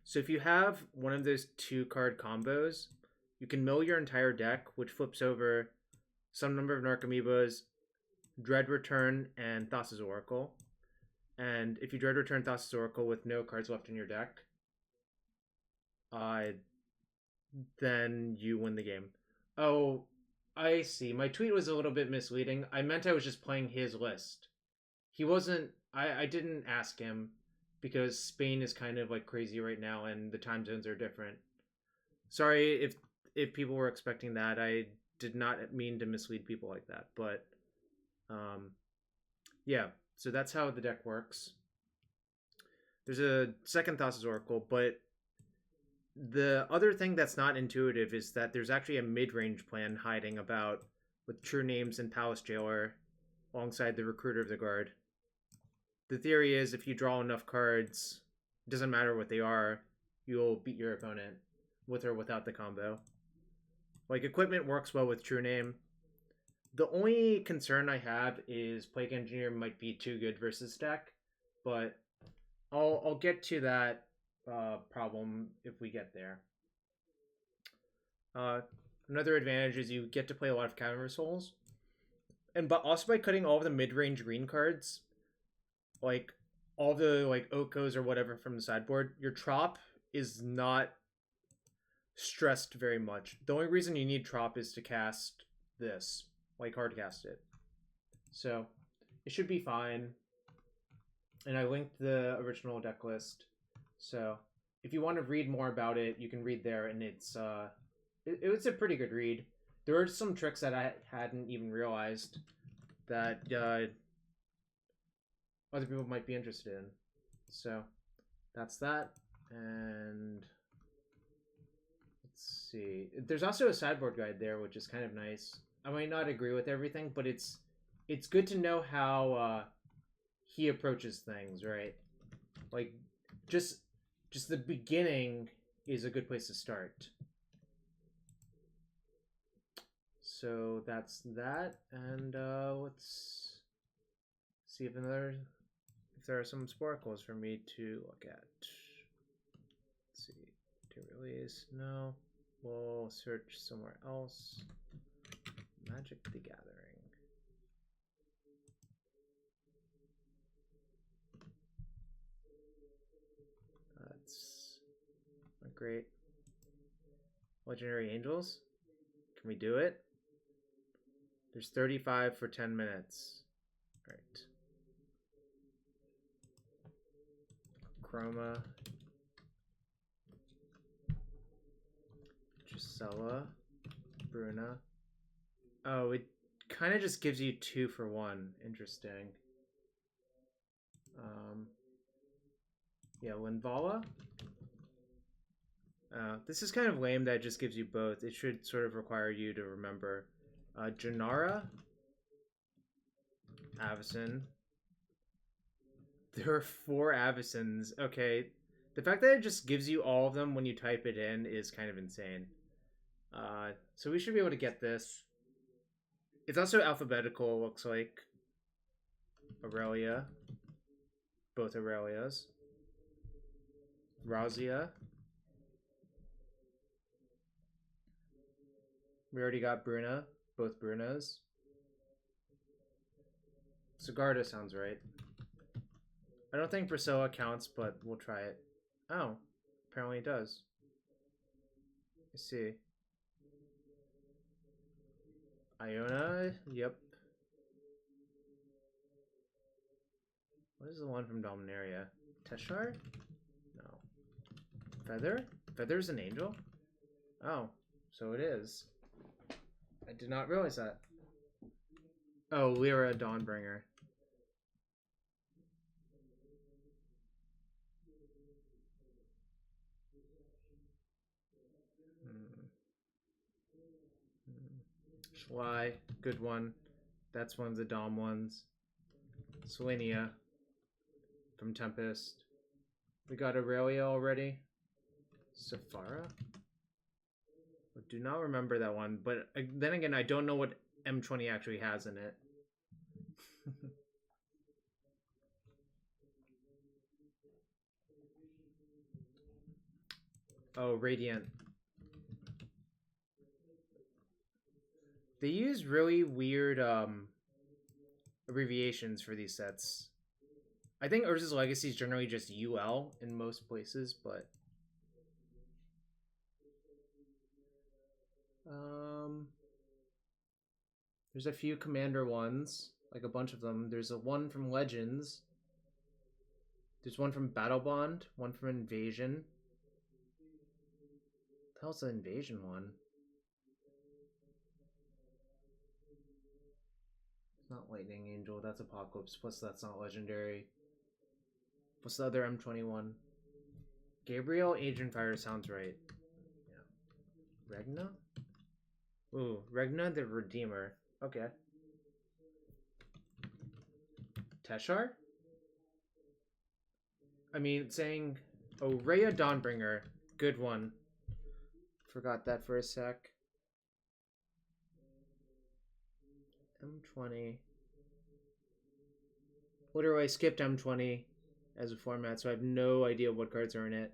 So if you have one of those 2-card combos, you can mill your entire deck, which flips over some number of Narcomoebas, Dread Return, and Thassa's Oracle. And if you Dread Return Thassa's Oracle with no cards left in your deck, then you win the game. Oh, I see. My tweet was a little bit misleading. I meant I was just playing his list. He wasn't... I didn't ask him because Spain is kind of like crazy right now and the time zones are different. Sorry if people were expecting that. I did not mean to mislead people like that. But, yeah. So that's how the deck works. There's a second Thassa's Oracle, but the other thing that's not intuitive is that there's actually a mid-range plan hiding about with True Names and Palace Jailer alongside the Recruiter of the Guard. The theory is if you draw enough cards, it doesn't matter what they are, you'll beat your opponent with or without the combo. Like, equipment works well with True Name. The only concern I have is Plague Engineer might be too good versus deck, but I'll get to that problem if we get there. Another advantage is you get to play a lot of Cavern of Souls, but also by cutting all of the mid-range green cards, like all the like Okos or whatever from the sideboard, your Trop is not stressed very much. The only reason you need Trop is to cast this, like hard cast it. So it should be fine. And I linked the original deck list. So if you want to read more about it, you can read there, and it's a pretty good read. There are some tricks that I hadn't even realized that other people might be interested in. So that's that. And let's see. There's also a sideboard guide there, which is kind of nice. I might not agree with everything, but it's good to know how he approaches things, right? Like just the beginning is a good place to start. So that's that, and let's see if there are some sporacles for me to look at. Let's see, to release, no. We'll search somewhere else. Magic the Gathering. That's not great. Legendary Angels. Can we do it? There's 35 for 10 minutes. All right. Chroma. Gisela. Bruna. Oh, it kind of just gives you 2 for 1. Interesting. Yeah, Linvala. This is kind of lame that it just gives you both. It should sort of require you to remember. Janara. Avacyn. There are 4 Avacyn's. Okay. The fact that it just gives you all of them when you type it in is kind of insane. So we should be able to get this. It's also alphabetical, looks like. Aurelia. Both Aurelias. Razia. We already got Bruna. Both Brunas. Sigarda sounds right. I don't think Priscilla counts, but we'll try it. Oh, apparently it does. Let's see. Iona, yep. What is the one from Dominaria? Teshar? No. Feather? Feather's an angel? Oh, so it is. I did not realize that. Oh, Lyra Dawnbringer. Schley, good one. That's one of the Dom ones. Selenia from Tempest. We got Aurelia already. Sephara? I do not remember that one, but then again, I don't know what M20 actually has in it. Oh, Radiant. They use really weird abbreviations for these sets. I think Urza's Legacy is generally just UL in most places, but there's a few Commander ones, like a bunch of them. There's a one from Legends. There's one from Battle Bond, one from Invasion. What the hell's the Invasion one? It's not Lightning Angel, that's Apocalypse, plus that's not legendary. What's the other M21? Gabriel Agent Fire sounds right. Yeah. Regna? Ooh, Regna the Redeemer. Okay. Teshar? I mean, saying... Oh, Rhea Dawnbringer. Good one. Forgot that for a sec. M20. Literally, I skipped M20 as a format, so I have no idea what cards are in it.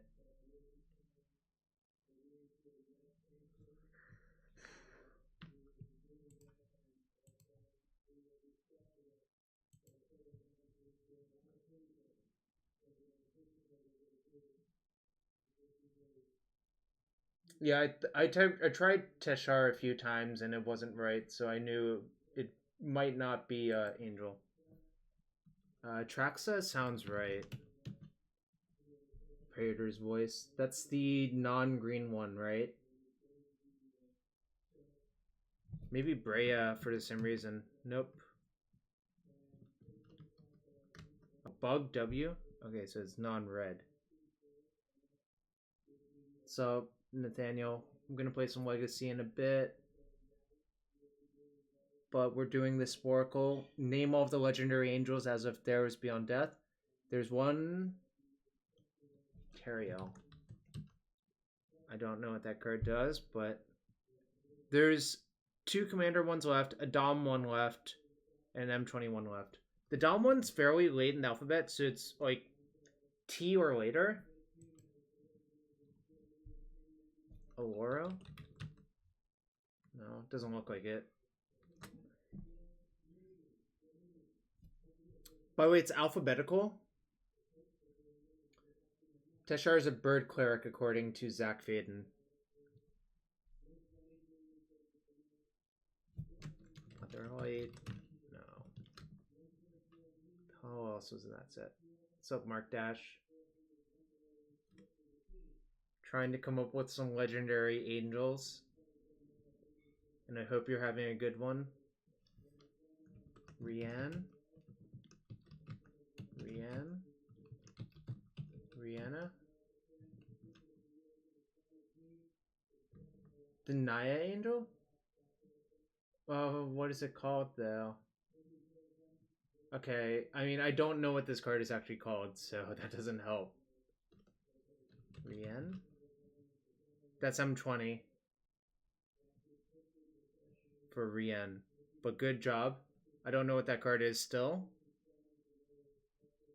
Yeah, I tried Teshar a few times and it wasn't right, so I knew it might not be Angel. Traxa sounds right. Praetor's Voice. That's the non-green one, right? Maybe Brea for the same reason. Nope. Bug W? Okay, so it's non-red. So, Nathaniel, I'm going to play some Legacy in a bit. But we're doing the Sporcle. Name all of the legendary angels as if there was Beyond Death. There's one... Teriel. I don't know what that card does, but... There's 2 Commander ones left, a Dom one left, and an M21 left. The Dom one's fairly late in the alphabet, so it's like T or later. Aloro? No, doesn't look like it. By the way, it's alphabetical. Teshar is a bird cleric, according to Zach Faden. Otherlight? No. How else was in that set? What's up, Mark Dash? Trying to come up with some legendary angels. And I hope you're having a good one. Rianne? Rihanna? The Naya Angel? What is it called though? Okay, I mean, I don't know what this card is actually called, so that doesn't help. Rianne? That's M20. For Rianne. But good job. I don't know what that card is still.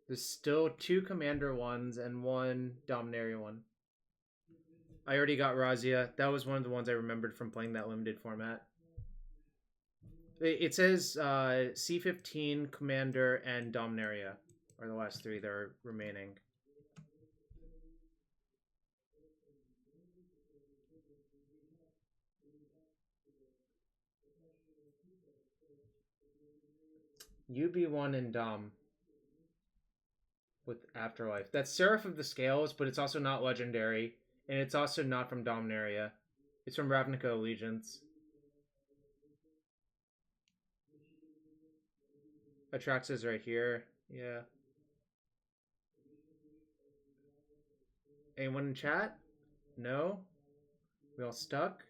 There's still 2 Commander ones and 1 Dominaria one. I already got Razia. That was one of the ones I remembered from playing that limited format. It says C15, Commander, and Dominaria are the last 3 that are remaining. UB1 and Dom. With Afterlife. That's Seraph of the Scales, but it's also not legendary. And it's also not from Dominaria. It's from Ravnica Allegiance. Atraxa's right here. Yeah. Anyone in chat? No? We all stuck?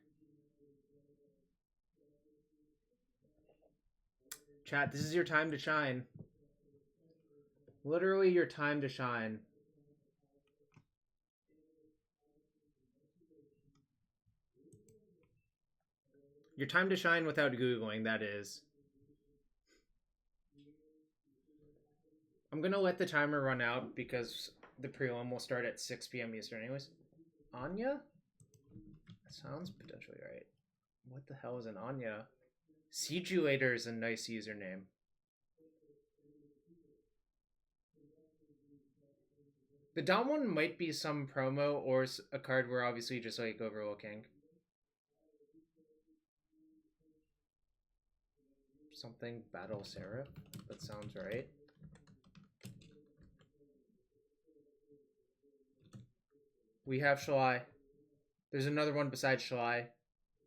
Chat, this is your time to shine. Literally your time to shine. Your time to shine without Googling, that is. I'm going to let the timer run out because the prelim will start at 6 p.m. Eastern anyways. Anya? That sounds potentially right. What the hell is an Anya? Siegeulator is a nice username. The Dom one might be some promo or a card we're obviously just like overlooking. Something Battle Seraph? That sounds right. We have Shalai. There's another one besides Shalai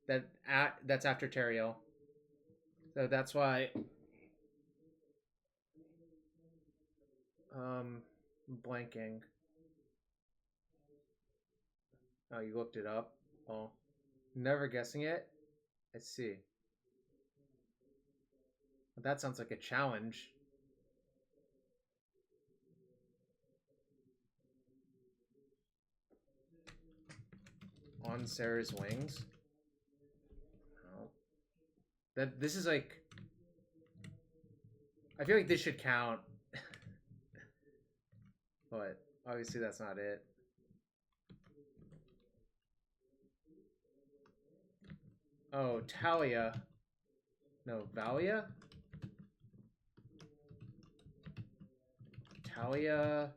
that's after Teriel. So that's why blanking. Oh, you looked it up? Oh. Never guessing it? Let's see. Well, that sounds like a challenge. On Sarah's Wings? Oh. This is like... I feel like this should count. But obviously that's not it. Oh, Talia. No, Valia? Talia.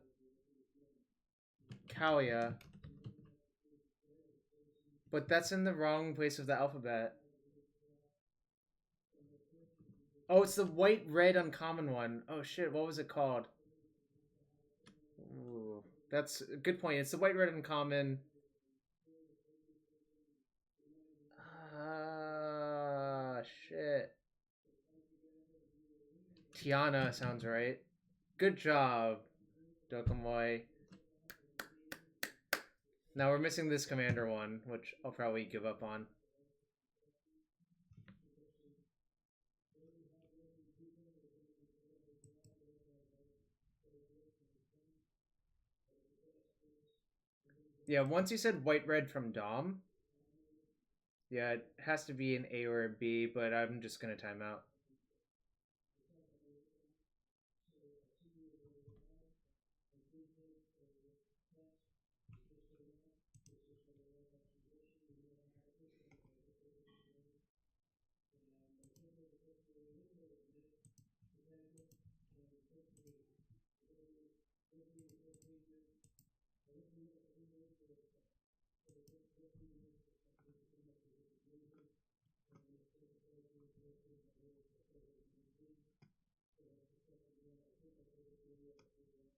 Kalia. But that's in the wrong place of the alphabet. Oh, it's the white-red uncommon one. Oh shit, what was it called? Ooh, that's a good point. It's the white-red uncommon. Ah, shit. Tiana sounds right. Good job, Dokomoy. Now we're missing this commander one, which I'll probably give up on. Yeah, once you said white-red from Dom, yeah, it has to be an A or a B, but I'm just going to time out.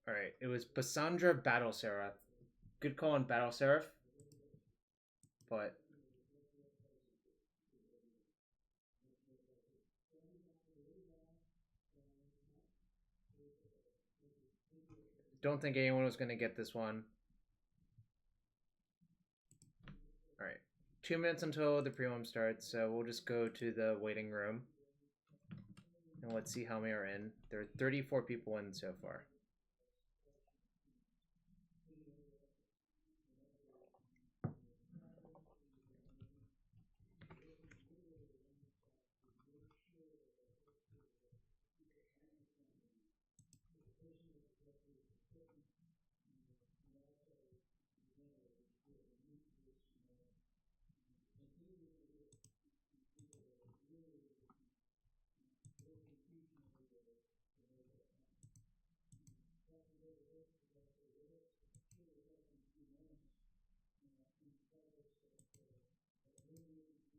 Alright, it was Bassandra Battle Seraph. Good call on Battle Seraph. But don't think anyone was going to get this one. Alright, 2 minutes until the prelim starts, so we'll just go to the waiting room. And let's see how many are in. There are 34 people in so far.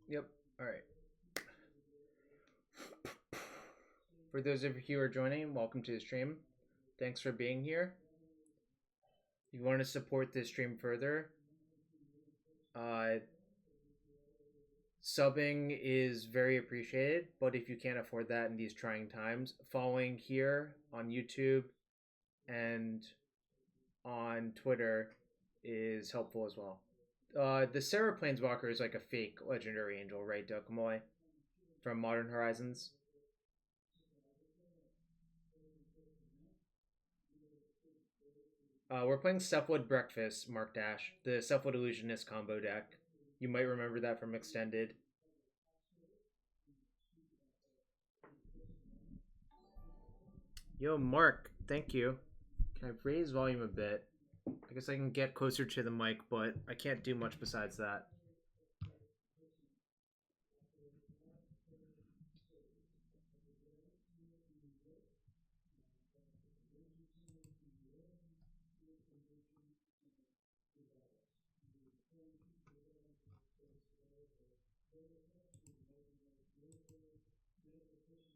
Yep, alright. For those of you who are joining, welcome to the stream. Thanks for being here. If you want to support this stream further, subbing is very appreciated, but if you can't afford that in these trying times, following here on YouTube and on Twitter is helpful as well. The Sarah Planeswalker is like a fake legendary angel, right, Dokumoy? From Modern Horizons. We're playing Cephalid Breakfast, Mark Dash, the Cephalid Illusionist combo deck. You might remember that from Extended. Yo, Mark, thank you. Can I raise volume a bit? I guess I can get closer to the mic, but I can't do much besides that.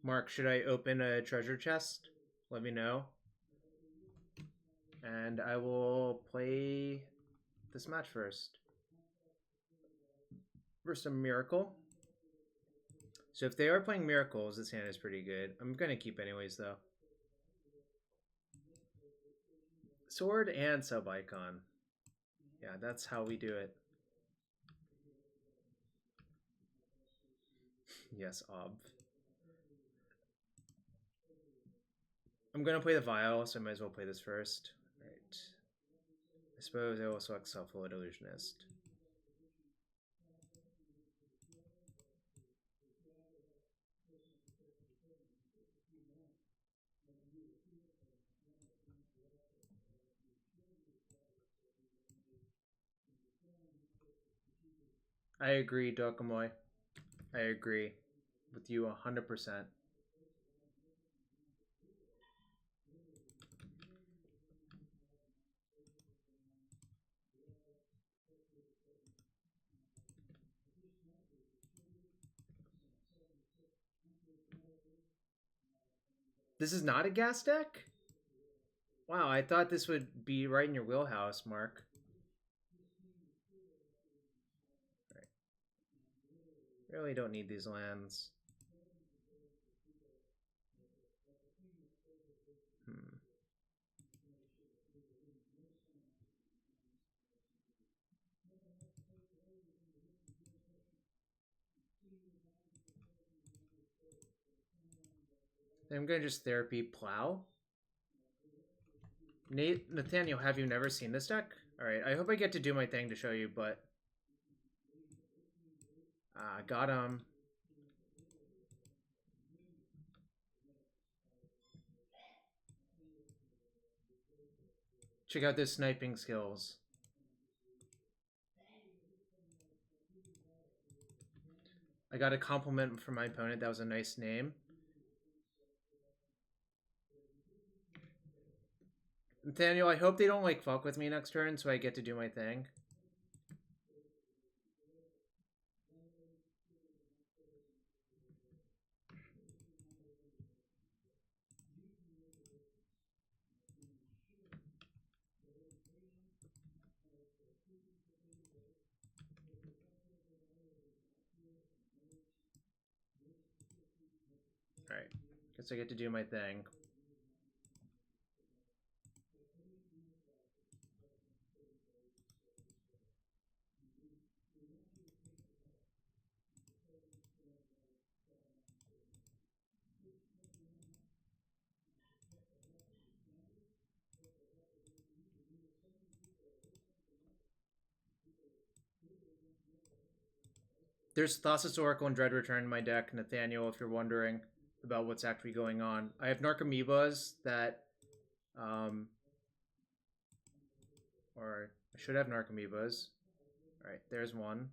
Mark, should I open a treasure chest? Let me know. And I will play this match first. For some Miracle. So if they are playing Miracles, this hand is pretty good. I'm going to keep anyways, though. Sword and sub-icon. Yeah, that's how we do it. Yes, ob. I'm going to play the Vial, so I might as well play this first. Right. I suppose I will select Cephalid Illusionist. I agree, Dokomoy. I agree with you 100%. This is not a gas deck? Wow, I thought this would be right in your wheelhouse, Mark. Right. Really don't need these lands. I'm going to just Therapy Plow. Nathaniel, have you never seen this deck? Alright, I hope I get to do my thing to show you, but... got him. Check out those sniping skills. I got a compliment from my opponent. That was a nice name. Nathaniel, I hope they don't, like, fuck with me next turn so I get to do my thing. Alright. Guess I get to do my thing. There's Thassa's Oracle and Dread Return in my deck, Nathaniel, if you're wondering about what's actually going on. I have Narcomoebas that, or I should have Narcomoebas. Alright, there's one.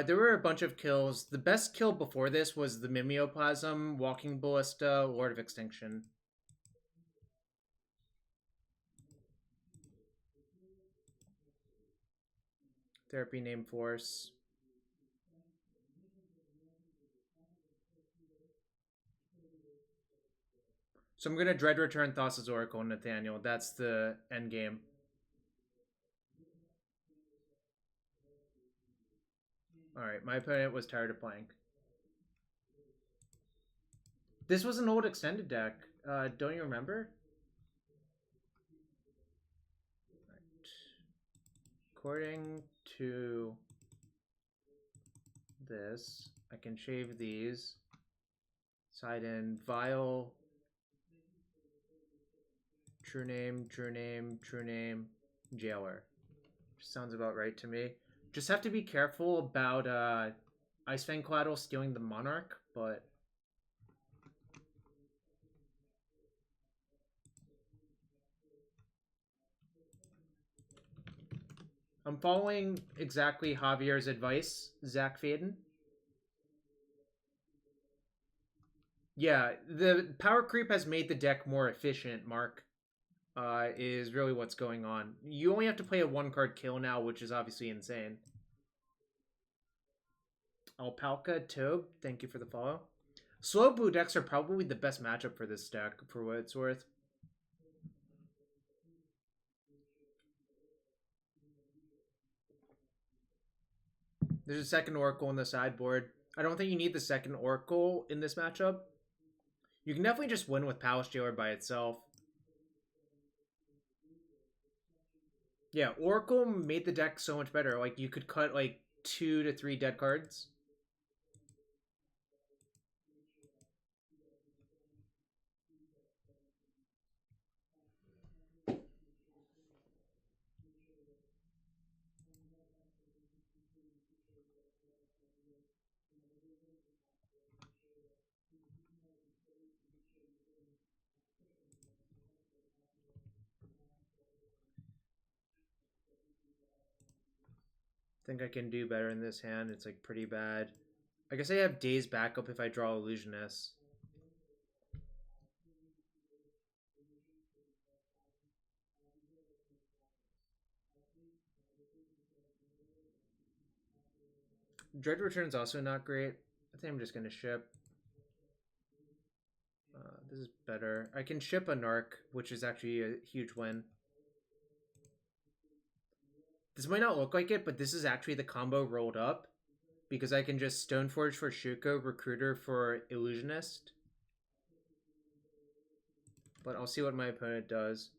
There were a bunch of kills. The best kill before this was the Mimeoplasm, Walking Ballista, Lord of Extinction. Therapy Name Force. So I'm going to Dread Return Thassa's Oracle, Nathaniel. That's the end game. Alright, my opponent was tired of playing. This was an old extended deck. Don't you remember? Right. According to this, I can shave these. Side in Vial, True-Name, True-Name, True-Name, Jailer. Sounds about right to me. Just have to be careful about Ice Fang Collateral stealing the Monarch, but... I'm following exactly Javier's advice, Zach Faden. Yeah, the power creep has made the deck more efficient, Mark. Is really what's going on. You only have to play a 1-card kill now, which is obviously insane. Alpaca Tobe, thank you for the follow. Slow blue decks are probably the best matchup for this deck, for what it's worth. There's a second Oracle in the sideboard. I don't think you need the second Oracle in this matchup. You can definitely just win with Palace Jailer by itself. Yeah, Oracle made the deck so much better. Like, you could cut, like, 2 to 3 dead cards. I think I can do better in this hand. It's, like, pretty bad. I guess I have Daze backup if I draw Illusionist. Dread Return's also not great. I think I'm just going to ship. This is better. I can ship a Narc, which is actually a huge win. This might not look like it, but this is actually the combo rolled up. Because I can just Stoneforge for Shuko, Recruiter for Illusionist. But I'll see what my opponent does.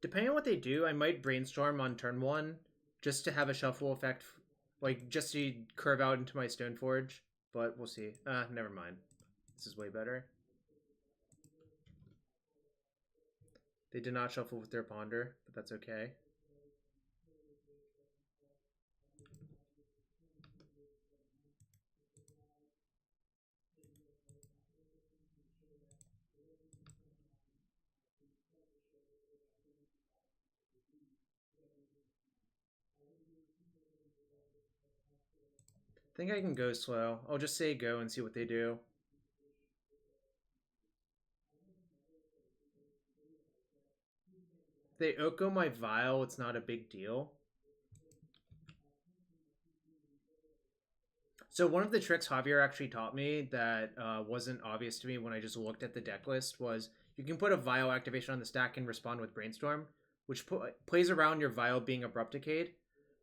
Depending on what they do, I might Brainstorm on turn 1 just to have a shuffle effect, like just to curve out into my Stoneforge. But we'll see. Never mind. This is way better. They did not shuffle with their Ponder, but that's okay. I think I can go slow. I'll just say go and see what they do. If they Oko my Vial, it's not a big deal. So one of the tricks Javier actually taught me that wasn't obvious to me when I just looked at the deck list was you can put a Vial activation on the stack and respond with Brainstorm, which plays around your Vial being Abrupt Decayed.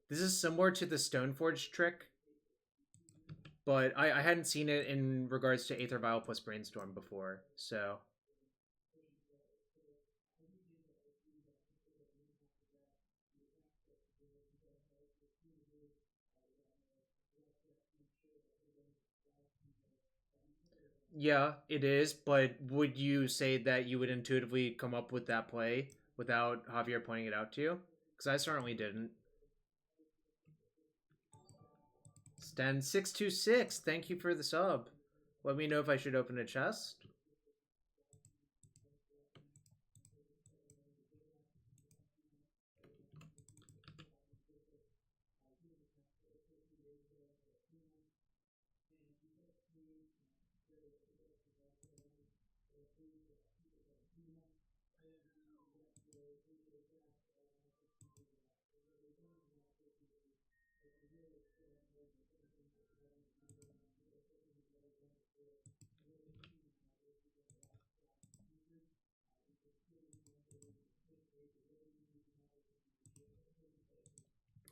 This is similar to the Stoneforge trick, but I hadn't seen it in regards to Aether Vial plus Brainstorm before, so... Yeah, it is, but would you say that you would intuitively come up with that play without Javier pointing it out to you? Because I certainly didn't. Stan626, thank you for the sub. Let me know if I should open a chest.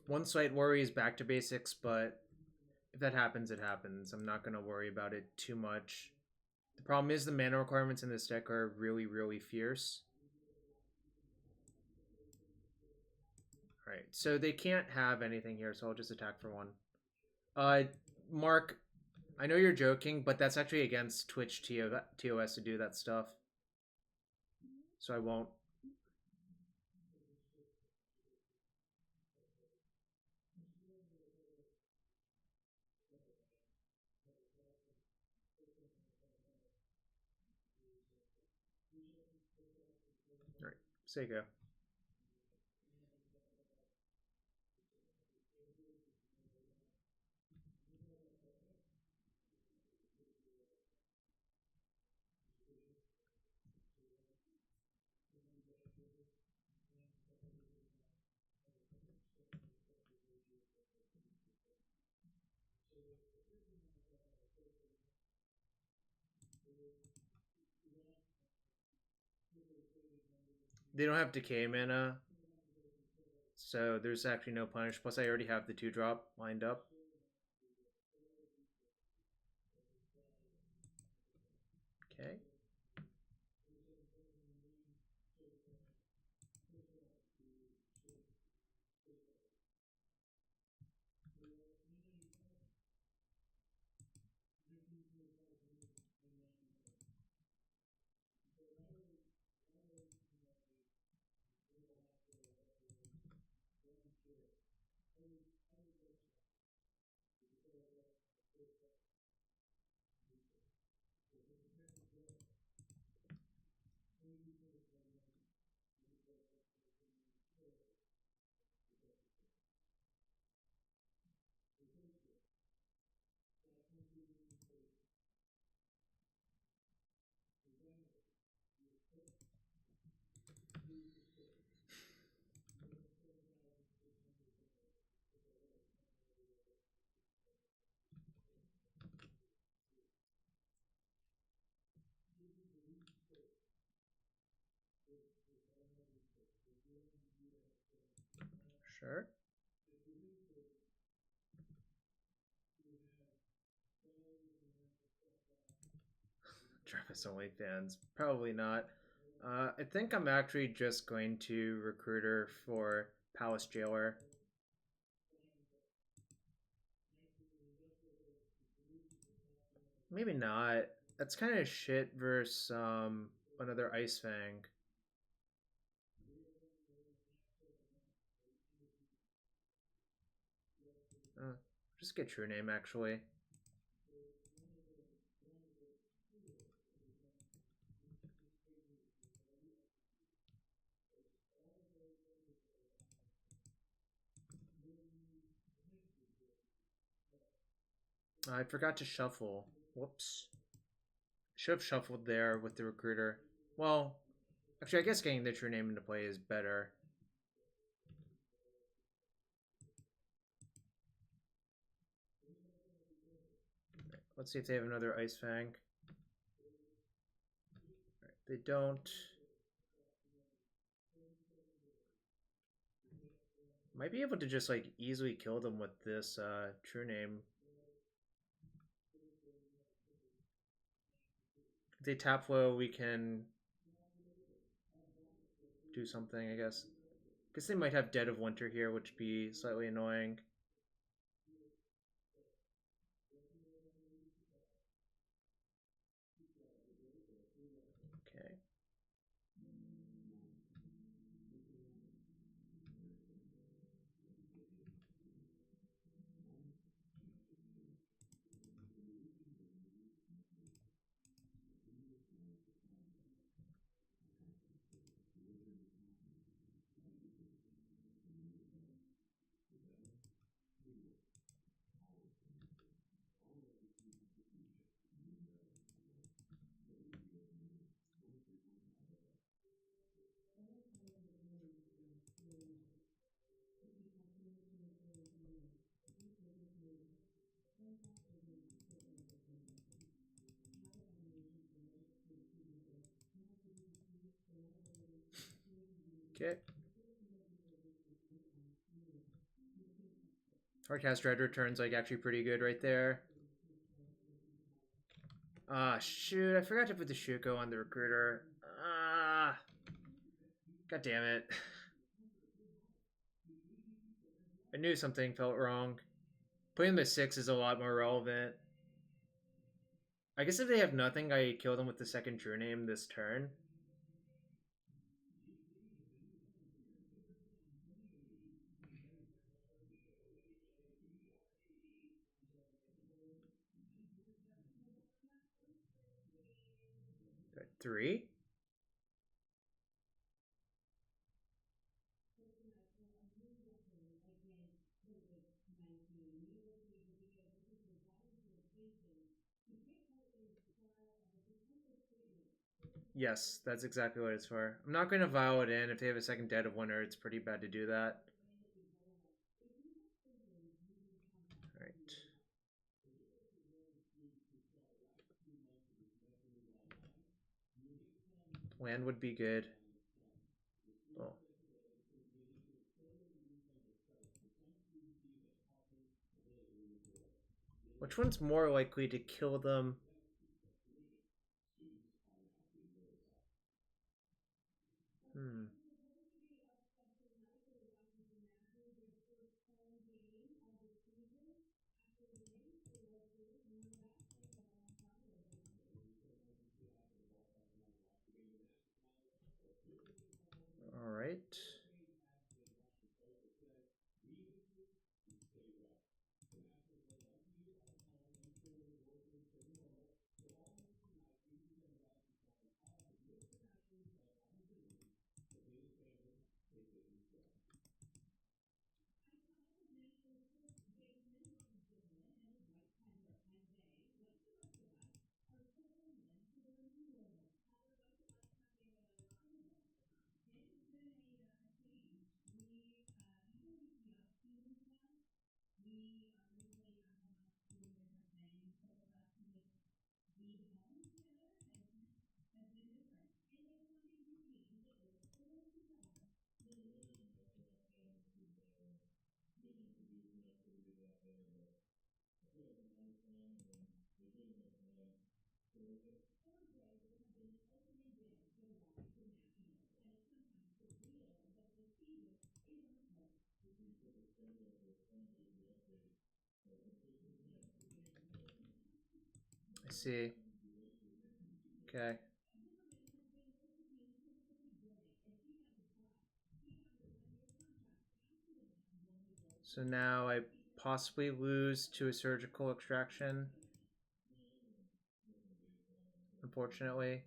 One slight worry is back to basics, but if that happens, it happens. I'm not going to worry about it too much. The problem is the mana requirements in this deck are really, really fierce. Alright, so they can't have anything here, so I'll just attack for 1. Mark, I know you're joking, but that's actually against Twitch TOS to do that stuff. so I won't. All right, Seiko. They don't have decay mana, so there's actually no punish. Plus, I already have the 2-drop lined up. Okay. Sure. Travis only fans. Probably not. I think I'm actually just going to Recruiter for Palace Jailer. Maybe not. That's kind of shit versus another Ice Fang. Just get True-Name actually. I forgot to shuffle. Whoops. Should have shuffled there with the Recruiter. Well, actually, I guess getting the True-Name into play is better. Let's see if they have another Ice Fang. Right, they don't. Might be able to just like easily kill them with this True-Name. If they tap flow, we can do something, I guess. Guess they might have Dead of Winter here, which would be slightly annoying. Okay. Okay. Hardcast Red returns like actually pretty good right there. Ah, shoot, I forgot to put the Shuko on the Recruiter. Ah, god damn it. I knew something felt wrong. Putting them at 6 is a lot more relevant. I guess if they have nothing, I kill them with the second True-Name this turn. 3? Yes, that's exactly what it's for. I'm not going to vial it in. If they have a second Dead of Winter, it's pretty bad to do that. Alright. Land would be good. Oh. Which one's more likely to kill them? Alright. I see. Okay. So now I possibly lose to a surgical extraction. Unfortunately.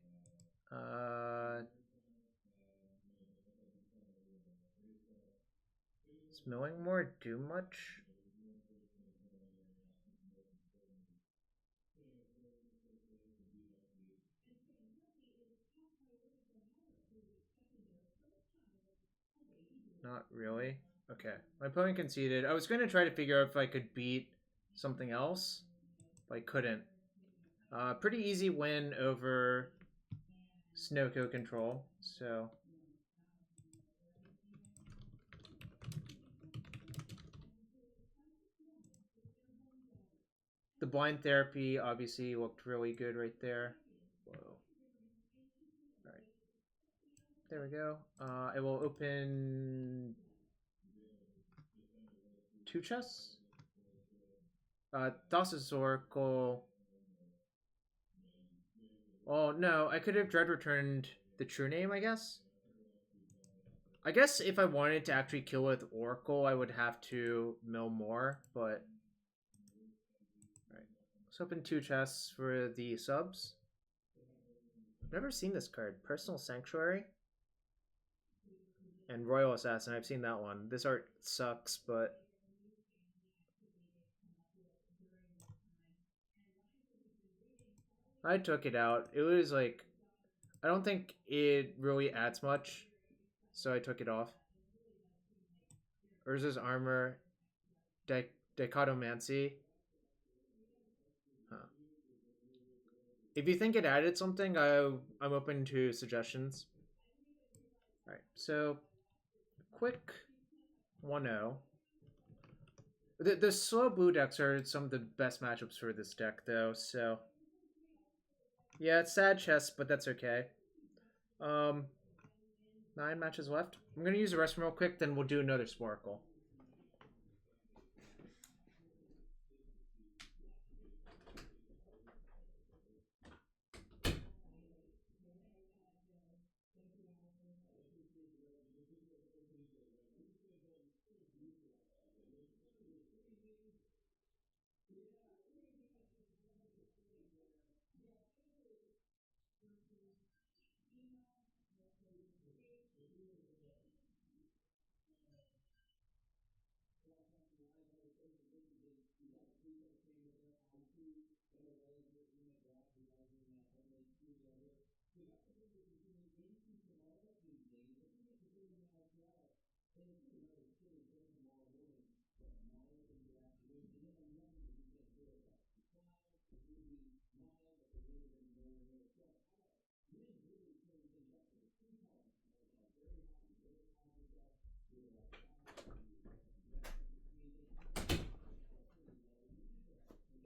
Does milling more do much? Not really. Okay. My opponent conceded. I was going to try to figure out if I could beat something else, but I couldn't. Pretty easy win over Snowco control, so... The blind therapy obviously looked really good right there. Whoa. Alright. There we go. It will open 2 chests. Thassa's Oracle. Oh no, I could have dread returned the True-Name, I guess. I guess if I wanted to actually kill with Oracle, I would have to mill more, but... Alright. Let's open 2 chests for the subs. I've never seen this card. Personal Sanctuary. And Royal Assassin, I've seen that one. This art sucks, but... I took it out. It was like... I don't think it really adds much, so I took it off. Urza's Armor. Dichotomancy. Huh. If you think it added something, I'm open to suggestions. Alright, so... Quick 1-0. The slow blue decks are some of the best matchups for this deck, though, so... Yeah, it's sad chess, but that's okay. 9 matches left. I'm going to use the restroom real quick, then we'll do another Sporkle.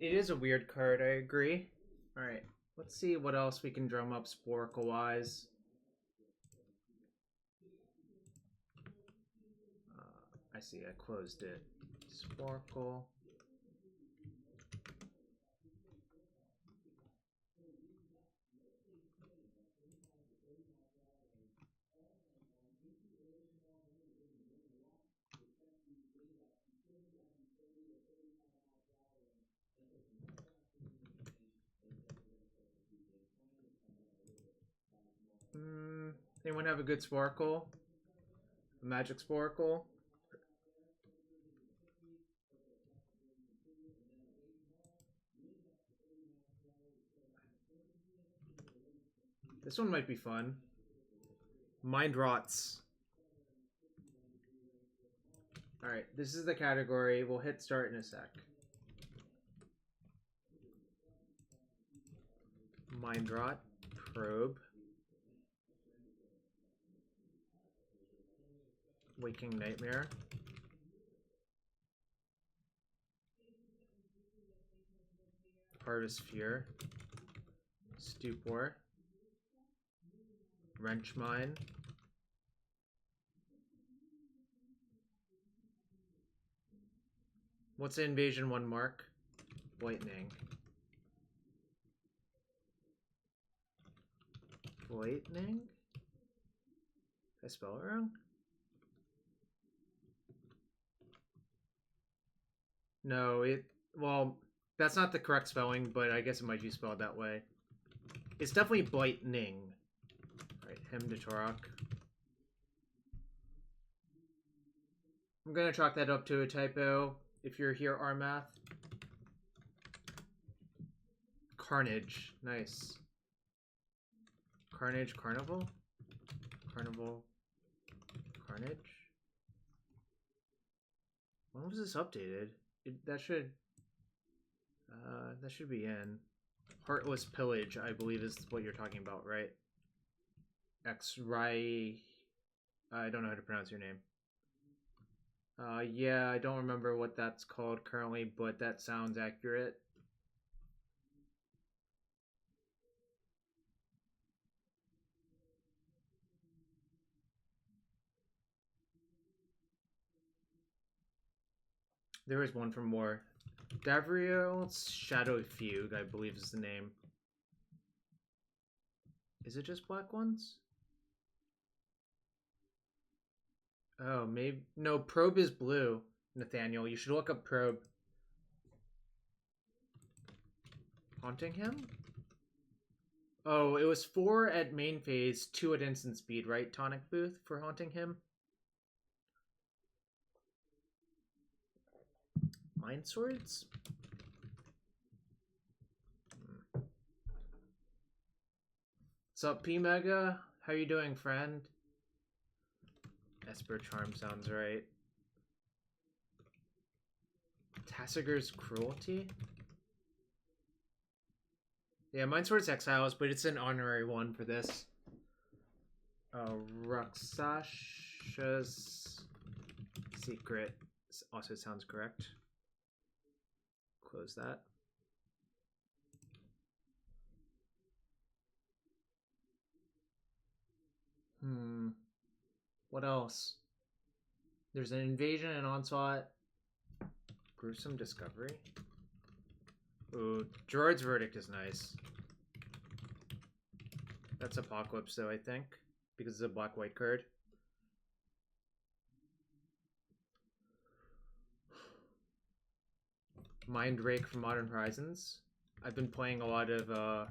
It is a weird card, I agree. Alright, let's see what else we can drum up Sporkle-wise. I see, I closed it. Sporkle. Anyone have a good Sporkle? A magic Sporkle? This one might be fun. Mind Rots. Alright, this is the category. We'll hit start in a sec. Mind Rot. Probe. Waking Nightmare. Harvest Fear. Stupor. Wrench Mine. What's the Invasion 1 mark? Lightning. Lightning? Did I spell it wrong? No, well, that's not the correct spelling, but I guess it might be spelled that way. It's definitely Blightning. Alright, Hymn to Torok. I'm gonna chalk that up to a typo. If you're here, Armath. Carnage. Nice. Carnage, Carnival? Carnival. Carnage? When was this updated? That should be in. Heartless Pillage, I believe is what you're talking about, right? X-Ray... I don't know how to pronounce your name. Yeah, I don't remember what that's called currently, but that sounds accurate. There is one for more. Davriel's Shadow Fugue, I believe is the name. Is it just black ones? Oh, maybe... No, Probe is blue, Nathaniel. You should look up Probe. Haunting Him? Oh, it was 4 at main phase, 2 at instant speed, right? Tonic Booth for Haunting Him? Mind Swords? What's up, P-Mega? How you doing, friend? Esper Charm sounds right. Tassiger's Cruelty? Yeah, Mind Swords Exiles, but it's an honorary one for this. Ruxasha's Secret also sounds correct. Close that. What else? There's an Invasion and Onslaught. Gruesome Discovery. Ooh, Gerard's Verdict is nice. That's Apocalypse, though, I think, because it's a black-white card. Mind Rake from Modern Horizons. I've been playing a lot of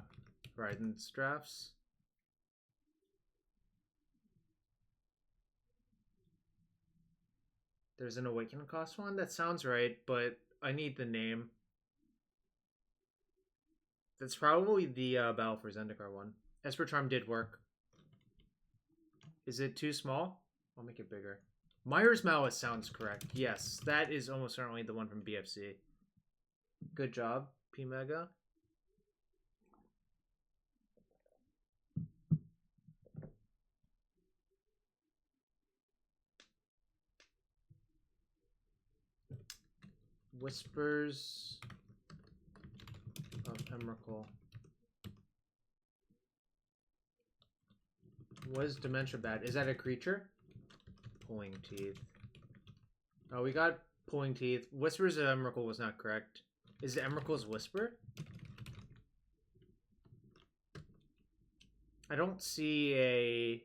Horizons drafts. There's an Awaken cost one? That sounds right, but I need the name. That's probably the Battle for Zendikar one. Esper Charm did work. Is it too small? I'll make it bigger. Myers Malice sounds correct. Yes, that is almost certainly the one from BFC. Good job, P-Mega. Whispers Emrakul. What is Dementia Bat? Is that a creature? Pulling Teeth. Oh, we got Pulling Teeth. Whispers of Emrakul was not correct. Is it Emrakul's Whisper? I don't see a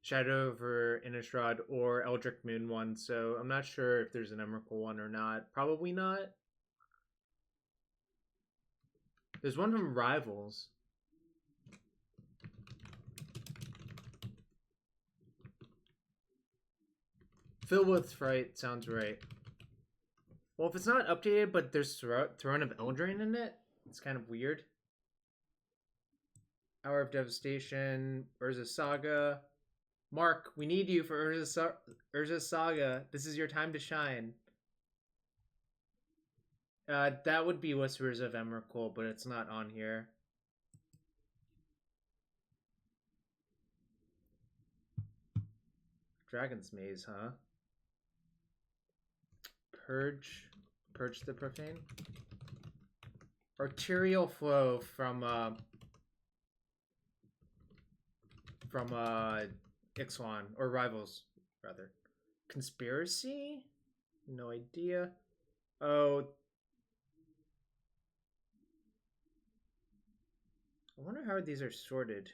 Shadow over Innistrad or Eldritch Moon one, so I'm not sure if there's an Emrakul one or not. Probably not. There's one from Rivals. Filled with Fright sounds right. Well, if it's not updated, but there's Throne of Eldraine in it, it's kind of weird. Hour of Devastation, Urza Saga. Mark, we need you for Urza Saga. This is your time to shine. That would be Whispers of Emrakul, but it's not on here. Dragon's Maze, huh? Purge the Profane. Arterial Flow from Ixalan, or Rivals, rather. Conspiracy? No idea. Oh. I wonder how these are sorted.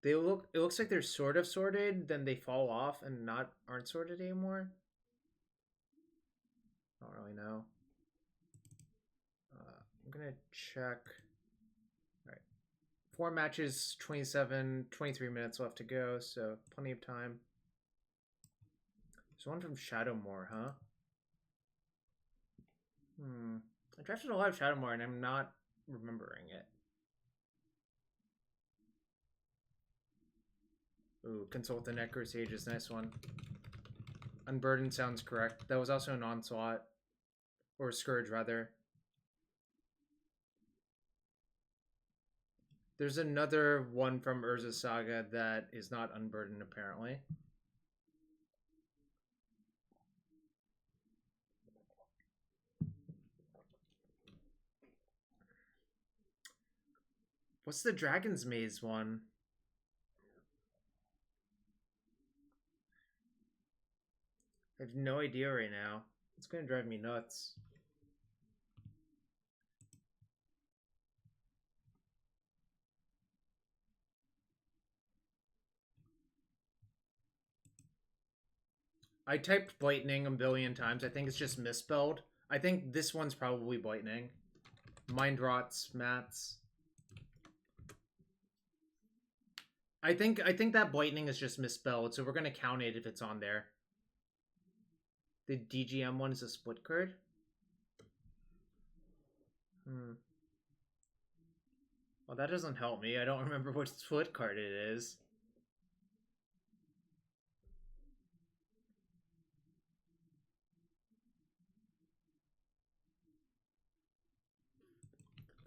It looks like they're sort of sorted, then they fall off and aren't sorted anymore. I don't really know. I'm gonna check. Alright. 4 matches, 23 minutes left to go, so plenty of time. There's one from Shadowmoor, huh? I drafted a lot of Shadowmoor and I'm not remembering it. Ooh, Consult the Necrosage is a nice one. Unburdened sounds correct. That was also an Onslaught. Or Scourge, rather. There's another one from Urza Saga that is not Unburdened, apparently. What's the Dragon's Maze one? I have no idea right now. It's gonna drive me nuts. I typed Blightning a billion times. I think it's just misspelled. I think this one's probably Blightning. Mind Rots, Mats. I think that Blightning is just misspelled, so we're gonna count it if it's on there. The DGM one is a split card? Well, that doesn't help me. I don't remember which split card it is.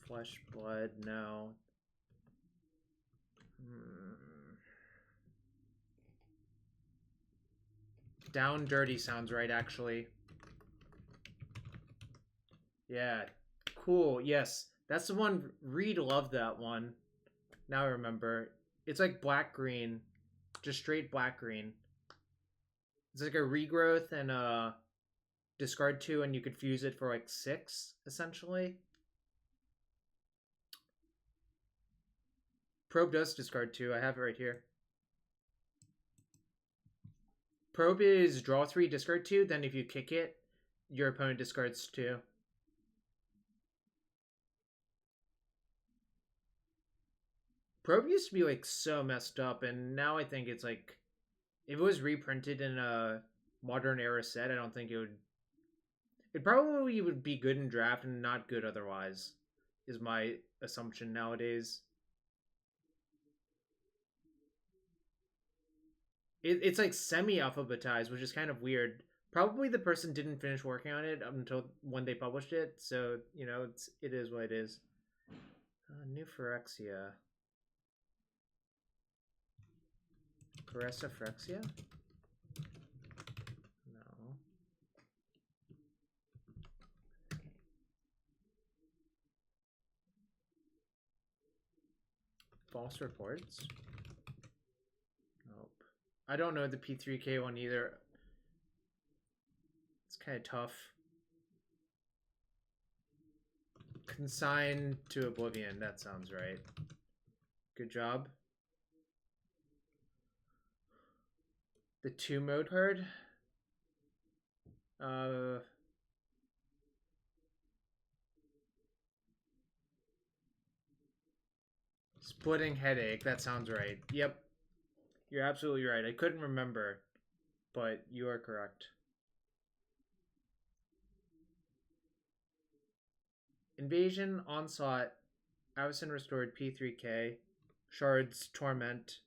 Flesh, Blood, no. Down Dirty sounds right, actually. Yeah, cool. Yes, that's the one. Reed loved that one. Now I remember. It's like black-green. Just straight black-green. It's like a regrowth and a discard 2, and you could fuse it for like 6, essentially. Probe does discard 2. I have it right here. Probe is draw 3, discard 2. Then if you kick it, your opponent discards 2. Probe used to be like so messed up, and now I think it's like, if it was reprinted in a modern era set, I don't think it would. It probably would be good in draft and not good otherwise, is my assumption nowadays. It's like semi-alphabetized, which is kind of weird. Probably the person didn't finish working on it until when they published it, so, you know, it is what it is. New Phyrexia. Caressa Phyrexia? No. false reports. Nope. I don't know the P3K one either. It's kind of tough. Consign to Oblivion. That sounds right. Good job. The 2 mode card. Splitting Headache. That sounds right. Yep. You're absolutely right. I couldn't remember, but you are correct. Invasion, Onslaught, Avacyn Restored, P3K, Shards, Torment,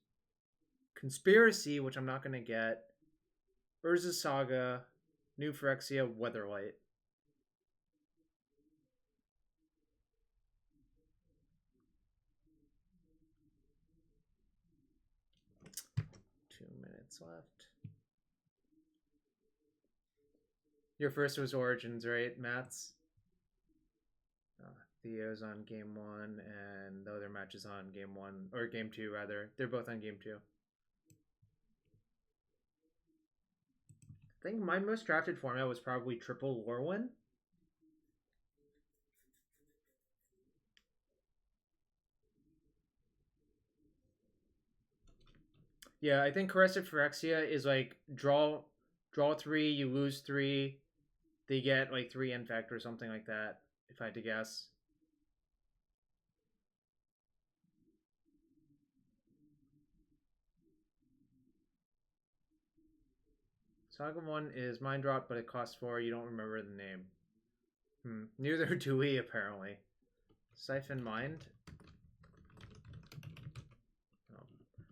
Conspiracy, which I'm not going to get, Urza's Saga, New Phyrexia, Weatherlight. Left. Your first was Origins, right, Mats? Theo's on game 1, and the other match is on game 1, or game 2, rather. They're both on game 2. I think my most drafted format was probably triple Lorwyn. Yeah, I think Caressive Phyrexia is like draw 3, you lose 3, they get like 3 infect or something like that, if I had to guess. Saga 1 is Mind Drop, but it costs 4, you don't remember the name. Neither do we, apparently. Siphon Mind.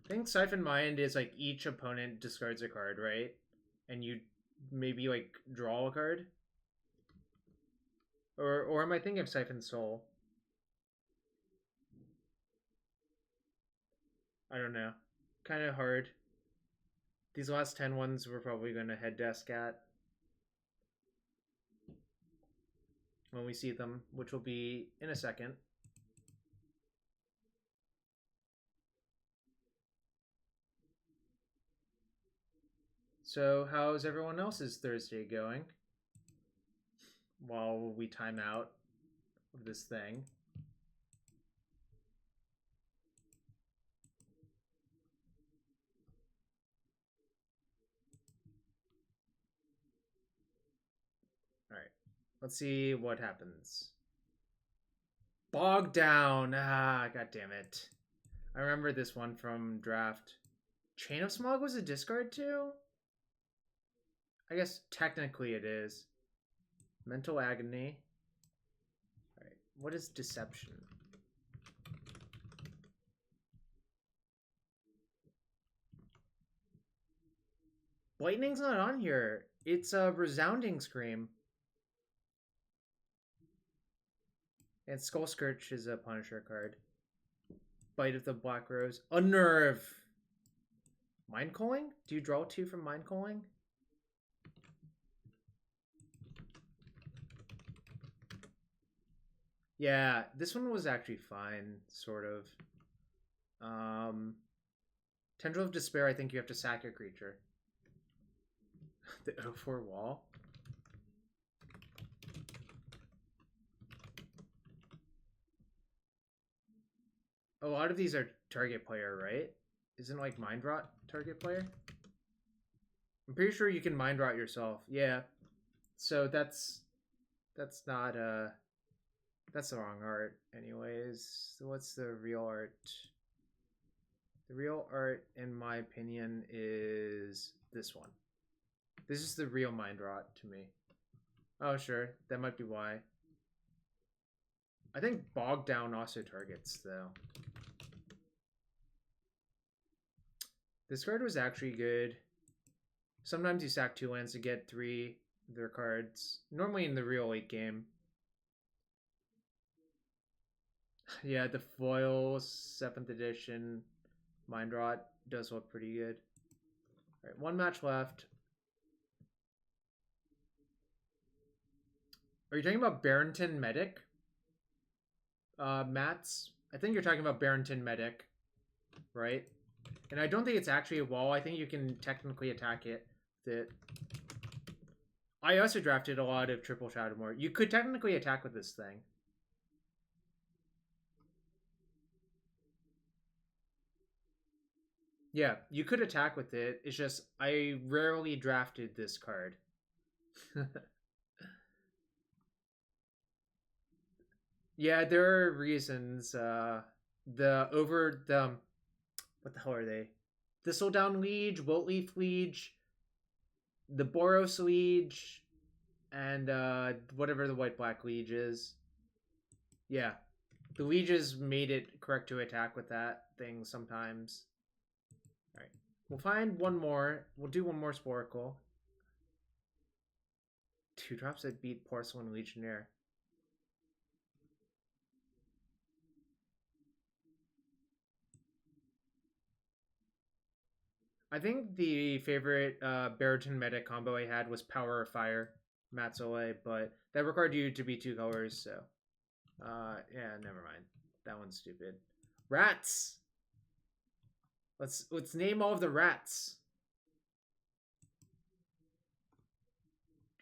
I think Siphon Mind is like each opponent discards a card, right? And you maybe like draw a card? Or am I thinking of Siphon Soul? I don't know. Kind of hard. These last 10 ones we're probably going to head desk at when we see them, which will be in a second. So how's everyone else's Thursday going? While we time out of this thing. Alright. Let's see what happens. Bog Down! Ah, god damn it. I remember this one from draft. Chain of Smog was a discard too? I guess technically it is. Mental Agony. Alright, what is Deception? Lightning's not on here. It's a Resounding Scream. And Skull Scourge is a Punisher card. Bite of the Black Rose. Unnerve! Mind Calling? Do you draw 2 from Mind Calling? Yeah, this one was actually fine, sort of. Tendril of Despair, I think you have to sack a creature. The O4 wall. A lot of these are target player, right? Isn't like Mind Rot target player? I'm pretty sure you can Mind Rot yourself. Yeah. So that's not that's the wrong art anyways. So what's the real art? The real art, in my opinion, is this one. This is the real Mind Rot to me. Oh, sure. That might be why. I think Bog Down also targets, though. This card was actually good. Sometimes you sack 2 lands to get 3 of their cards. Normally in the real late game. Yeah, the foil 7th edition Mind Rot does look pretty good. Alright, 1 match left. Are you talking about Barrington Medic? Mats? I think you're talking about Barrington Medic. right? And I don't think it's actually a wall. I think you can technically attack it with it. I also drafted a lot of triple Shadowmoor. You could technically attack with this thing. Yeah, you could attack with it. It's just I rarely drafted this card. Yeah, there are reasons. What the hell are they? Thistledown Liege, Wiltleaf Liege, the Boros Liege, and whatever the White-Black Liege is. Yeah. The Lieges made it correct to attack with that thing sometimes. Alright. We'll find one more. We'll do one more Sporacle. 2 drops that beat Porcelain Legionnaire. I think the favorite Baraton meta combo I had was Power of Fire, Matsole, but that required you to be 2 colors, so... yeah, never mind. That one's stupid. Rats! Let's name all of the rats.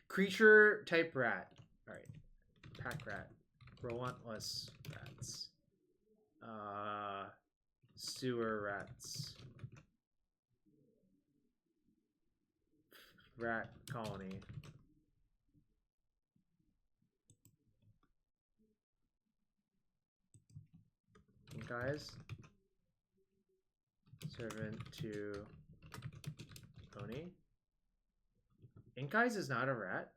Creature type rat. Alright. Pack rat. Relentless rats. Sewer rats. Rat colony. Guys. Servant to Oni. Inkeyes is not a rat.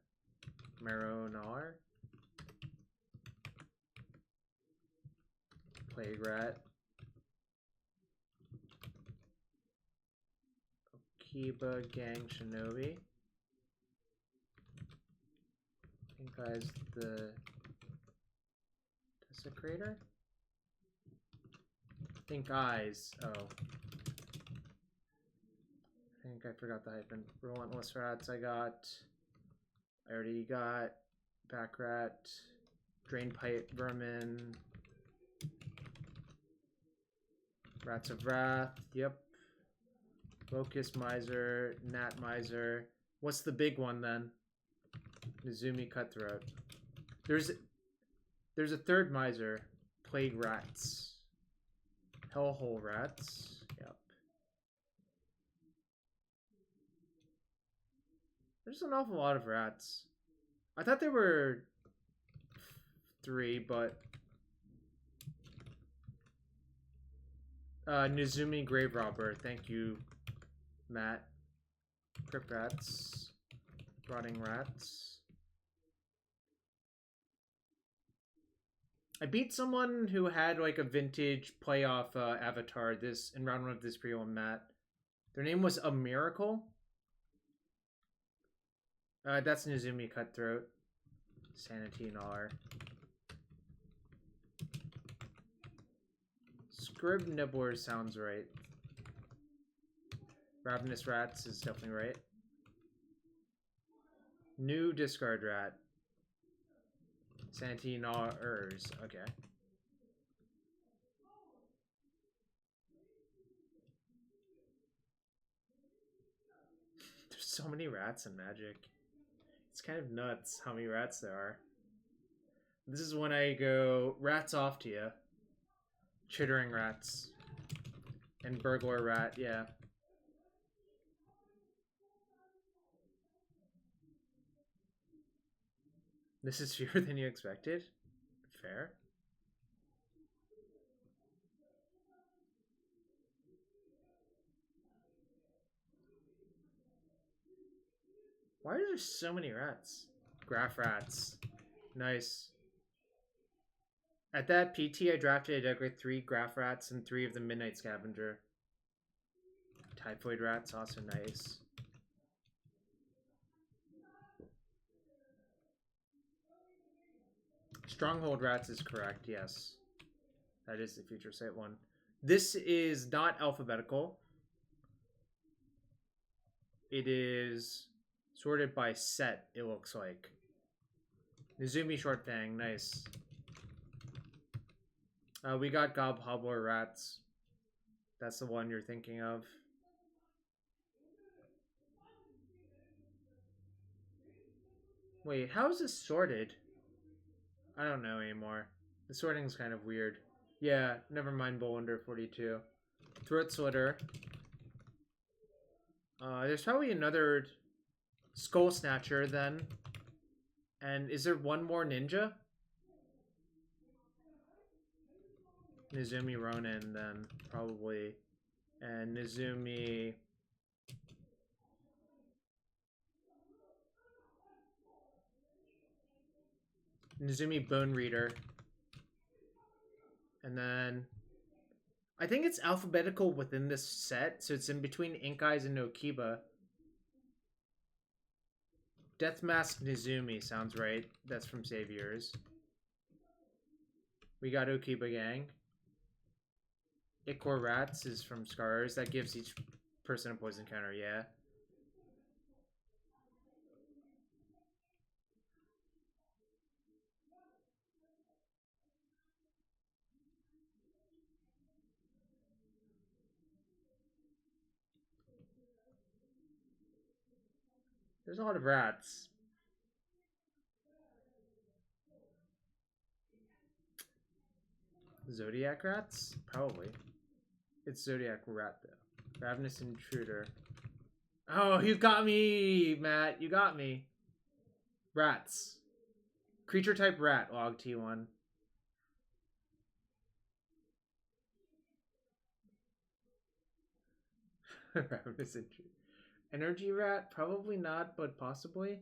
Maronar. Plague rat. Okiba Gang Shinobi. Inkeyes the Desecrator. Eyes. Oh. I think I forgot the hyphen. Relentless rats I already got. Back rat. Drain pipe vermin. Rats of Wrath. Yep. Locust Miser. Gnat Miser. What's the big one then? Nizumi Cutthroat. There's a third Miser. Plague Rats. Hellhole Rats. Yep. There's an awful lot of rats. I thought there were 3, but... Nizumi Grave Robber. Thank you, Matt. Crypt Rats. Rotting Rats. I beat someone who had like a vintage playoff avatar in round 1 of this pre-one Matt. Their name was A Miracle. That's Nizumi Cutthroat. Sanity Gnawer. Scrib Nibbler sounds right. Ravenous Rats is definitely right. New Discard Rat. Sanity Gnawers. Okay. There's so many rats in Magic. It's kind of nuts how many rats there are. This is when I go rats off to you. Chittering rats. And burglar rat, yeah. This is fewer than you expected? Fair. Why are there so many rats? Graph rats. Nice. At that PT, I drafted a deck with 3 Graph Rats and 3 of the Midnight Scavenger. Typhoid Rats, also nice. Stronghold Rats is correct, yes. That is the Future Sight one. This is not alphabetical. It is sorted by set, it looks like. Nizumi Short Fang, nice. We got Gobhobbler Rats. That's the one you're thinking of. Wait, how is this sorted? I don't know anymore. The sorting's kind of weird. Yeah, never mind Bolunder 42. Throat Slitter. There's probably another Skull Snatcher then. And is there one more ninja? Nizumi Ronin then, probably. And Nizumi... Nizumi Bone Reader. And then... I think it's alphabetical within this set, so it's in between Ink Eyes and Nokiba. Death Mask Nizumi sounds right. That's from Saviors. We got Okiba Gang. en-Kor Rats is from Scars. That gives each person a poison counter, yeah. There's a lot of rats. Zodiac rats? Probably. It's Zodiac rat, though. Ravenous Intruder. Oh, you got me, Matt. You got me. Rats. Creature type rat, log T1. Ravenous Intruder. Energy rat? Probably not, but possibly.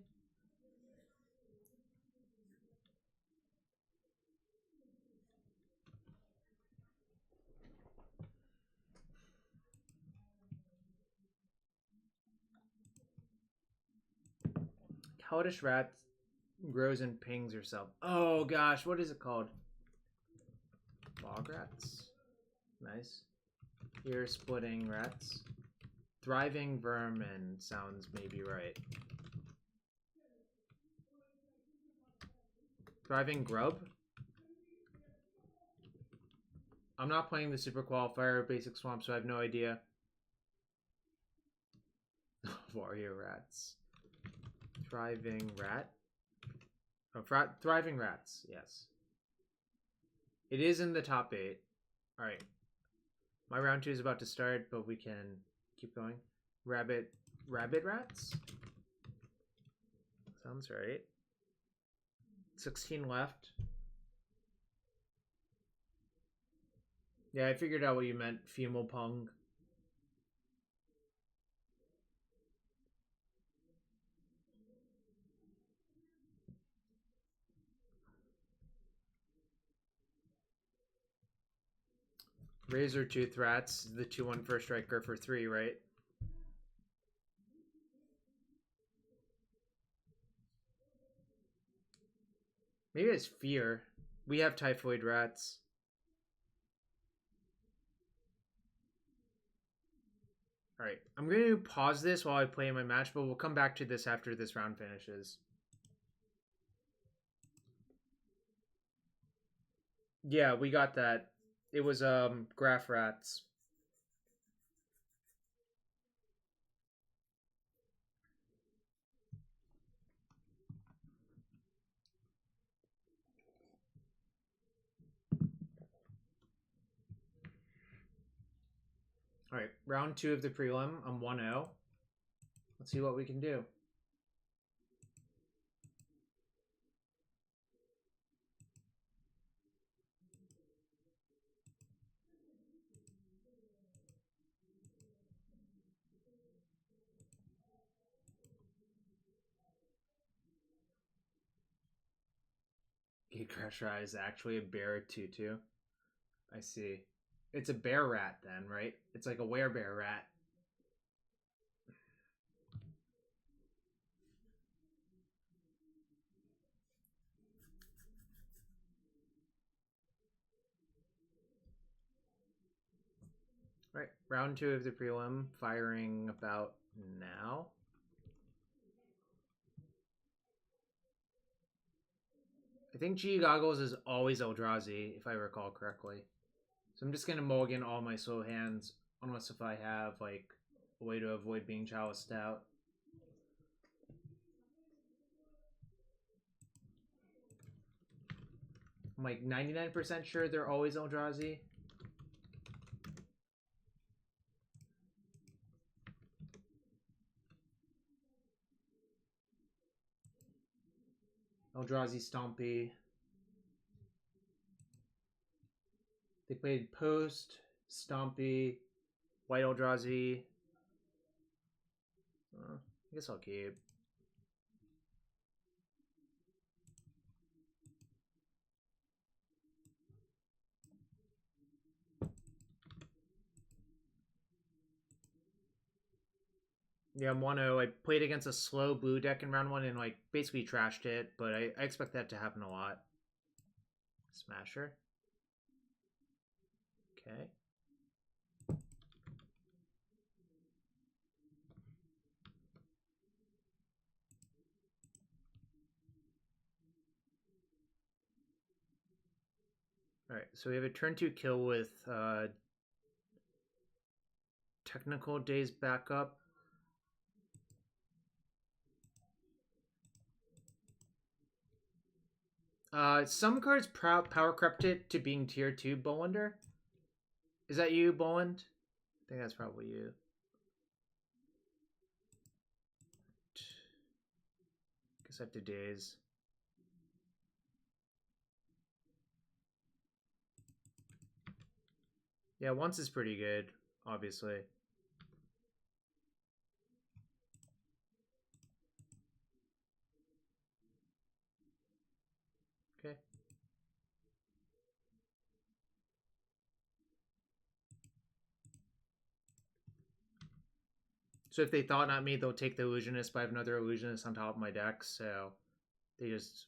Hellish rat grows and pings herself. Oh gosh, what is it called? Log rats? Nice. Ear splitting rats. Thriving vermin sounds maybe right. Thriving grub? I'm not playing the Super Qualifier Basic Swamp, so I have no idea. Warrior rats. Thriving rat? Oh, thriving rats, yes. It is in the top 8. Alright. My round 2 is about to start, but we can keep going. Rabbit rats? Sounds right. 16 left. Yeah, I figured out what you meant. Female pung. Razor Tooth Rats, the 2-1 first striker for 3, right? Maybe it's Fear. We have Typhoid Rats. Alright, I'm going to pause this while I play my match, but we'll come back to this after this round finishes. Yeah, we got that. It was Graph Rats. Alright, round 2 of the prelim. I'm 1-0. Let's see what we can do. Gatecrasher Eye is actually a bear tutu. I see. It's a bear rat then, right? It's like a werebear rat. Right, round 2 of the prelim, firing about now. I think G Goggles is always Eldrazi, if I recall correctly. So I'm just going to mulligan all my slow hands Unless if I have, like, a way to avoid being chaliced out. I'm like 99% sure they're always Eldrazi. Eldrazi Stompy. They played Post, Stompy, White Eldrazi. I guess I'll keep. Yeah, Mono, I played against a slow blue deck in round 1 and like basically trashed it, but I expect that to happen a lot. Smasher. Okay. Alright, so we have a turn 2 kill with technical Daze backup. Some cards power crept it to being tier 2 Bolander. Is that you, Boland? I think that's probably you. Guess I have to Daze. Yeah, once is pretty good, obviously. Okay. So if they thought not me, they'll take the Illusionist, but I have another Illusionist on top of my deck, so they just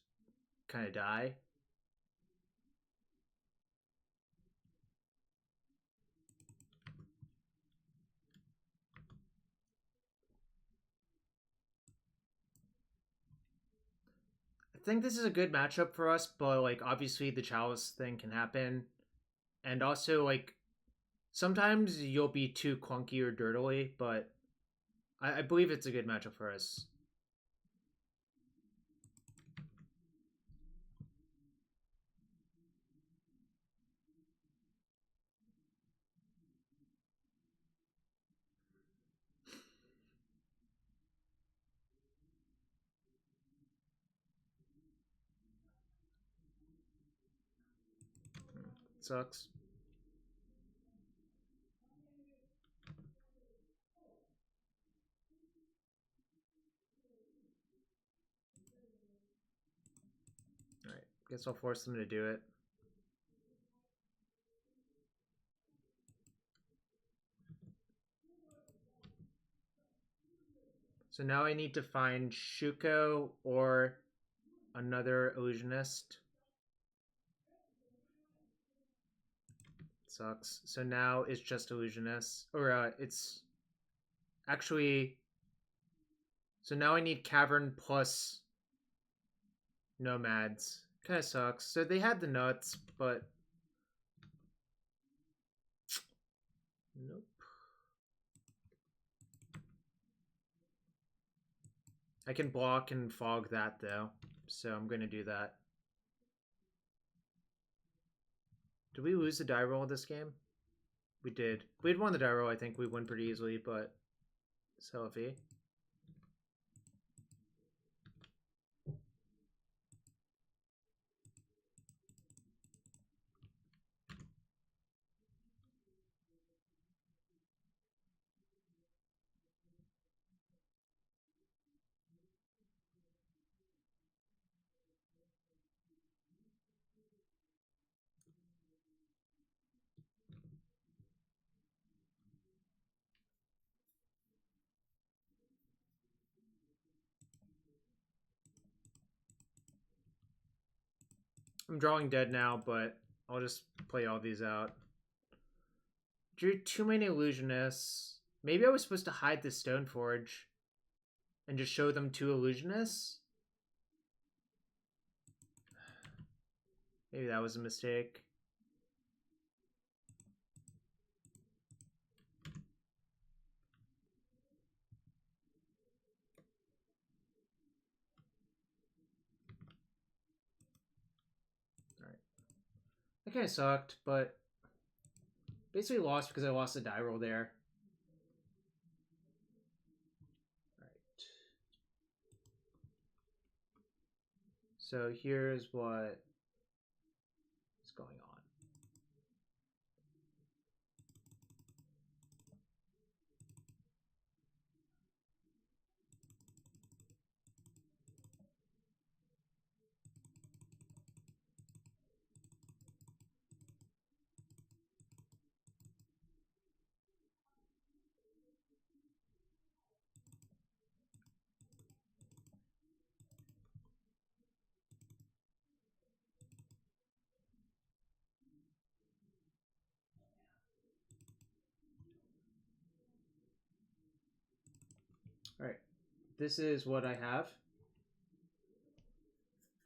kind of die. I think this is a good matchup for us, but like obviously the Chalice thing can happen. And also like sometimes you'll be too clunky or dirtily, but I believe it's a good matchup for us. Sucks. Alright, guess I'll force them to do it. So now I need to find Shuko or another Illusionist. Sucks. So now it's just Illusionist. Or it's actually... So now I need Cavern plus Nomads. Kind of sucks. So they had the nuts, but... Nope. I can block and fog that, though. So I'm going to do that. Did we lose the die roll this game? We did. We had won the die roll, I think we won pretty easily, but... Selfie. I'm drawing dead now, but I'll just play all these out. Drew too many Illusionists. Maybe I was supposed to hide the Stoneforge and just show them 2 Illusionists? Maybe that was a mistake. That kind of sucked, but basically lost because I lost a die roll there. Right. So here's what is going on. All right, this is what I have.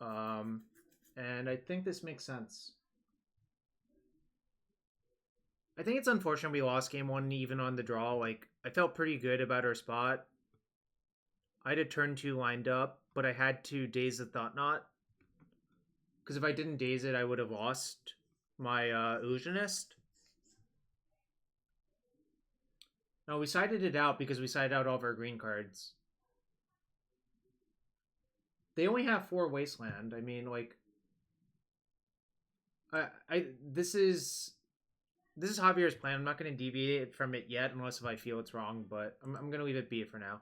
And I think this makes sense. I think it's unfortunate we lost game one even on the draw. Like, I felt pretty good about our spot. I had a turn 2 lined up, but I had to daze the Thought-Knot. Because if I didn't daze it, I would have lost my Illusionist. No, we sided it out because we sided out all of our green cards. They only have 4 Wasteland. I mean, like, this is Javier's plan. I'm not going to deviate from it yet, unless if I feel it's wrong. But I'm going to leave it be for now.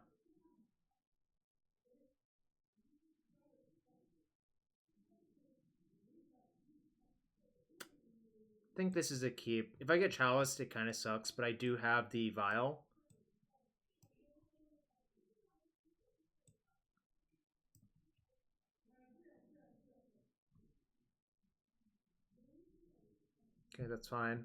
I think this is a keep. If I get Chalice, it kind of sucks, but I do have the Vial. Okay, that's fine.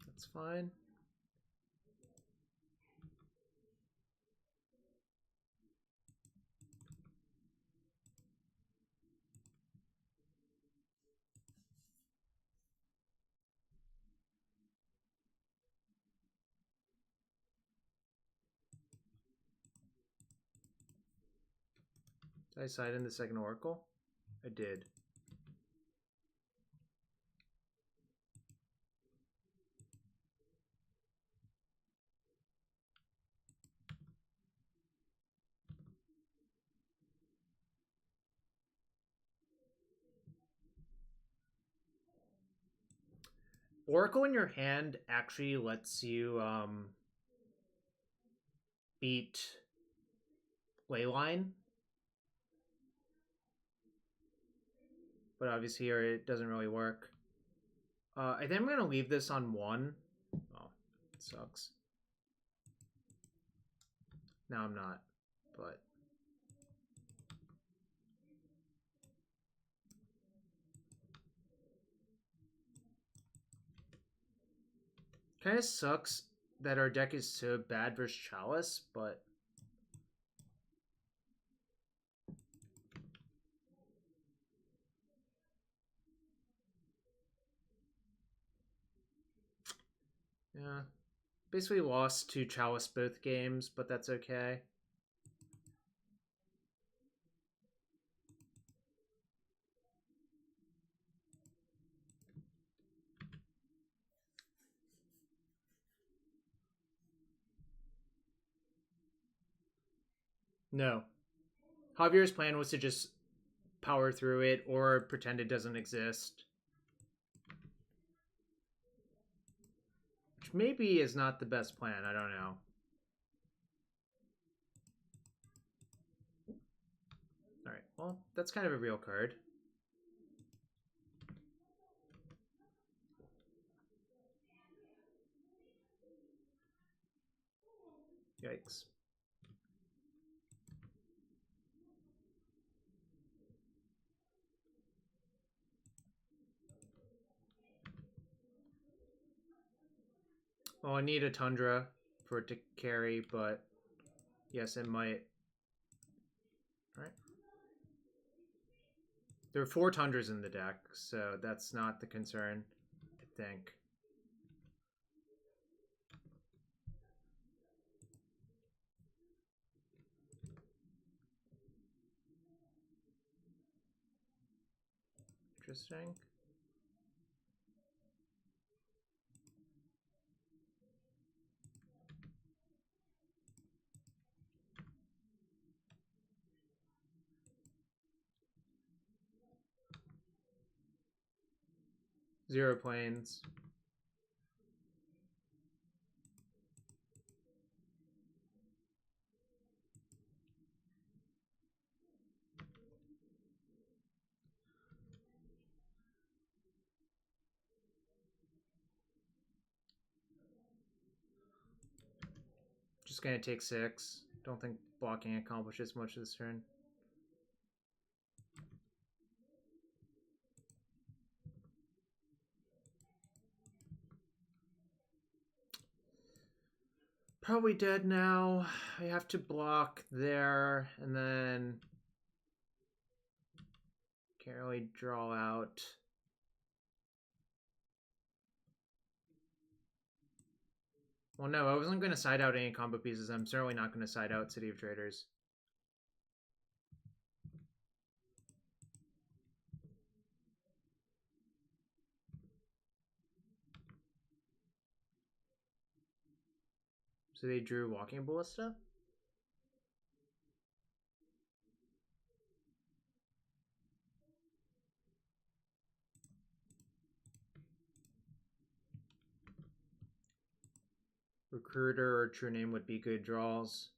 That's fine. Did I side in the second Oracle? I did. Oracle in your hand actually lets you beat Leyline. But obviously here it doesn't really work. I think I'm going to leave this on 1. Oh, it sucks. No, I'm not. But kind of sucks that our deck is so bad versus Chalice, but yeah. Basically lost to Chalice both games, but that's okay. No. Javier's plan was to just power through it or pretend it doesn't exist. Which maybe is not the best plan, I don't know. Alright, well, that's kind of a real card. Yikes. Well, I need a Tundra for it to carry, but yes, it might. All right. There are 4 Tundras in the deck, so that's not the concern, I think. Interesting. Zero planes. Just gonna take 6. Don't think blocking accomplishes much this turn. Probably dead now. I have to block there, and then can't really draw out. Well, no, I wasn't going to side out any combo pieces. I'm certainly not going to side out City of Traders. So they drew Walking Ballista? Recruiter or True-Name would be good draws.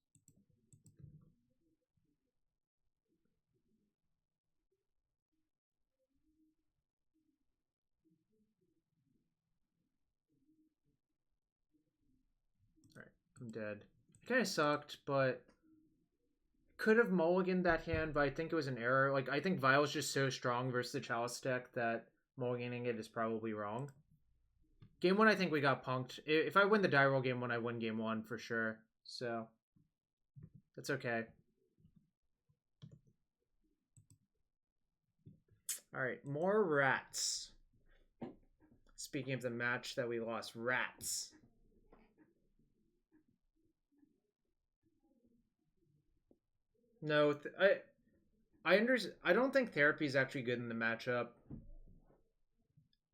Alright, I'm dead. It kind of sucked, but could have mulliganed that hand, but I think it was an error. Like, I think Vial's just so strong versus the Chalice deck that mulliganing it is probably wrong. Game 1, I think we got punked. If I win the die roll game 1, I win game 1 for sure. So, that's okay. Alright, more rats. Speaking of the match that we lost, rats. No, I don't think therapy is actually good in the matchup.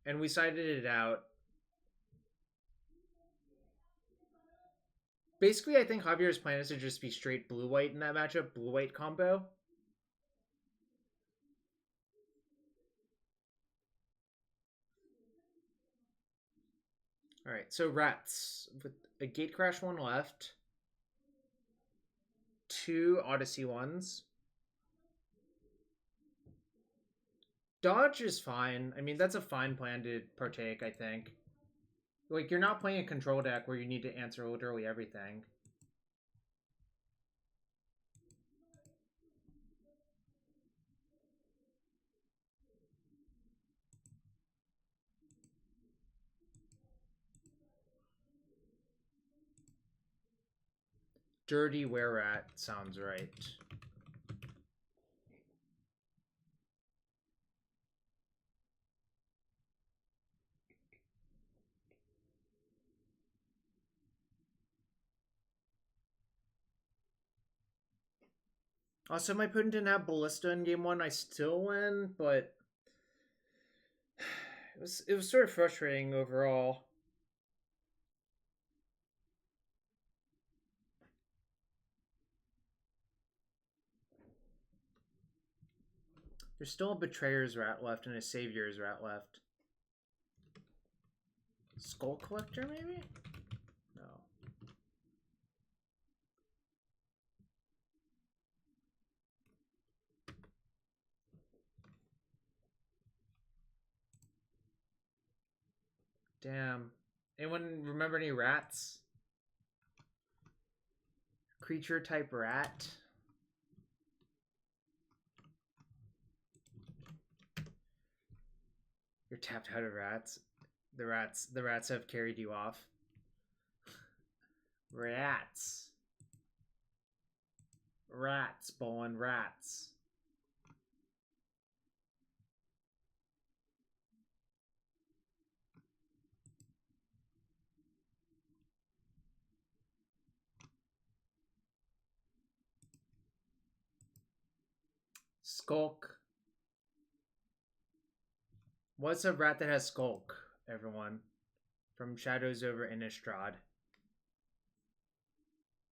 And we sided it out. Basically, I think Javier's plan is to just be straight blue-white in that matchup, blue-white combo. Alright, so rats. With a Gate Crash 1 left. 2 Odyssey 1s. Dodge is fine. I mean, that's a fine plan to partake, I think. Like, you're not playing a control deck where you need to answer literally everything. Dirty Were-Rat sounds right. Also, my opponent didn't have Ballista in game 1. I still win, but it was sort of frustrating overall. There's still a Betrayer's Rat left and a Savior's Rat left. Skull Collector, maybe? No. Damn. Anyone remember any rats? Creature type rat? You're tapped out of rats. The rats have carried you off. Rats. Rats, bowling rats. Skulk. What's a rat that has Skulk, everyone? From Shadows over Innistrad.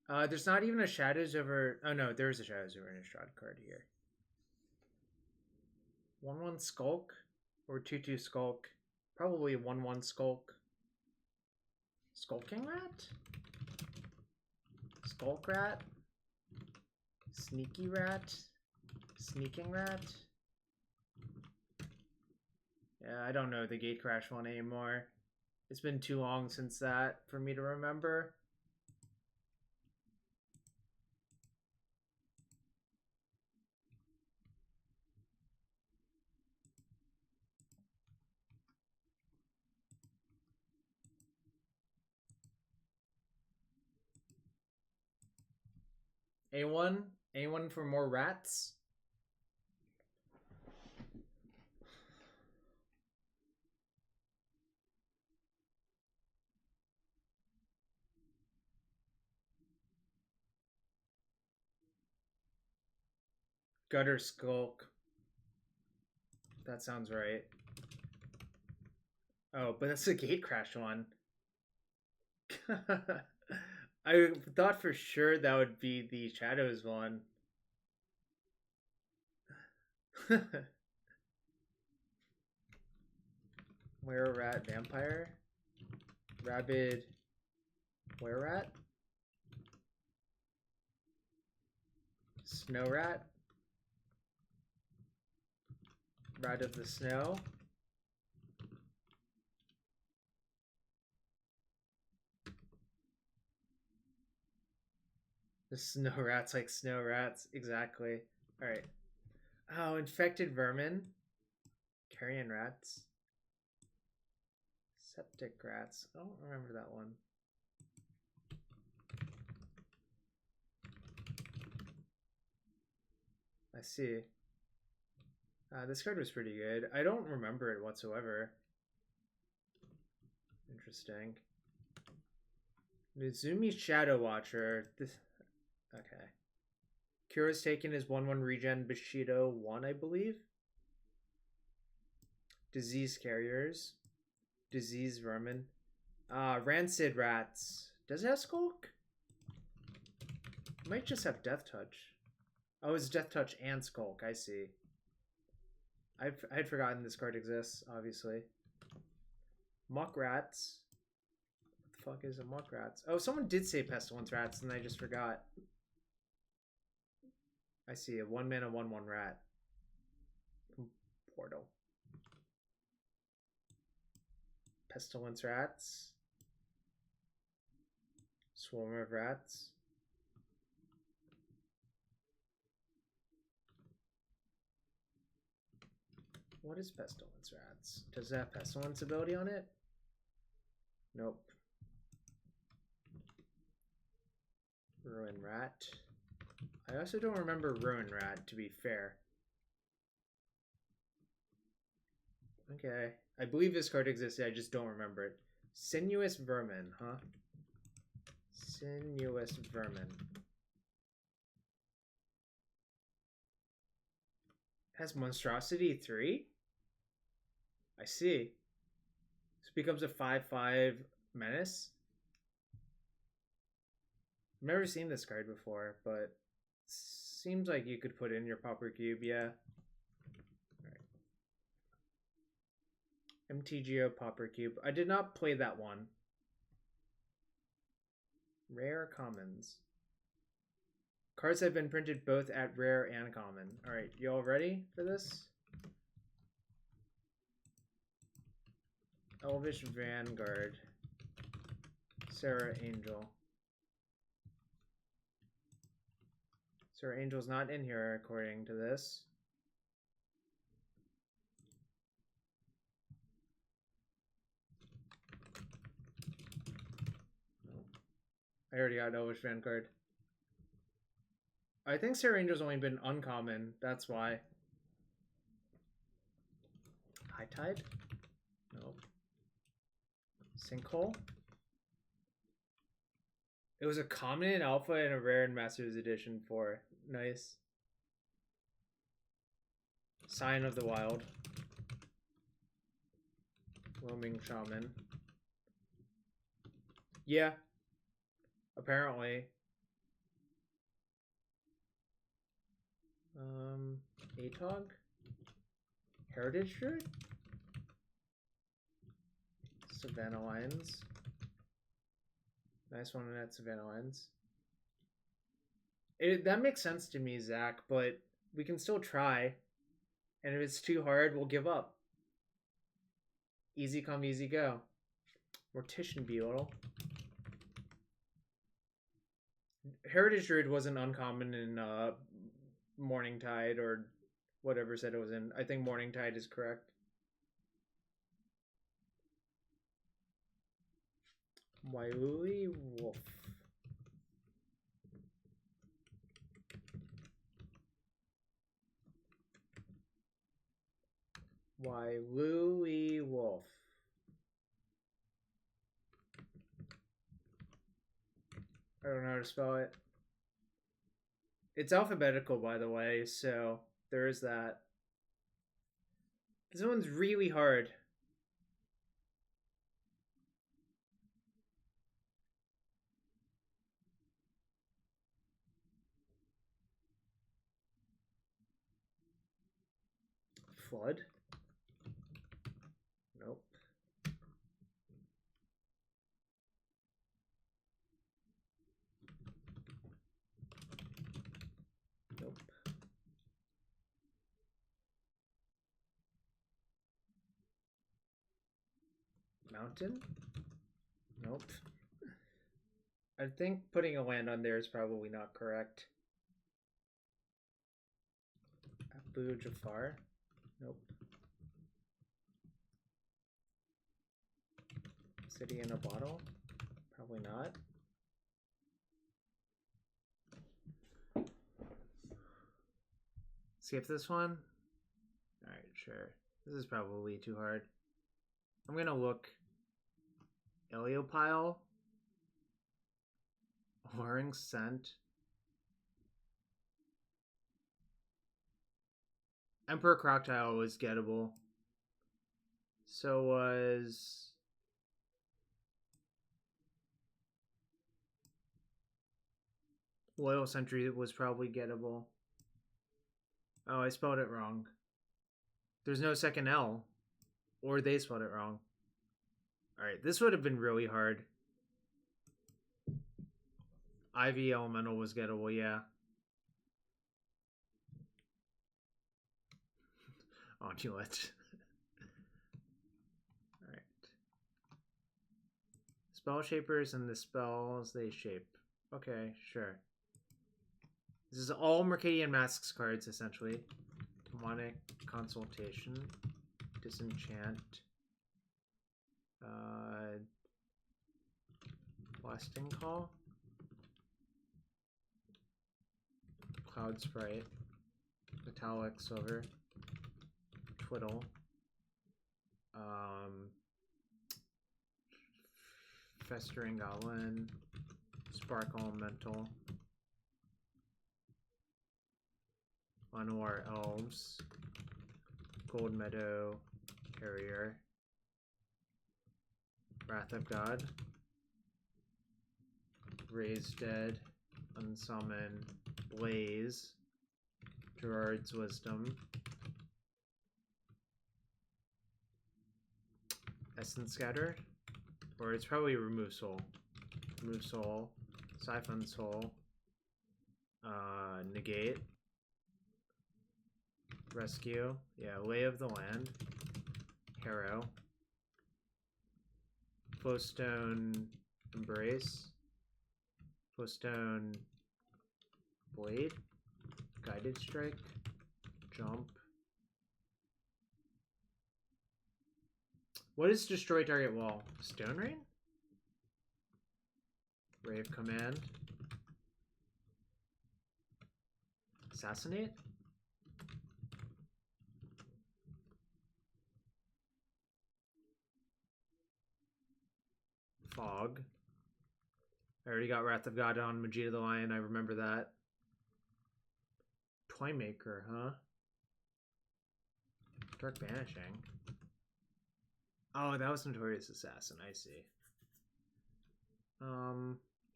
There's not even a Shadows over... Oh no, there's a Shadows over Innistrad card here. 1/1 Skulk? Or 2/2 Skulk? Probably 1/1 Skulk. Skulking Rat? Skulk Rat? Sneaky Rat? Sneaking Rat? Yeah, I don't know the Gate Crash one anymore. It's been too long since that for me to remember. A1? A1 for more rats? Gutter Skulk. That sounds right. Oh, but that's the Gate Crash one. I thought for sure that would be the Shadows one. Were-Rat Vampire? Rabid Were-Rat? Snow Rat? Rat of the Snow? The snow rats like snow rats. Exactly. Alright. Oh, infected vermin. Carrion rats. Septic rats. I don't remember that one. I see. This card was pretty good. I don't remember it whatsoever. Interesting. Nizumi Shadow Watcher. This... Okay. Kura's taken is 1/1 regen Bushido 1, I believe. Disease Carriers. Disease Vermin. Rancid Rats. Does it have Skulk? It might just have Death Touch. Oh, it's Death Touch and Skulk. I see. I'd forgotten this card exists, obviously. Muck Rats. What the fuck is a Muck Rats? Oh, someone did say Pestilence Rats, and I just forgot. I see a 1-mana 1/1 rat. Portal. Pestilence Rats. Swarm of Rats. What is Pestilence Rats? Does it have Pestilence ability on it? Nope. Ruin Rat. I also don't remember Ruin Rat, to be fair. Okay. I believe this card existed, I just don't remember it. Sinuous Vermin, huh? Sinuous Vermin. Has Monstrosity 3? I see. This becomes a 5/5 menace. I've never seen this card before, but seems like you could put in your Pauper Cube, yeah. Alright. MTGO Pauper Cube. I did not play that one. Rare Commons. Cards have been printed both at rare and common. Alright, you all ready for this? Elvish Vanguard. Sarah Angel. Sarah Angel's not in here according to this. I I already got Elvish Vanguard. I think Sarah Angel's only been uncommon. That's why. High Tide? Nope. Sinkhole? It was a common in Alpha and a rare in Masters Edition 4. Nice. Sign of the Wild. Roaming Shaman. Yeah. Apparently. Atog? Heritage Druid? Savannah Lions. Nice one at Savannah Lions. That makes sense to me, Zach, but we can still try. And if it's too hard, we'll give up. Easy come, easy go. Mortician Beetle. Heritage Druid wasn't uncommon in Morning Tide or whatever set it was in. I think Morning Tide is correct. Wailui Wolf. Wailui Wolf. I don't know how to spell it. It's alphabetical, by the way, so there is that. This one's really hard. Flood? Nope. Nope. Mountain? Nope. I think putting a land on there is probably not correct. Abu Jafar? Nope. City in a Bottle? Probably not. Skip this one? Alright, sure. This is probably too hard. I'm gonna look. Eleopile? Alluring Scent? Emperor Crocodile was gettable. So was... Loyal Sentry was probably gettable. Oh, I spelled it wrong. There's no second L. Or they spelled it wrong. Alright, this would have been really hard. Ivy Elemental was gettable, yeah. Onulet. Alright. Spell Shapers and the spells they shape. Okay, sure. This is all Mercadian Masks cards, essentially. Demonic Consultation. Disenchant. Blasting Call. Cloud Sprite. Metallic Silver. Twiddle. Festering Goblin. Spark Elemental. Llanowar Elves. Gold Meadow Carrier. Wrath of God. Raise Dead. Unsummon. Blaze. Gerard's Wisdom. Essence Scatter. Or it's probably Remove Soul. Remove Soul. Siphon Soul. Negate. Rescue. Yeah, Lay of the Land. Harrow. Flowstone Embrace. Flowstone Blade. Guided Strike. Jump. What is Destroy Target Wall? Stone Rain? Ray of Command. Assassinate? Fog. I already got Wrath of God on Majida the Lion. I remember that. Toymaker, huh? Dark Banishing. Oh, that was Notorious Assassin. I see.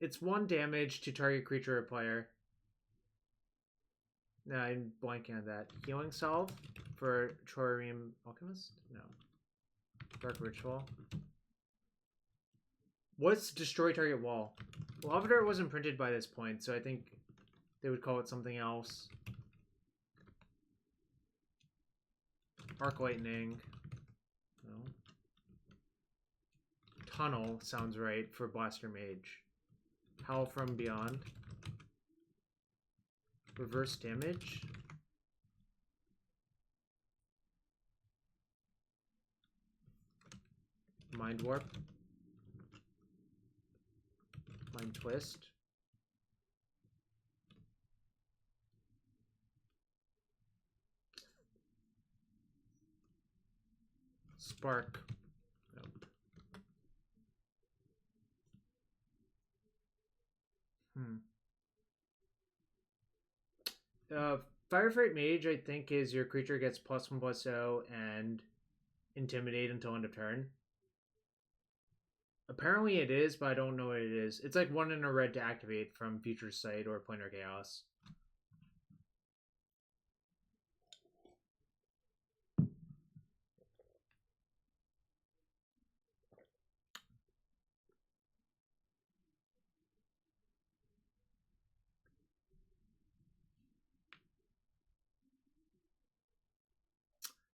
It's 1 damage to target creature or player. No, I'm blanking on that. Healing Salve for True-Name Alchemist? No. Dark Ritual. What's Destroy Target Wall? Lava Dart wasn't printed by this point, so I think they would call it something else. Arc Lightning. No. Tunnel sounds right for Blaster Mage. Howl from Beyond. Reverse damage. Mind Warp. Mind Twist. Spark. Nope. Firefight Mage, I think, is your creature gets +1/+0 and Intimidate until end of turn. Apparently it is, but I don't know what it is. It's like 1 in a red to activate from Future Sight or Planar Chaos.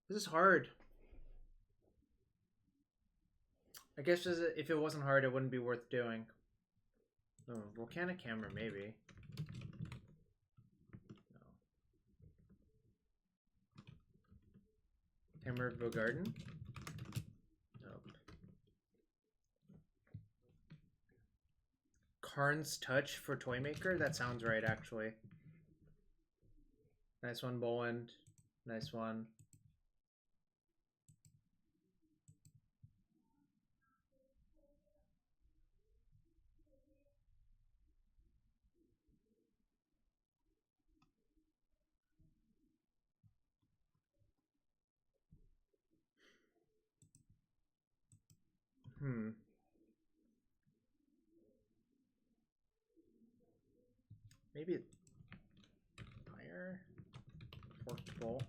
This is hard. I guess just if it wasn't hard, it wouldn't be worth doing. Oh, Volcanic Hammer, maybe. No. Hammer of Bogarden? Nope. Karn's Touch for Toymaker? That sounds right, actually. Nice one, Boland. Nice one. Maybe Fire? Forked Bolt.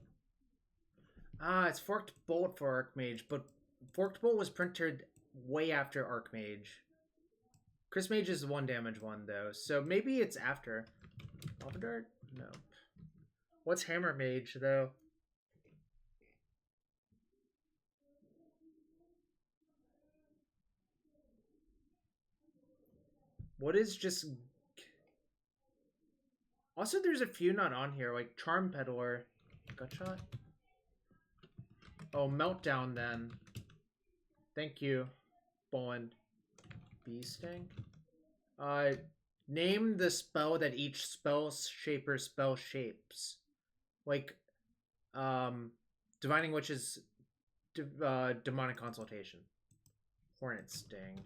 Ah, it's Forked Bolt for Archmage, but Forked Bolt was printed way after Archmage. Chris Mage is the 1 damage one, though, so maybe it's after. Lava Dart? Nope. What's Hammer Mage, though? What is just... Also, there's a few not on here, like Charm Peddler. Gutshot? Oh, Meltdown, then. Thank you, Boland. Bee Sting? Name the spell that each spell shaper spell shapes. Like, Divining Witch's Demonic Consultation. Hornet Sting.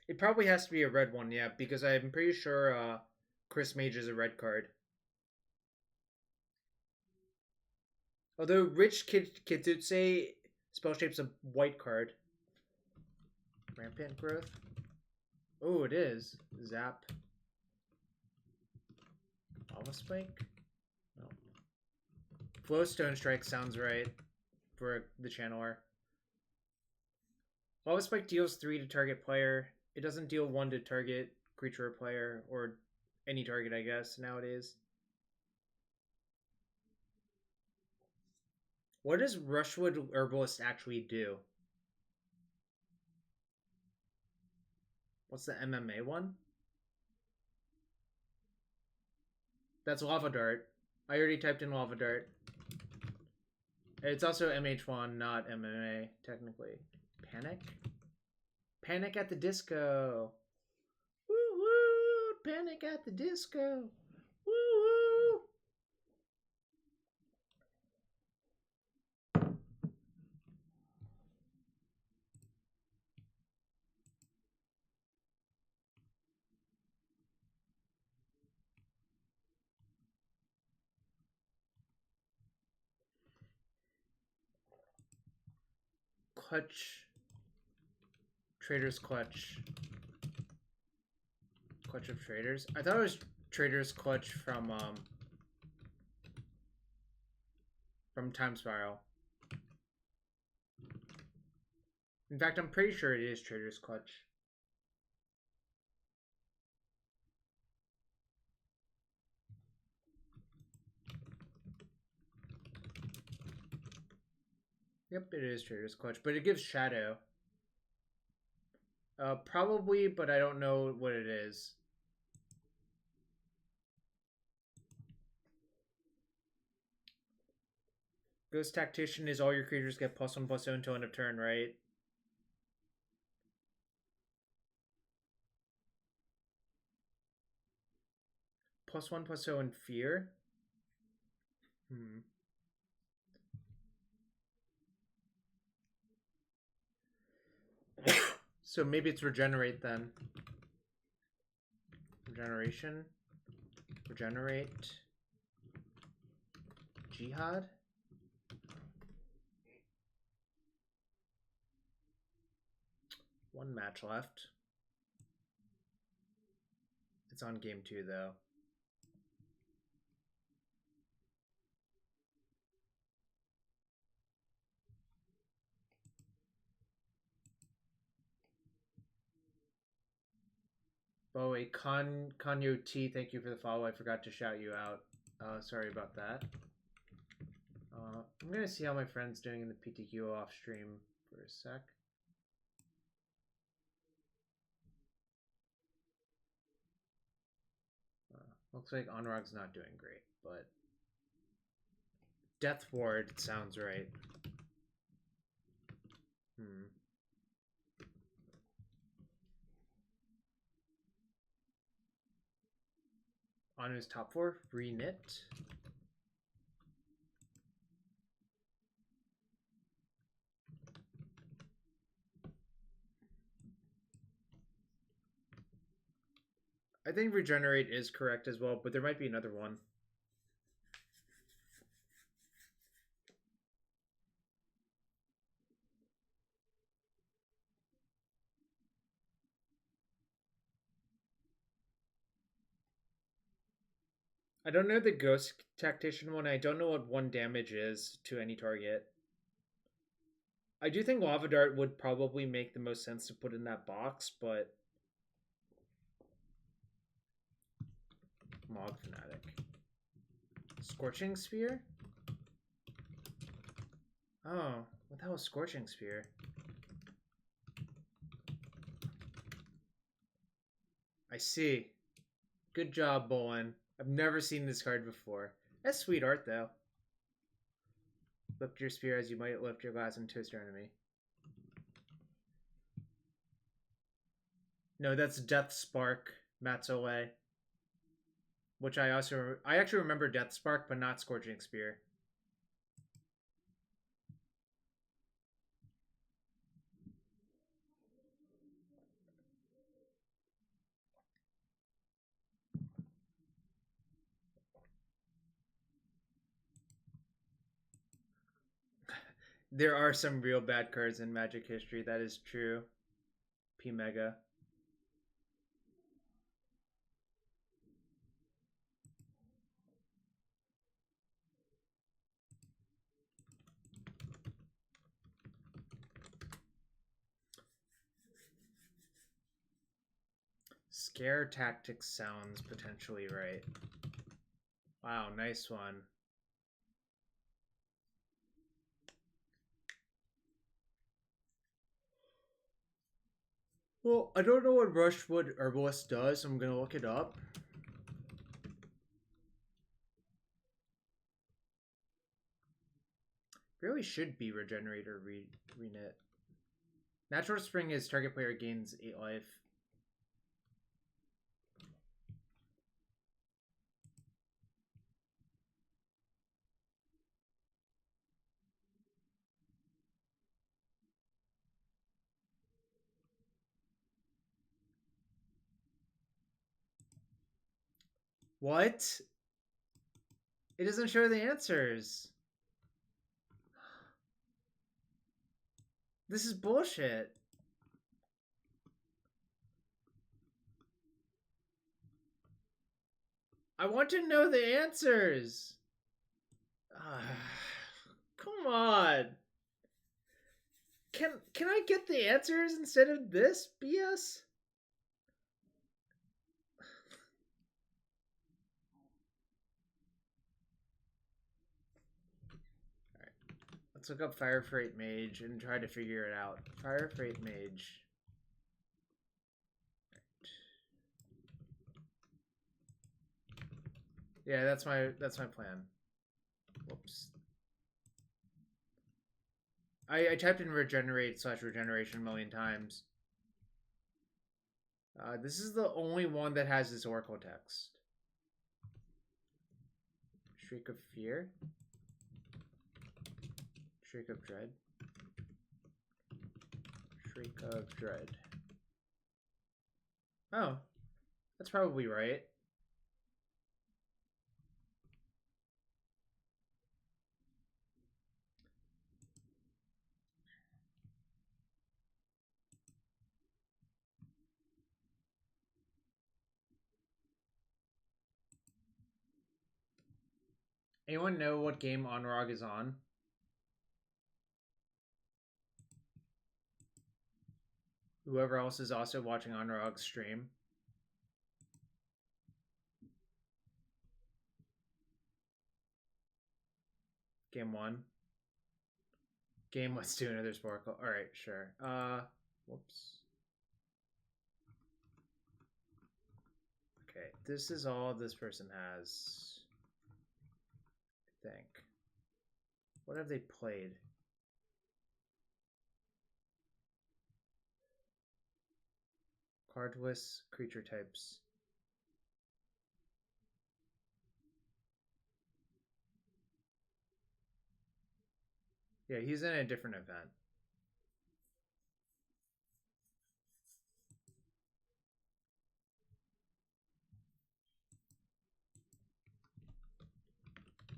It probably has to be a red one, yeah, because I'm pretty sure Chris Mage is a red card. Although Rich Kitsutse spell shape's a white card. Rampant Growth. Oh, it is. Zap. Lava Spike? No. Flowstone Strike sounds right for the Channeler. Lava Spike deals 3 to target player. It doesn't deal 1 to target creature or player, or any target, I guess, nowadays. What does Rushwood Herbalist actually do? What's the MMA one? That's Lava Dart. I already typed in Lava Dart. It's also MH1, not MMA, technically. Panic? Panic at the Disco. Woo woo! Panic at the Disco. Woo woo! Clutch. Trader's Clutch. Clutch of Traders. I thought it was Trader's Clutch from Time Spiral. In fact, I'm pretty sure it is Trader's Clutch. Yep, it is Trader's Clutch, but it gives Shadow. Probably, but I don't know what it is. Ghost Tactician is all your creatures get +1/+0 until end of turn, right? +1/+0 in Fear? So maybe it's Regenerate then. Regeneration. Regenerate. Jihad. One match left. It's on game 2 though. Oh, a Kanyo T, thank you for the follow. I forgot to shout you out. Sorry about that. I'm gonna see how my friend's doing in the PTQ off stream for a sec. Looks like Onrog's not doing great, but Death Ward sounds right. On his top 4, Reknit. I think Regenerate is correct as well, but there might be another one. I don't know the Ghost Tactician one. I don't know what 1 damage is to any target. I do think Lava Dart would probably make the most sense to put in that box, but Mog Fanatic. Scorching Spear? Oh, what the hell is Scorching Spear? I see. Good job, Bolin. I've never seen this card before. That's sweet art, though. Lift your spear as you might lift your glass and toast your enemy. No, that's Death Spark, Matsole. Which I actually remember Death Spark, but not Scorching Spear. There are some real bad cards in Magic history, that is true. P Mega. Scare Tactics sounds potentially right. Wow, nice one. Well, I don't know what Rushwood Herbalist does, so I'm gonna look it up. Really should be Regenerator Renit. Natural Spring is target player gains 8 life. What? It doesn't show the answers. This is bullshit. I want to know the answers. Come on. Can I get the answers instead of this BS? Alright. Let's look up Fire Freight Mage and try to figure it out. Fire Freight Mage. Yeah, that's my plan. Whoops. I typed in regenerate / regeneration a million times. This is the only one that has this Oracle text. Shriek of Fear. Shriek of Dread. Shriek of Dread. Oh, that's probably right. Anyone know what game Onrog is on? Whoever else is also watching Onrog's stream. Game 1. Game, let's do another Sparkle. Alright, sure. Whoops. Okay, this is all this person has. I think. What have they played? Cardless creature types. Yeah, he's in a different event.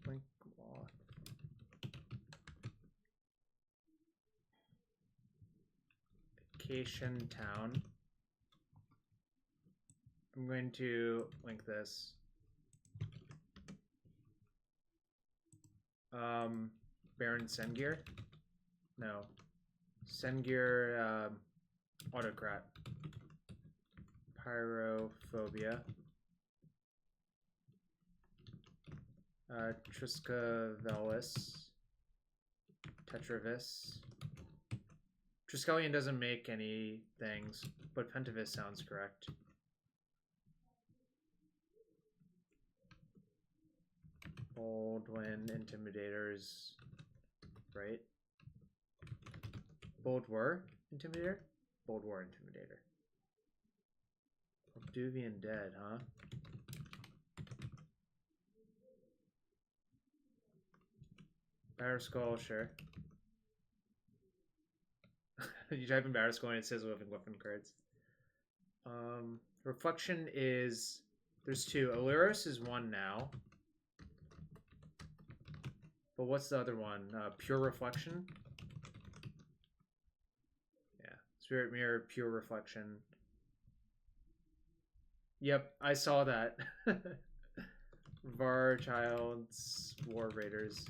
Blink Wall. Vacation Town. I'm going to link this. Baron Sengir? No. Sengir, Autocrat. Pyrophobia. Triskavelis. Tetravis. Triskelion doesn't make any things, but Pentavis sounds correct. Boldwind Intimidators, right? Bold War Intimidator? Bold War Intimidator. Obduvian Dead, huh? Batterskull, sure. You type in Batterskull and it says weapon cards. Reflection is... There's 2. Illyris is 1 now. But what's the other one? Pure Reflection? Yeah. Spirit Mirror, Pure Reflection. Yep, I saw that. Var Child's War Raiders.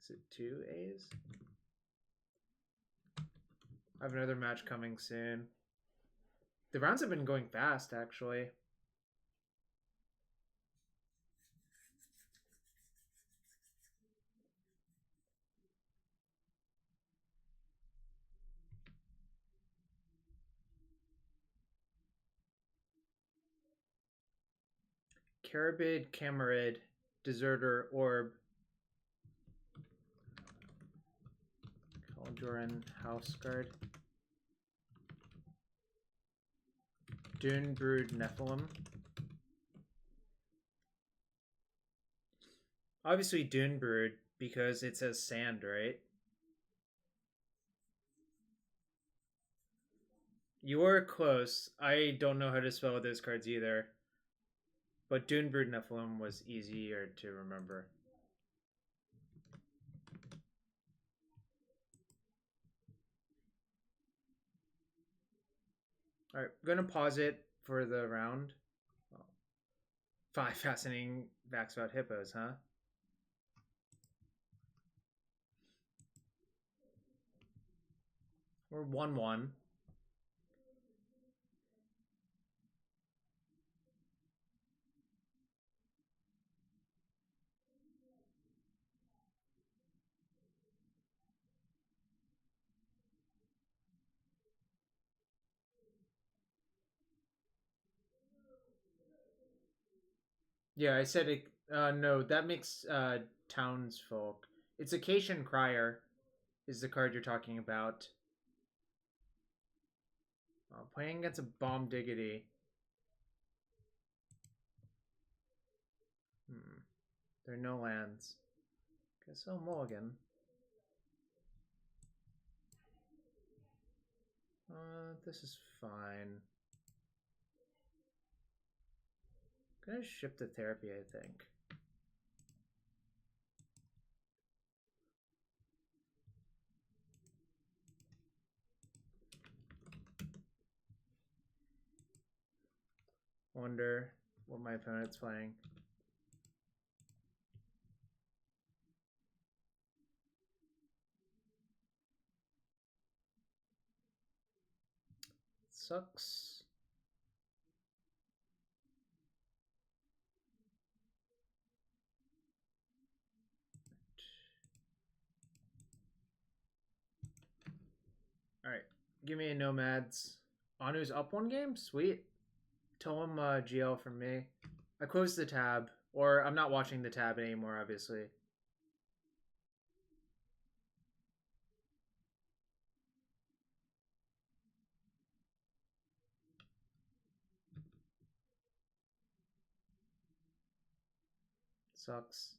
Is it 2 A's? I have another match coming soon. The rounds have been going fast, actually. Carabid, Camerid, Deserter, Orb, Calduran, Houseguard, Dune Brood, Nephilim. Obviously Dune Brood, because it says sand, right? You were close. I don't know how to spell those cards either. But Dune Brood Nephilim was easier to remember. Alright, I'm going to pause it for the round. Oh. 5 fascinating facts about hippos, huh? We're 1-1. Yeah, I said it. No, that makes townsfolk. It's Acacian Crier is the card you're talking about. Playing against a Bomb Diggity. There are no lands. Guess I'll mulligan. This is fine. I'm gonna ship the therapy, I think. Wonder what my opponent's playing. Sucks. Alright, give me a Nomads. Anu's up 1 game? Sweet. Tell him GL from me. I closed the tab, or I'm not watching the tab anymore, obviously. Sucks.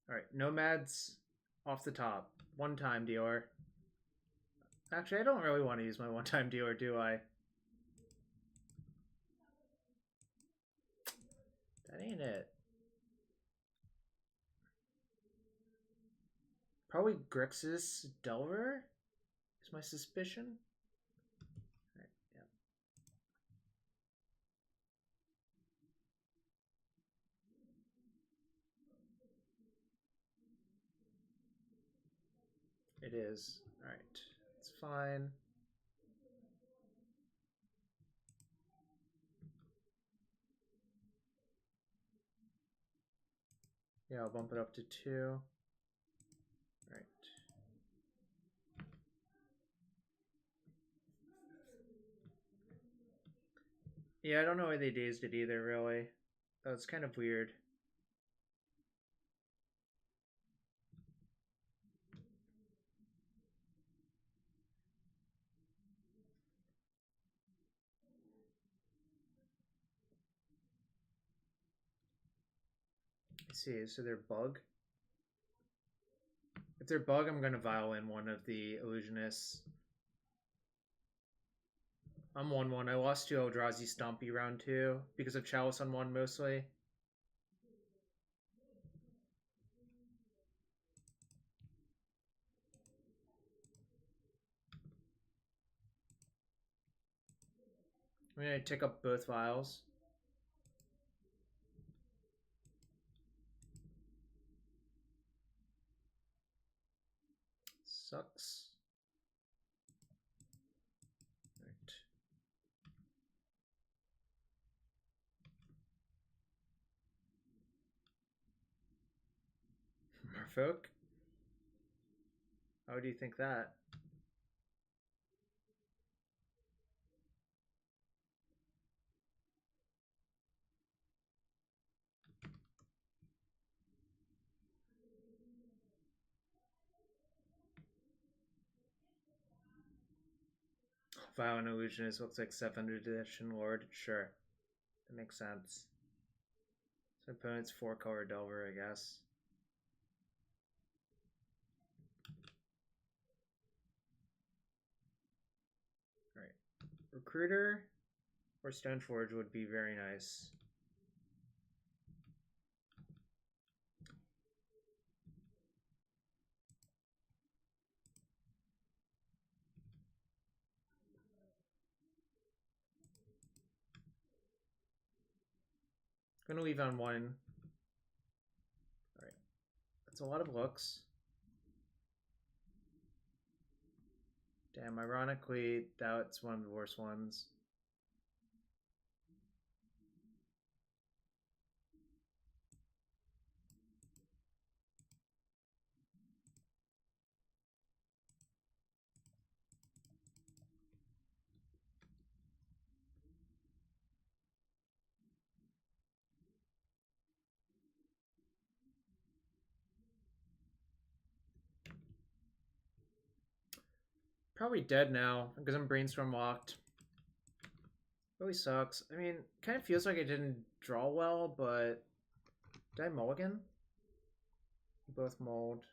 Alright, Nomads off the top. 1-time dealer. Actually, I don't really want to use my 1-time dealer, do I? That ain't it. Probably Grixis Delver is my suspicion. Right, yeah. It is. Alright. It's fine. Yeah, I'll bump it up to 2. Right. Yeah, I don't know why they dazed it either, really. That was kind of weird. I see, so they're bug? If they're bug, I'm going to vial in one of the Illusionists. I'm 1-1. I lost to Eldrazi Stompy round 2 because of Chalice on 1 mostly. I'm going to tick up both vials. Sucks. Right. Merfolk? How do you think that? Violent Illusionist looks like 7th edition Lord. Sure. That makes sense. So opponent's 4-color Delver, I guess. Alright. Recruiter or Stoneforge would be very nice. Gonna leave on 1. Alright. That's a lot of looks. Damn, ironically, that's one of the worst ones. Probably dead now because I'm Brainstorm locked. Really sucks. I mean, kind of feels like I didn't draw well, but did I mulligan? We both mulled.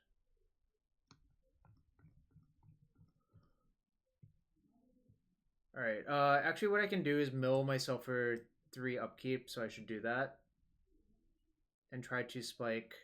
Alright, actually what I can do is mill myself for 3 upkeep, so I should do that. And try to spike.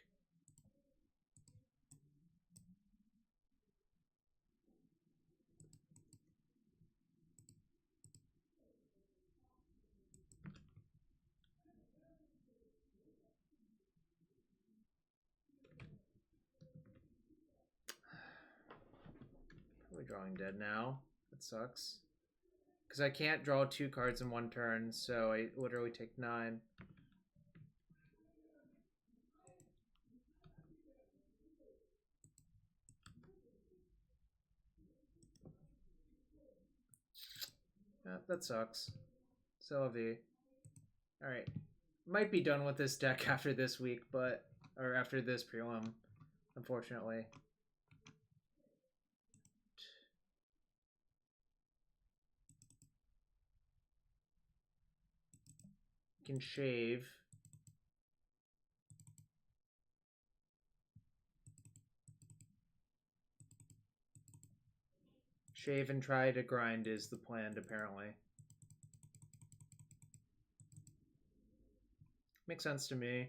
Probably drawing dead now. That sucks. Because I can't draw 2 cards in 1 turn, so I literally take 9. Yeah, that sucks. So V. Alright. Might be done with this deck after this week, but... Or after this prelim, unfortunately. Can shave. Shave and try to grind is the plan, apparently. Makes sense to me.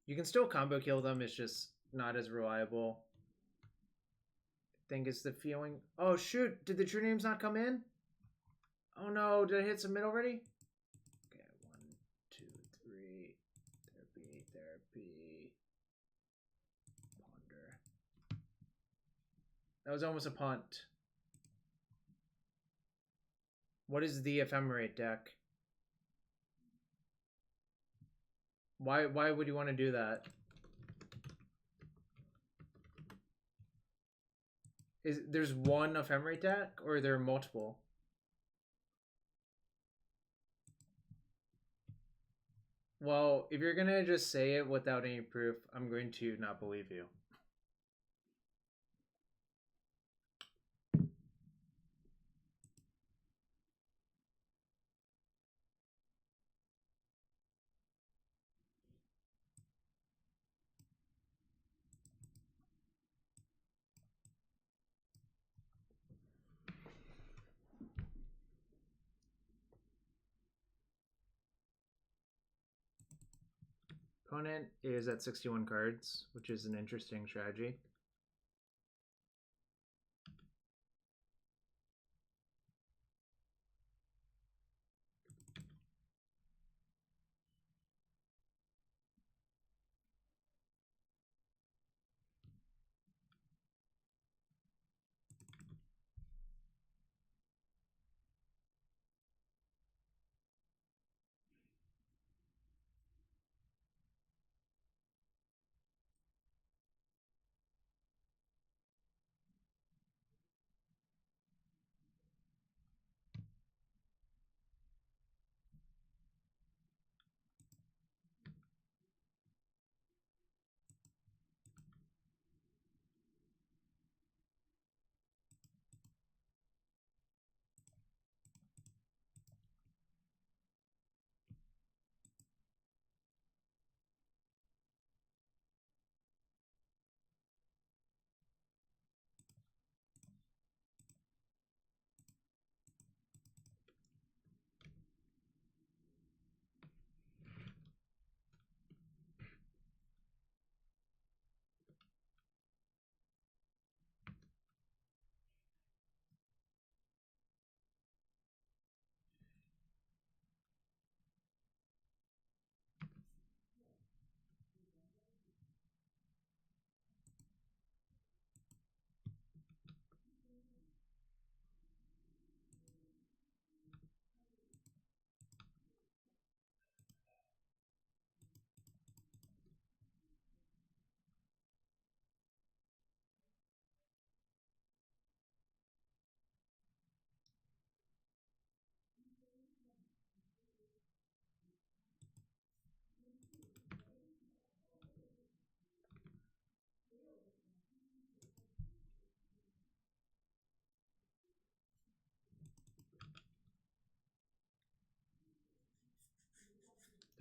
You can still combo kill them, it's just not as reliable. I think it's the feeling. Oh shoot, did the true names not come in? Oh no, did I hit submit already? Okay, 1, 2, 3. Therapy. Ponder. That was almost a punt. What is the ephemerate deck? Why would you want to do that? There's one ephemerate deck, or are there multiple? Well, if you're gonna just say it without any proof, I'm going to not believe you. Opponent is at 61 cards, which is an interesting strategy.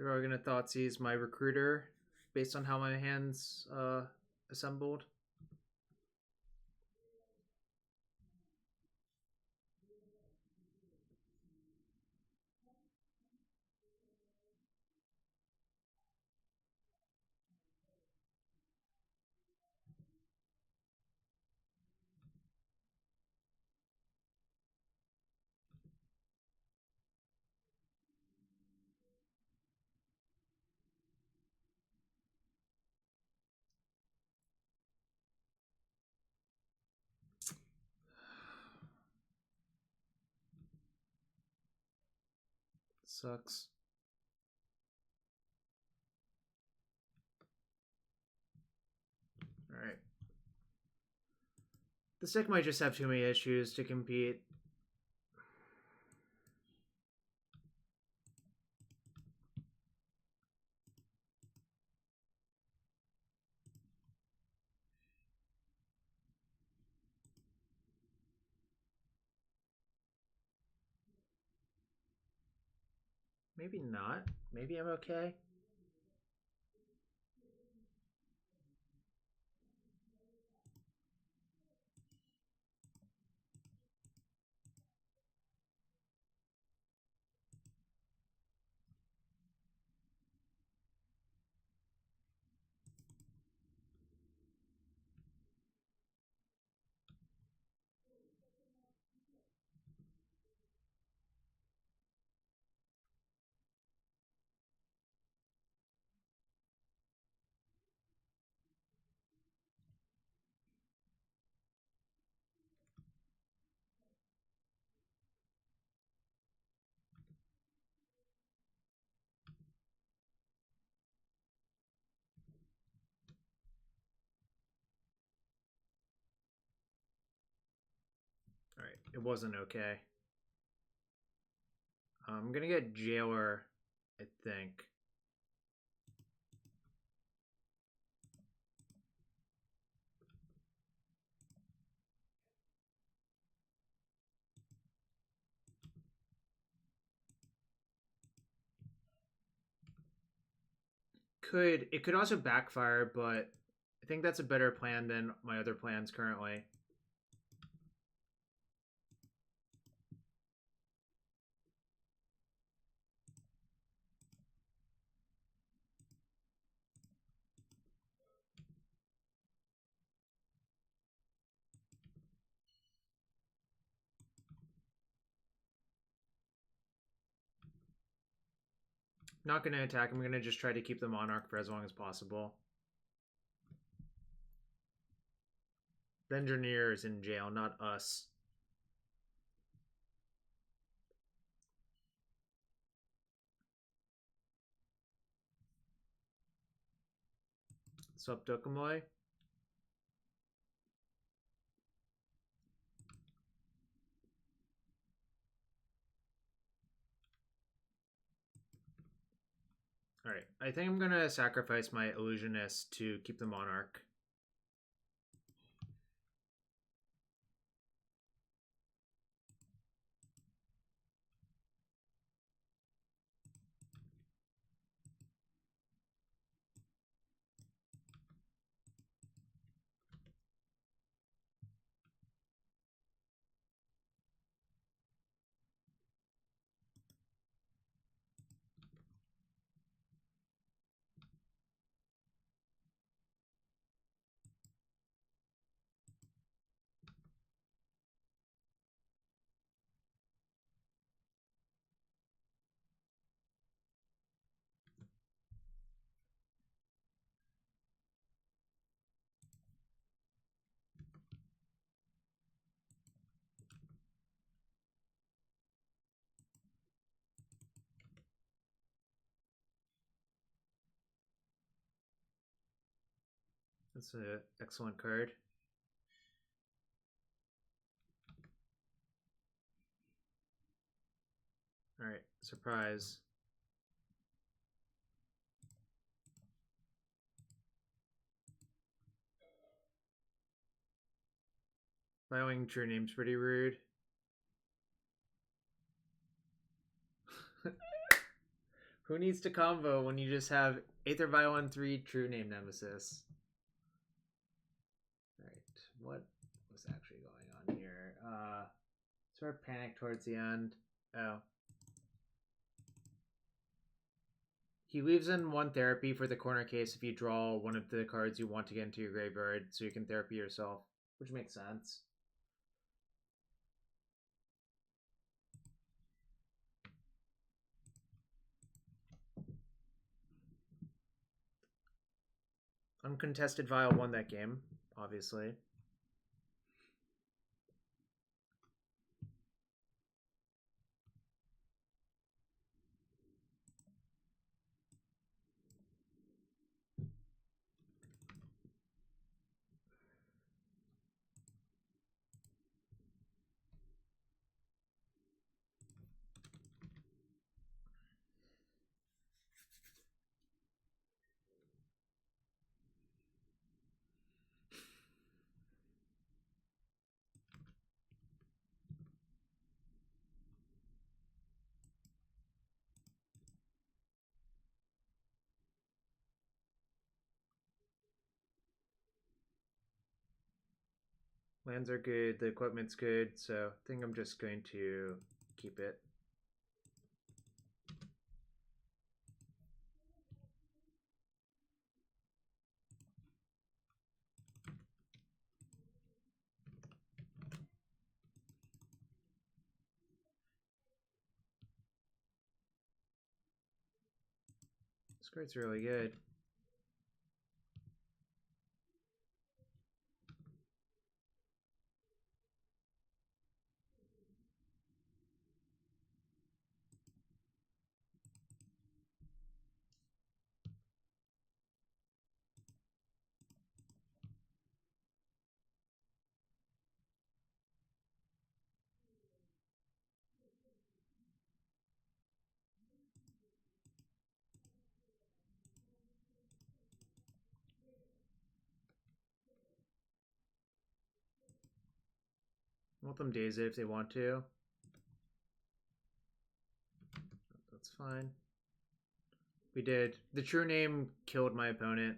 They're going to Thoughtseize my recruiter based on how my hand's assembled. Sucks. Alright. The stick might just have too many issues to compete. Maybe not. Maybe I'm okay. Alright, it wasn't okay. I'm gonna get Jailer, I think. It could also backfire, but I think that's a better plan than my other plans currently. Not going to attack. I'm going to just try to keep the Monarch for as long as possible. The Engineer is in jail, not us. Sup, Dokomoy? Alright, I think I'm going to sacrifice my Illusionist to keep the Monarch. That's an excellent card. Alright, surprise. Bioing True-Name's pretty rude. Who needs to combo when you just have Aether Vial on 3, True-Name Nemesis? Alright, what was actually going on here? Sort of panic towards the end. Oh. He leaves in 1 therapy for the corner case if you draw one of the cards you want to get into your graveyard, so you can therapy yourself, which makes sense. Uncontested Vial won that game, obviously. Lands are good, the equipment's good, so I think I'm just going to keep it. This card's really good. Let them Daze it if they want to. That's fine. We did. The True-Name killed my opponent.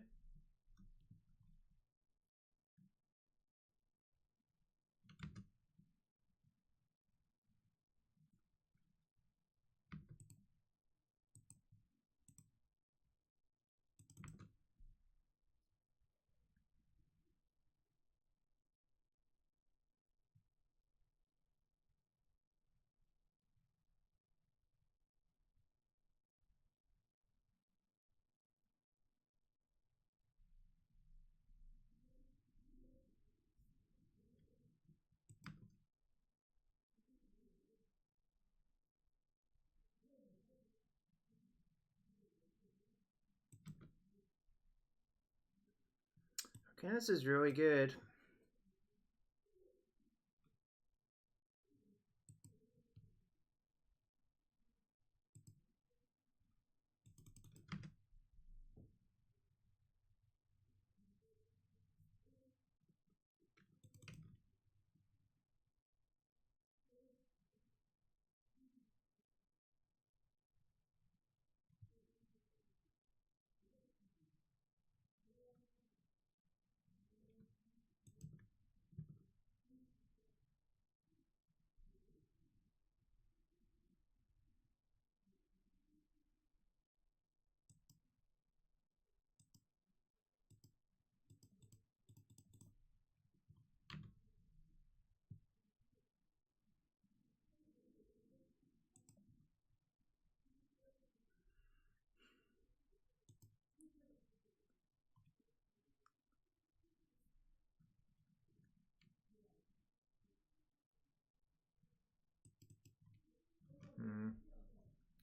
Okay, this is really good.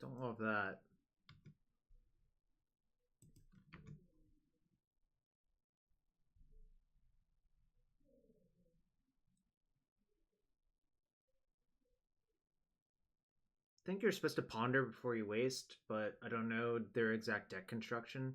Don't love that. I think you're supposed to ponder before you waste, but I don't know their exact deck construction.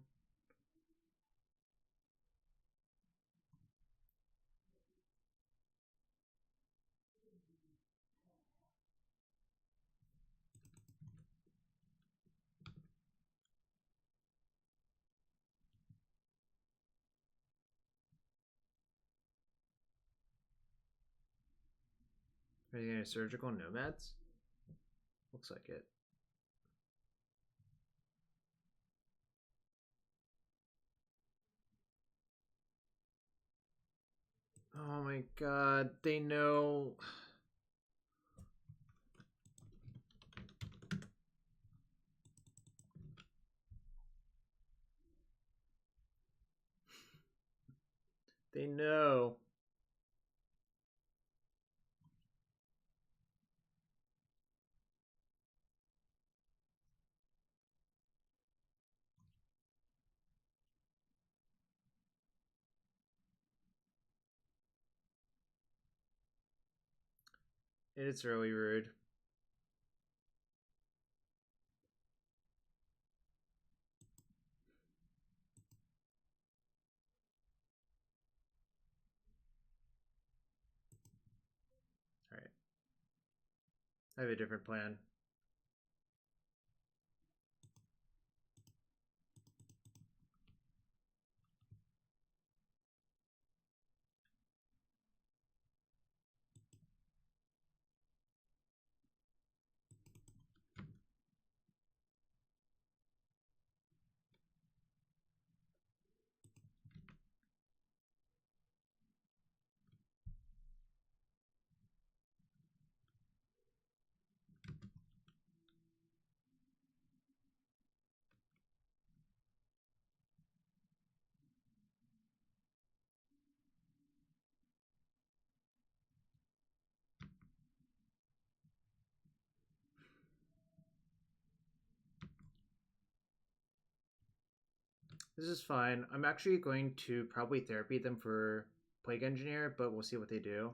Are you gonna surgical nomads? Looks like it. Oh my god, they know. They know. It's really rude. Alright. I have a different plan. This is fine. I'm actually going to probably therapy them for Plague Engineer, but we'll see what they do.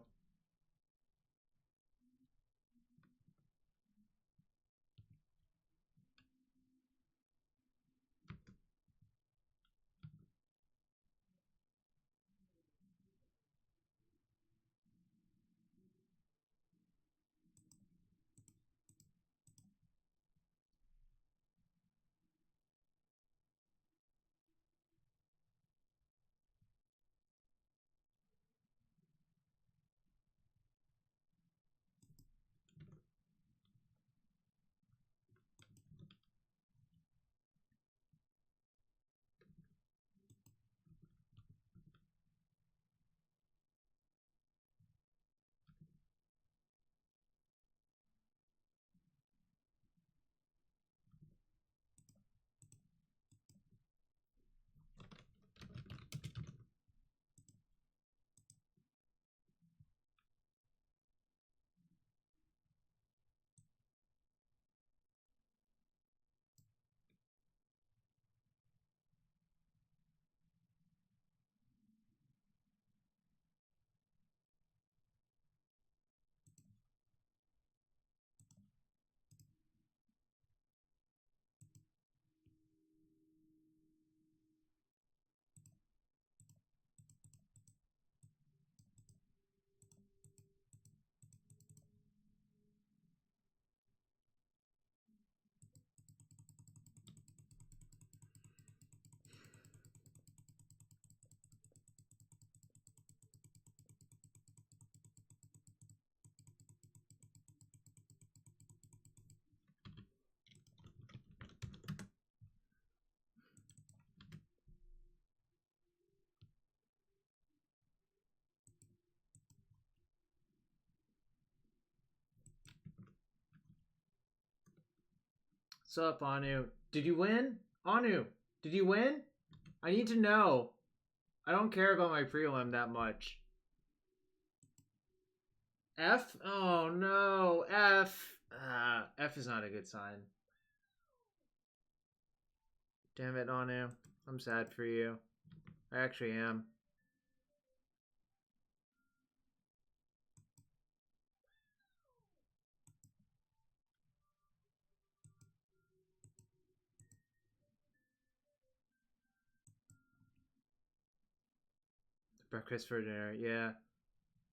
What's up, Anu? Did you win? Anu, did you win? I need to know. I don't care about my prelim that much. F? Oh no, F. F is not a good sign. Damn it, Anu. I'm sad for you. I actually am. Breakfast for dinner, yeah.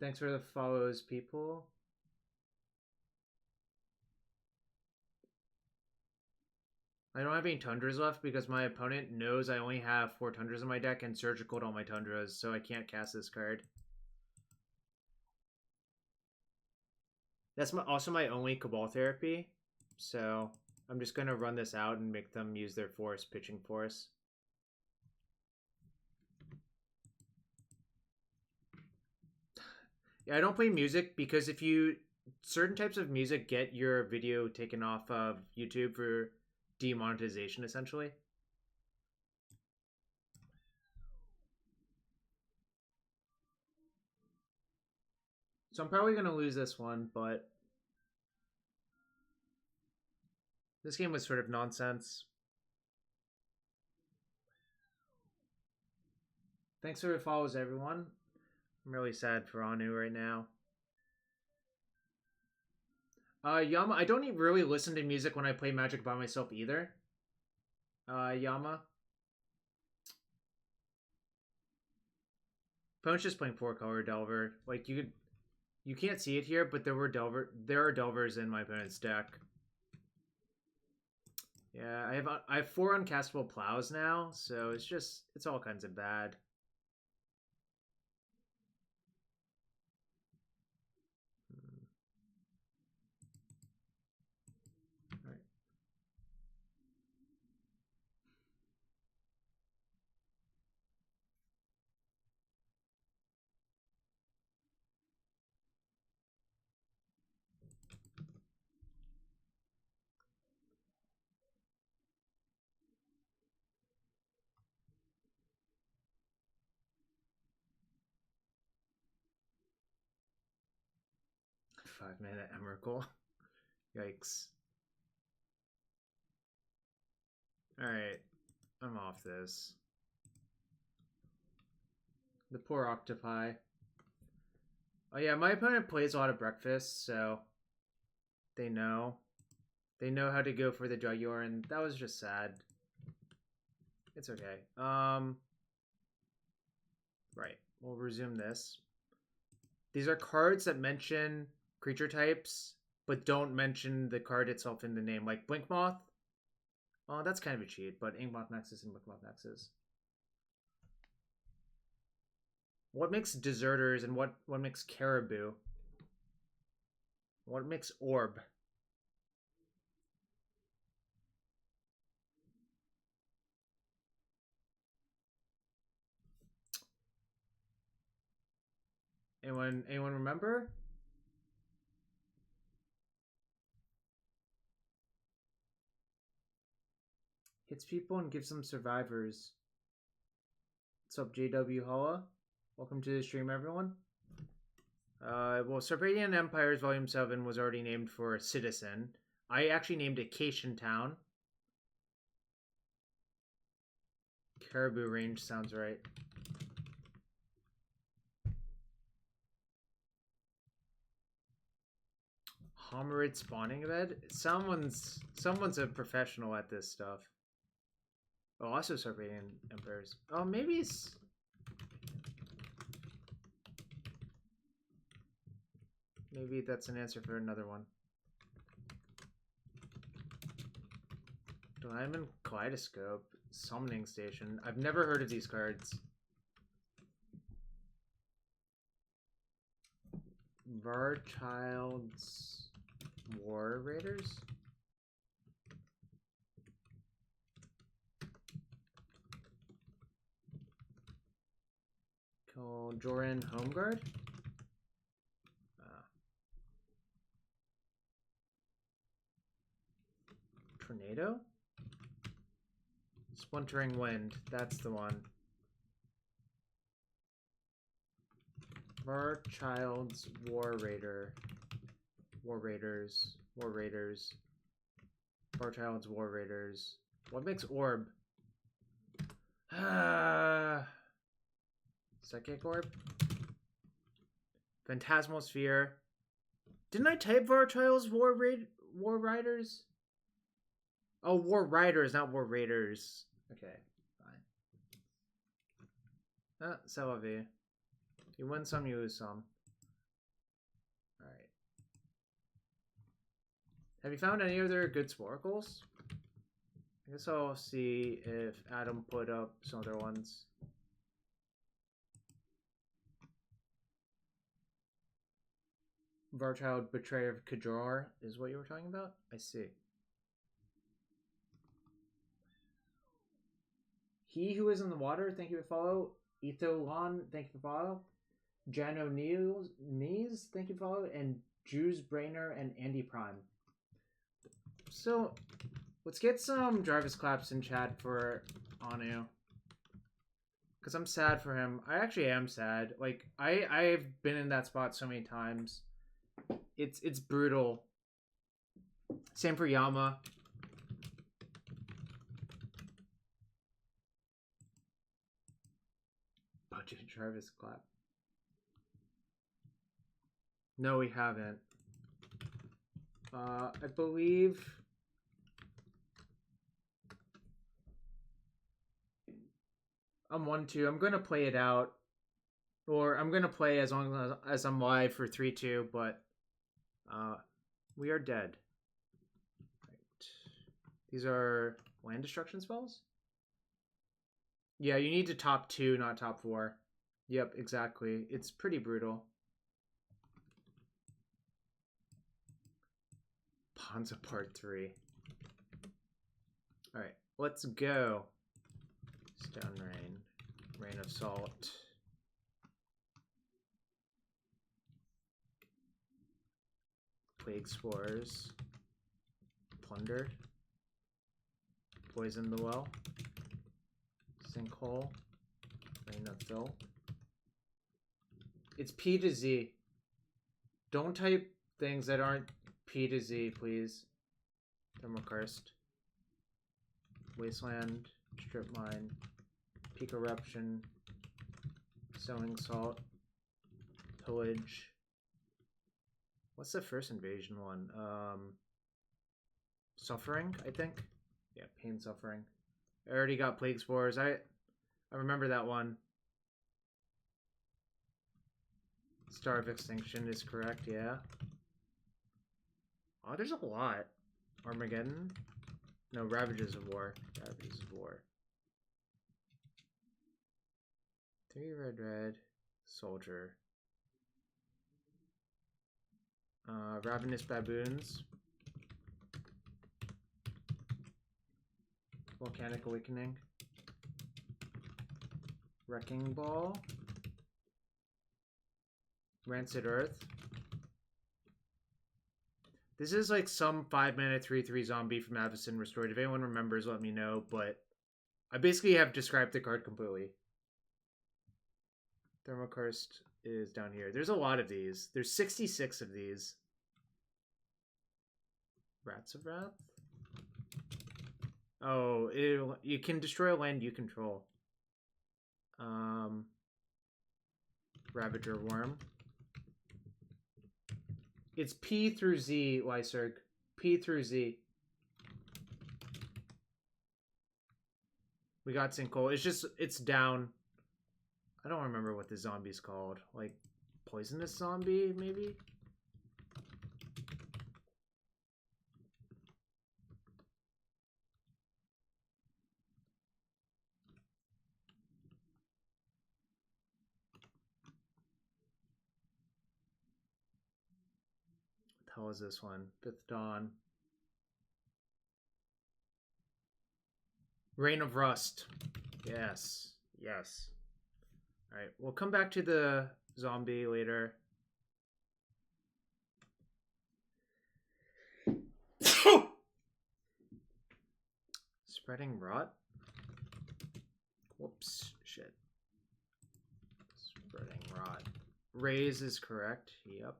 Thanks for the follows, people. I don't have any Tundras left because my opponent knows I only have 4 Tundras in my deck and surgicaled all my Tundras, so I can't cast this card. That's also my only Cabal Therapy, so I'm just going to run this out and make them use their forest pitching force. Yeah, I don't play music because if you... certain types of music get your video taken off of YouTube for demonetization, essentially. So I'm probably going to lose this one, but this game was sort of nonsense. Thanks for the follows, everyone. I'm really sad for Anu right now. Yama, I don't really listen to music when I play Magic by myself either. Yama. Opponent's just playing 4-color Delver. Like, you can't see it here, but there are Delvers in my opponent's deck. Yeah, I have 4 uncastable Plows now, so it's all kinds of bad. All right. Five-mana Emrakul. Yikes. Alright. I'm off this. The poor octopi. Oh yeah, my opponent plays a lot of breakfast, so they know. They know how to go for the Jaguar, and that was just sad. It's okay. Right. We'll resume this. These are cards that mention creature types, but don't mention the card itself in the name, like Blinkmoth. Oh, that's kind of a cheat, but Inkmoth Nexus and Blinkmoth Nexus. What makes Deserters and what makes Caribou? What makes Orb? Anyone remember? Hits people and gives them survivors. What's up, JW Holla? Welcome to the stream, everyone. Well, Sarpadian Empires Volume 7 was already named for a citizen. I actually named it Cation Town. Caribou Range sounds right. Homerid Spawning Bed? Someone's a professional at this stuff. Oh, also Sarpadian Empires. Oh, maybe it's... maybe that's an answer for another one. Diamond Kaleidoscope. Summoning Station. I've never heard of these cards. Varchild's War Raiders? Called Joran Homeguard? Tornado? Splintering Wind, that's the one. Varchild's War Raider. War Raiders. War Raiders. Varchild's War Raiders. What makes Orb? Psychic Orb? Phantasmal Sphere. Didn't I type Varchild's War Riders? Oh, War Riders, not War Raiders. Okay, fine. C'est la vie. You win some, you lose some. Alright. Have you found any other good Sporacles? I guess I'll see if Adam put up some other ones. Varchild, Betrayer of Kajor is what you were talking about? I see. He Who Is in the Water, thank you for follow. Etholon, thank you for follow. Jano Knees, thank you for follow. And Juice Brainer and Andy Prime. So, let's get some Jarvis claps in chat for Anu. Because I'm sad for him. I actually am sad. Like, I've been in that spot so many times. It's brutal. Same for Yama. Budget Jarvis clap. No, we haven't. I believe... I'm 1-2. I'm going to play it out. Or I'm going to play as long as I'm live for 3-2, but we are dead. Right. These are land destruction spells? Yeah, you need to top 2, not top 4. Yep, exactly. It's pretty brutal. Ponza Part 3. Alright, let's go. Stone Rain. Rain of Salt. Plague Spores. Plunder. Poison the Well. Sinkhole. Rain of Fill. It's P to Z. Don't type things that aren't P to Z, please. Thermokarst. Wasteland. Strip Mine. Peak Eruption. Sowing Salt. Pillage. What's the first invasion one? Suffering, I think. Yeah, Pain Suffering. I already got Plague Spores. I remember that one. Star of Extinction is correct, yeah. Oh, there's a lot. Armageddon? No, Ravages of War. Ravages of War. 3 red. Soldier. Ravenous Baboons. Volcanic Awakening. Wrecking Ball. Rancid Earth. This is like some 5-mana 3/3 zombie from Avacyn Restored. If anyone remembers, let me know, but I basically have described the card completely. Thermokarst is down here. There's a lot of these. There's 66 of these. Rats of Wrath? Oh, you can destroy a land you control. Ravager Worm. It's P through Z, Lyserg. P through Z. We got Sinkhole. It's down. I don't remember what the zombie's called. Like, Poisonous Zombie, maybe? What the hell is this one? Fifth Dawn. Reign of Rust. Yes. Yes. Alright, we'll come back to the zombie later. Spreading Rot? Whoops. Shit. Spreading Rot. Raise is correct. Yep.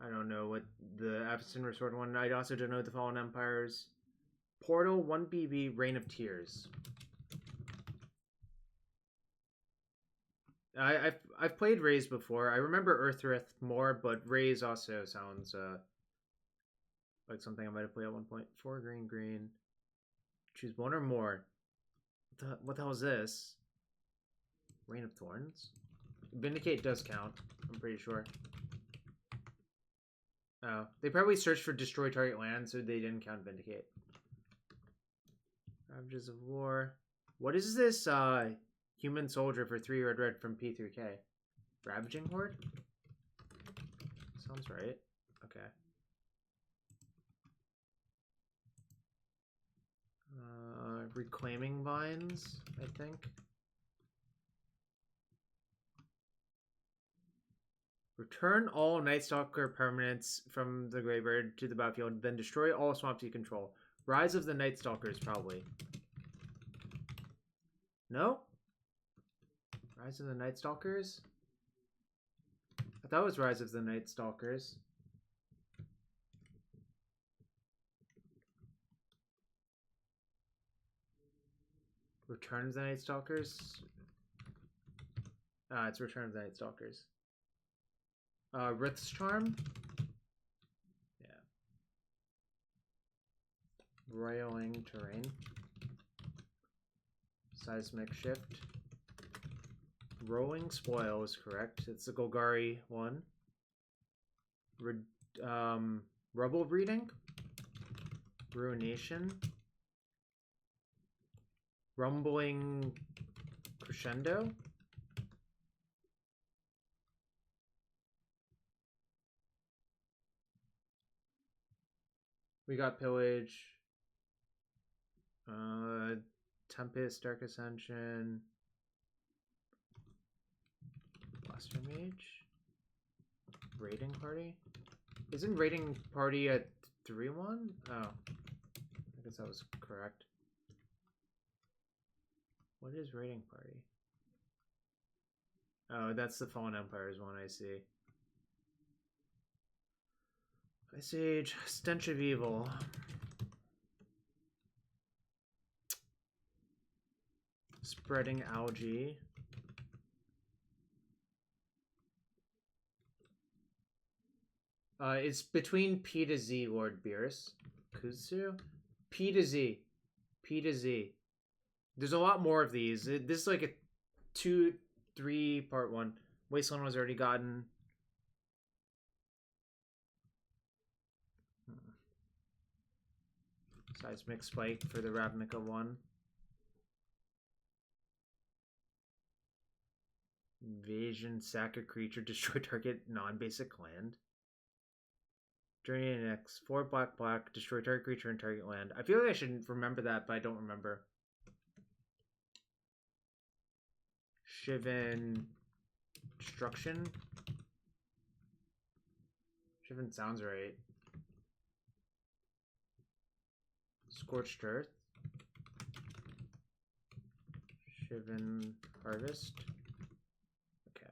I don't know what the Avacyn Restored one. I also don't know the Fallen Empires. Portal 1BB Reign of Tears. I've played Raise before. I remember Earthrith more, but Raise also sounds like something I might have played at one point. 4 green. Choose one or more. What the hell is this? Rain of Thorns? Vindicate does count, I'm pretty sure. Oh, they probably searched for destroy target land, so they didn't count Vindicate. Ravages of War. What is this Human soldier for 3 red from P3K. Ravaging Horde? Sounds right. Okay. Reclaiming Vines, I think. Return all Night Stalker permanents from the graveyard to the battlefield, then destroy all swamps you control. Rise of the Night Stalkers, probably. No? Rise of the Night Stalkers? I thought it was Rise of the Night Stalkers. Return of the Night Stalkers? It's Return of the Night Stalkers. Rith's Charm? Yeah. Roiling Terrain. Seismic Shift. Rolling Spoil is correct. It's the Golgari one. Rubble Breeding. Ruination. Rumbling Crescendo. We got Pillage. Tempest, Dark Ascension. Blaster Mage. Raiding Party? Isn't Raiding Party a 3-1? Oh. I guess that was correct. What is Raiding Party? Oh, that's the Fallen Empire's one, I see. Ice Age, Stench of Evil. Spreading Algae. It's between P to Z, Lord Beerus. Kuzu? P to Z. P to Z. There's a lot more of these. This is like a 2-3 part one. Wasteland was already gotten. Seismic Spike for the Ravnica one. Invasion, sack a creature, destroy target non-basic land. Journey X, 4 black, destroy target creature and target land. I feel like I should remember that, but I don't remember. Shivan Destruction. Shivan sounds right. Scorched Earth. Shivan Harvest. Okay.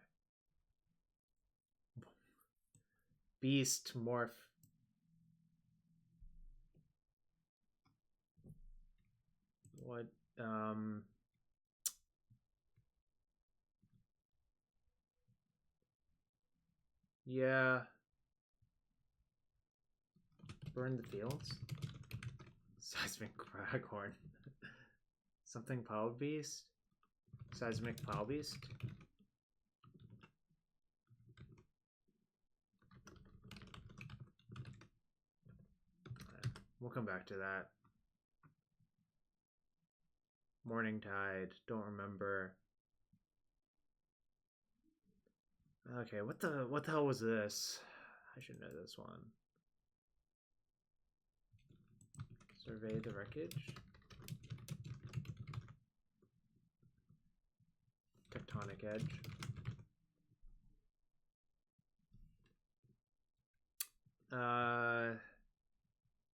Beast Morph. What? Yeah. Burn the Fields. Seismic Craghorn. Something Plow Beast. Seismic Plow Beast. We'll come back to that. Morning Tide. Don't remember. Okay, what the hell was this? I should know this one. Survey the Wreckage. Tectonic Edge.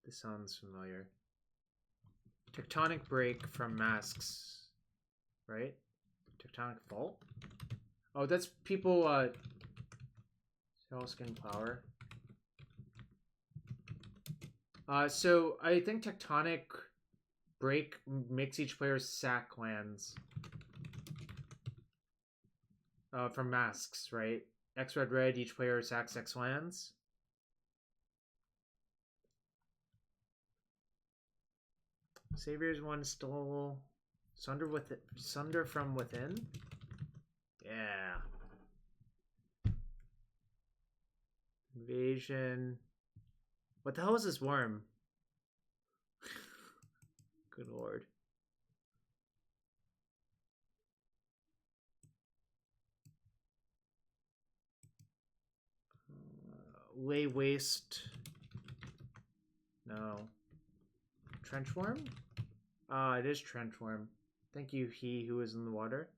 This sounds familiar. Tectonic Break from Masks, right? Tectonic Fault? Oh, that's people, Skin Power. So I think Tectonic Break makes each player sack lands. From Masks, right? X red, each player sacks X lands. Savior's one stole Sunder from Within. Yeah. Invasion. What the hell is this worm? Good lord. Lay waste. No. Trenchworm? Ah, it is trenchworm. Thank you, he who is in the water.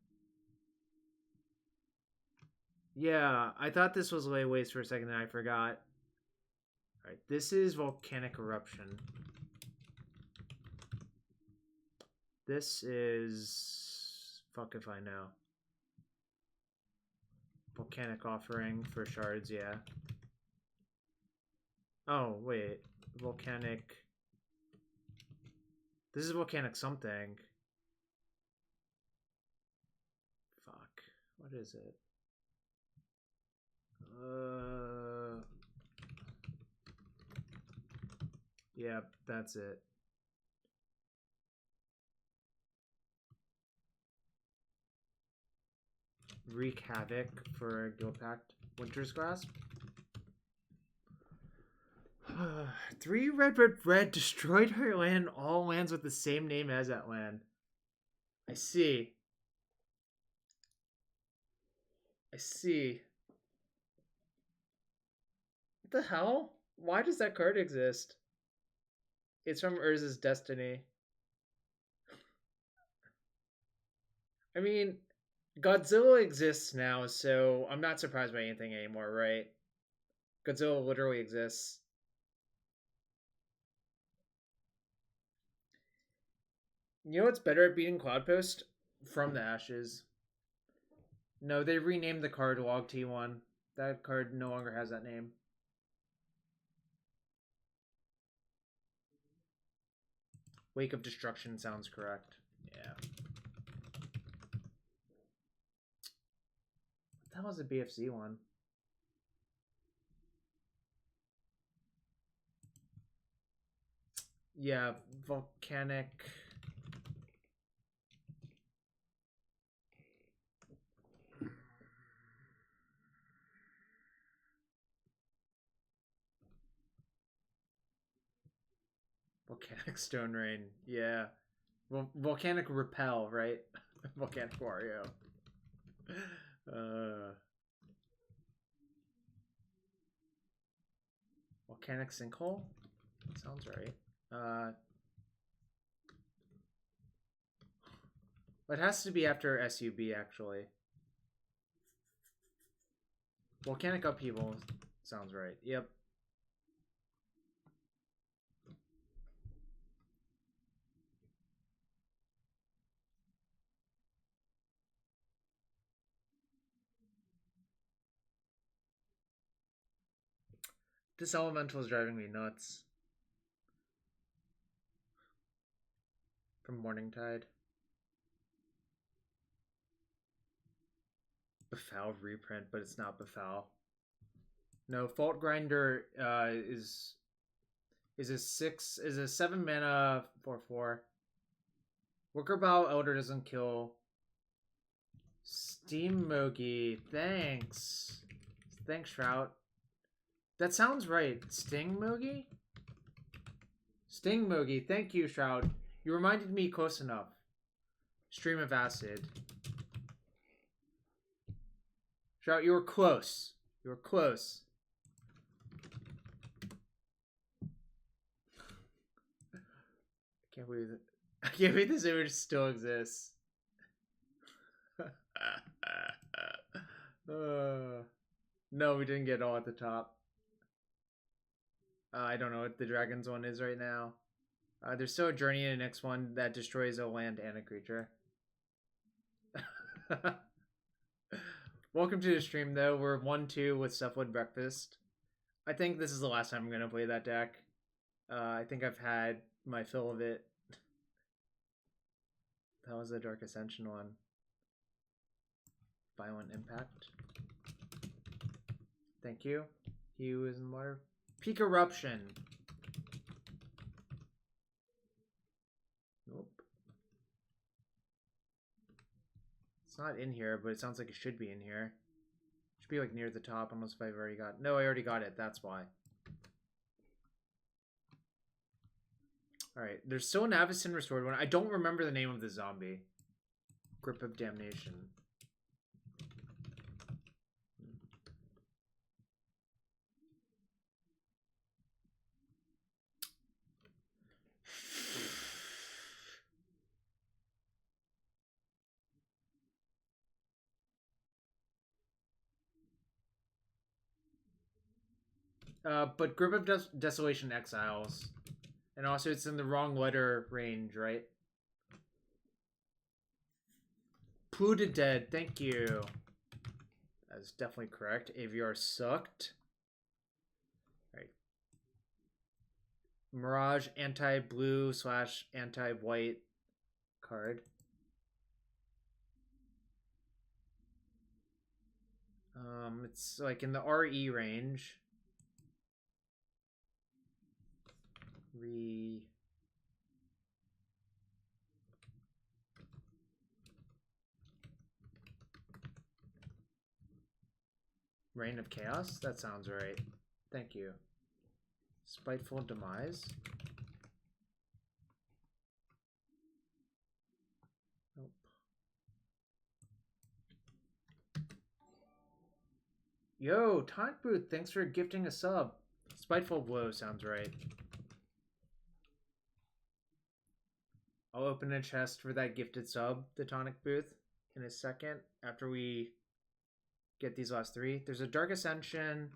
Yeah, I thought this was lay waste for a second and I forgot. Alright, this is volcanic eruption. This is... fuck if I know. Volcanic offering for shards, yeah. Oh, wait. Volcanic... This is volcanic something. Fuck. What is it? Yeah, that's it. Wreak Havoc for Guild Pact. Winter's Grasp. 3 red destroyed her land, all lands with the same name as that land. I see. I see. What the hell? Why does that card exist? It's from Urza's Destiny. I mean, Godzilla exists now, so I'm not surprised by anything anymore, right? Godzilla literally exists. You know what's better at beating Cloudpost? From the Ashes. No, they renamed the card Log T1. That card no longer has that name. Wake of Destruction sounds correct. Yeah. What the hell is a BFZ one? Yeah, volcanic... Volcanic Stone Rain, yeah. Volcanic Repel, right? Volcanic Wario. Volcanic Sinkhole? Sounds right. It has to be after SUB, actually. Volcanic Upheaval sounds right. Yep. This elemental is driving me nuts. From Morningtide. Befoul reprint, but it's not Befoul. No, Fault Grinder is a 7 mana 4/4. Worker Bow Elder doesn't kill. Steam Mogi, thanks. Thanks, Shroud. That sounds right. Sting Mogi? Sting Mogi, thank you, Shroud. You reminded me close enough. Stream of Acid. Shroud, you were close. You were close. I can't believe it. I can't believe this image still exists. No, we didn't get all at the top. I don't know what the Dragon's one is right now. There's still a journey in the next one that destroys a land and a creature. Welcome to the stream, though. We're 1-2 with Cephalid Breakfast. I think this is the last time I'm going to play that deck. I think I've had my fill of it. That was the Dark Ascension one. Violent Impact. Thank you. He was in water. Peak Eruption. Nope. It's not in here, but it sounds like it should be in here. It should be like near the top, unless if I've already got... No, I already got it. That's why. Alright, there's still an Avacyn Restored one. I don't remember the name of the zombie. Grip of Damnation. But Grip of Desolation exiles. And also it's in the wrong letter range, right? Polluted Dead, thank you. That's definitely correct. AVR sucked. Alright. Mirage, anti-blue / anti-white card. It's like in the RE range. Reign of Chaos? That sounds right. Thank you. Spiteful Demise. Nope. Yo, Tonic Booth, thanks for gifting a sub. Spiteful Blow sounds right. I'll open a chest for that gifted sub, the Tonic Booth, in a second after we get these last three. There's a Dark Ascension.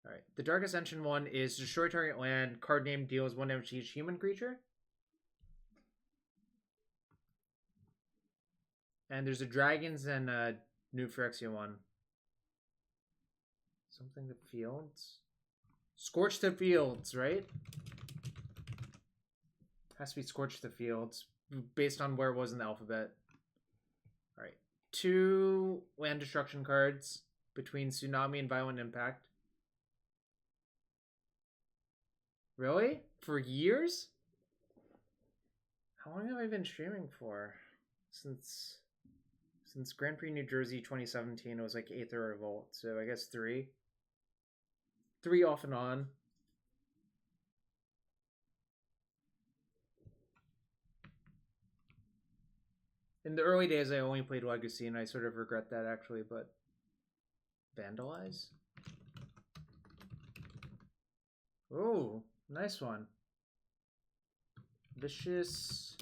Alright, the Dark Ascension one is destroy target land, card name deals 1 damage to each human creature. And there's a Dragons and a New Phyrexia one. Something to Fields? Scorch the Fields, right? Has to be Scorch the Fields, based on where it was in the alphabet. Alright. 2 land destruction cards between Tsunami and Violent Impact. Really? For years? How long have I been streaming for? Since Grand Prix New Jersey 2017, it was like Aether Revolt, so I guess 3. 3 off and on. In the early days, I only played Legacy, and I sort of regret that, actually, but... Vandalize? Oh, nice one. Vicious...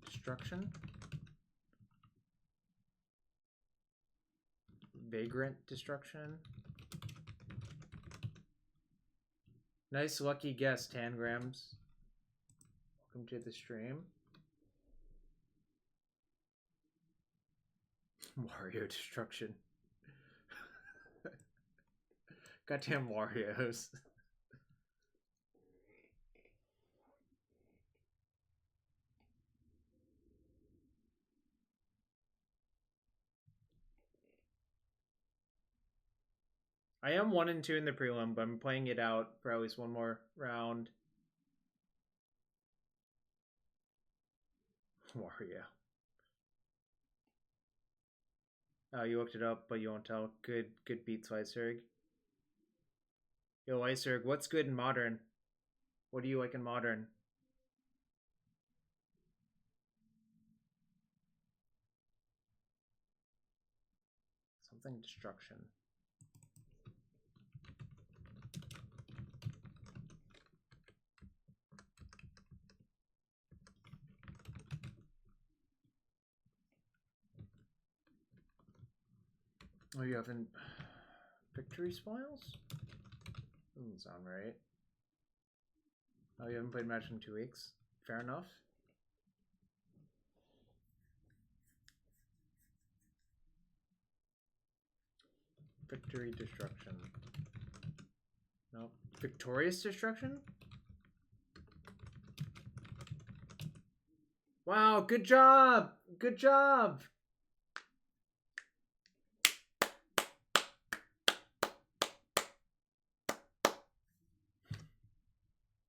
Destruction? Vagrant Destruction? Nice lucky guess, Tangrams. Welcome to the stream. Wario Destruction. Goddamn Warios. I am 1 and 2 in the prelim, but I'm playing it out for at least one more round. Wario. Oh, you looked it up, but you won't tell. Good beats, Iceberg. Yo, Iceberg, what's good in Modern? What do you like in Modern? Something Destruction. Oh, you haven't... Victory Spoils? Doesn't sound right. Oh, you haven't played Magic in 2 weeks? Fair enough. Victory Destruction. Nope. Victorious Destruction? Wow, good job! Good job!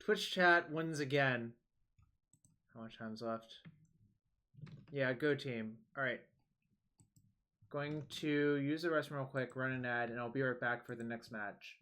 Twitch chat wins again. How much time's left? Yeah, go team. Alright. Going to use the restroom real quick, run an ad, and I'll be right back for the next match.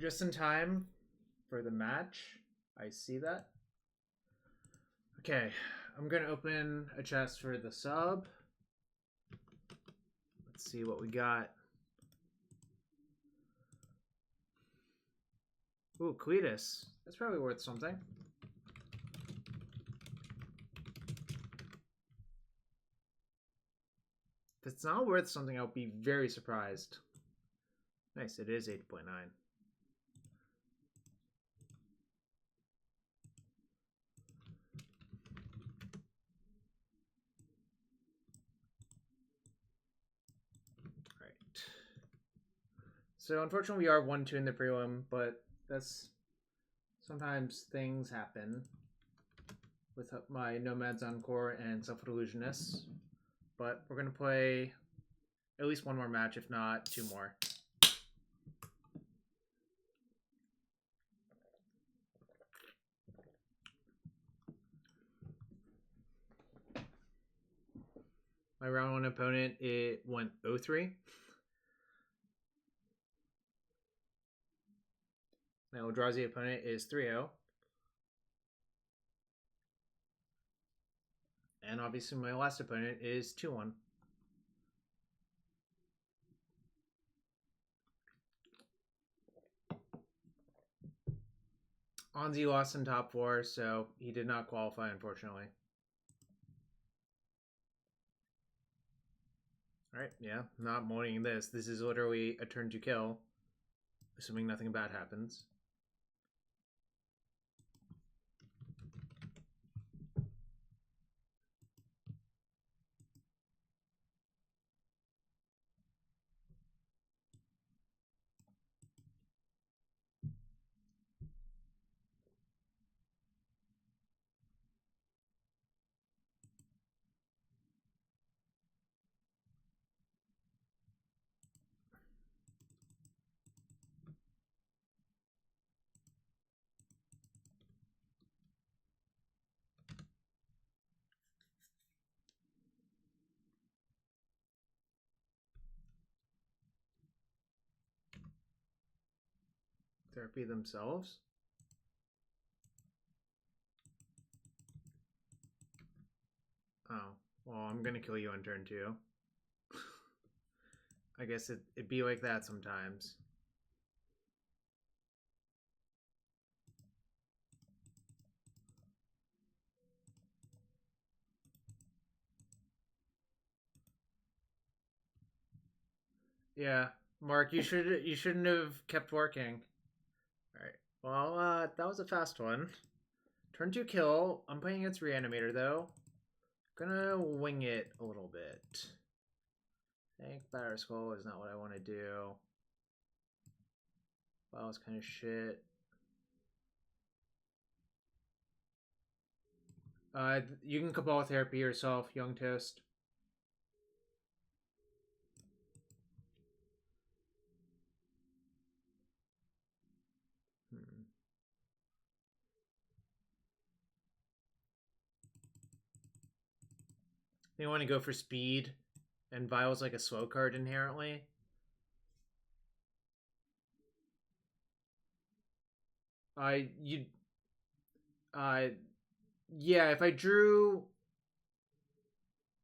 just in time for the match. I see that. Okay, I'm gonna open a chest for the sub. Let's see what we got. Ooh, Cletus. That's probably worth something. If it's not worth something, I'll be very surprised. Nice, it is 8.9. Alright. So unfortunately we are 1-2 in the prelim, but that's... Sometimes things happen with my Nomads en-Kor and Cephalid Illusionist. But we're going to play at least one more match, if not 2 more. My round 1 opponent, it went 0-3. My Eldrazi opponent is 3-0. And obviously my last opponent is 2-1. Onzi lost in top 4, so he did not qualify, unfortunately. Alright, yeah, not mourning this. This is literally a turn to kill, assuming nothing bad happens. Therapy themselves? Oh, well, I'm gonna kill you on turn 2. I guess it'd be like that sometimes. Yeah, Mark, you shouldn't have kept working. All right. Well, that was a fast one. Turn 2 kill. I'm playing against Reanimator though. Gonna wing it a little bit. I think Batterskull is not what I want to do. Wow, it's kind of shit. You can Cabal Therapy yourself, Young Toast. They want to go for speed, and Vial's like a slow card inherently. Yeah, if I drew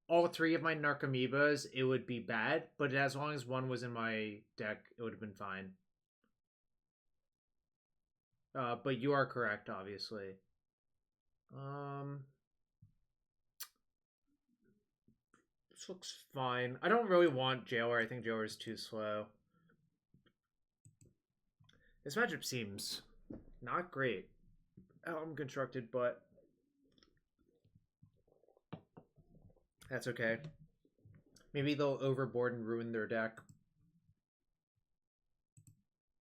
all 3 of my Narcomoebas, it would be bad, but as long as one was in my deck, it would have been fine. But you are correct, obviously. This looks fine. I don't really want Jailer. I think Jailer is too slow. This matchup seems not great. I'm constructed, but that's okay. Maybe they'll overboard and ruin their deck.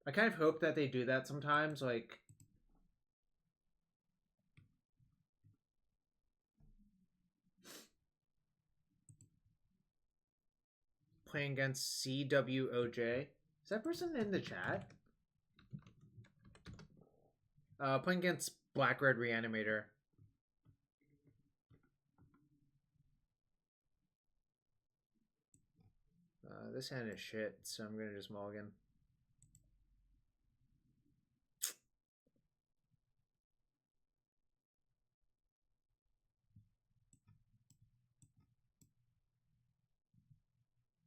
I kind of hope that they do that sometimes, like... Playing against CWOJ. Is that person in the chat? Playing against Black Red Reanimator. This hand is shit, so I'm gonna just mulligan.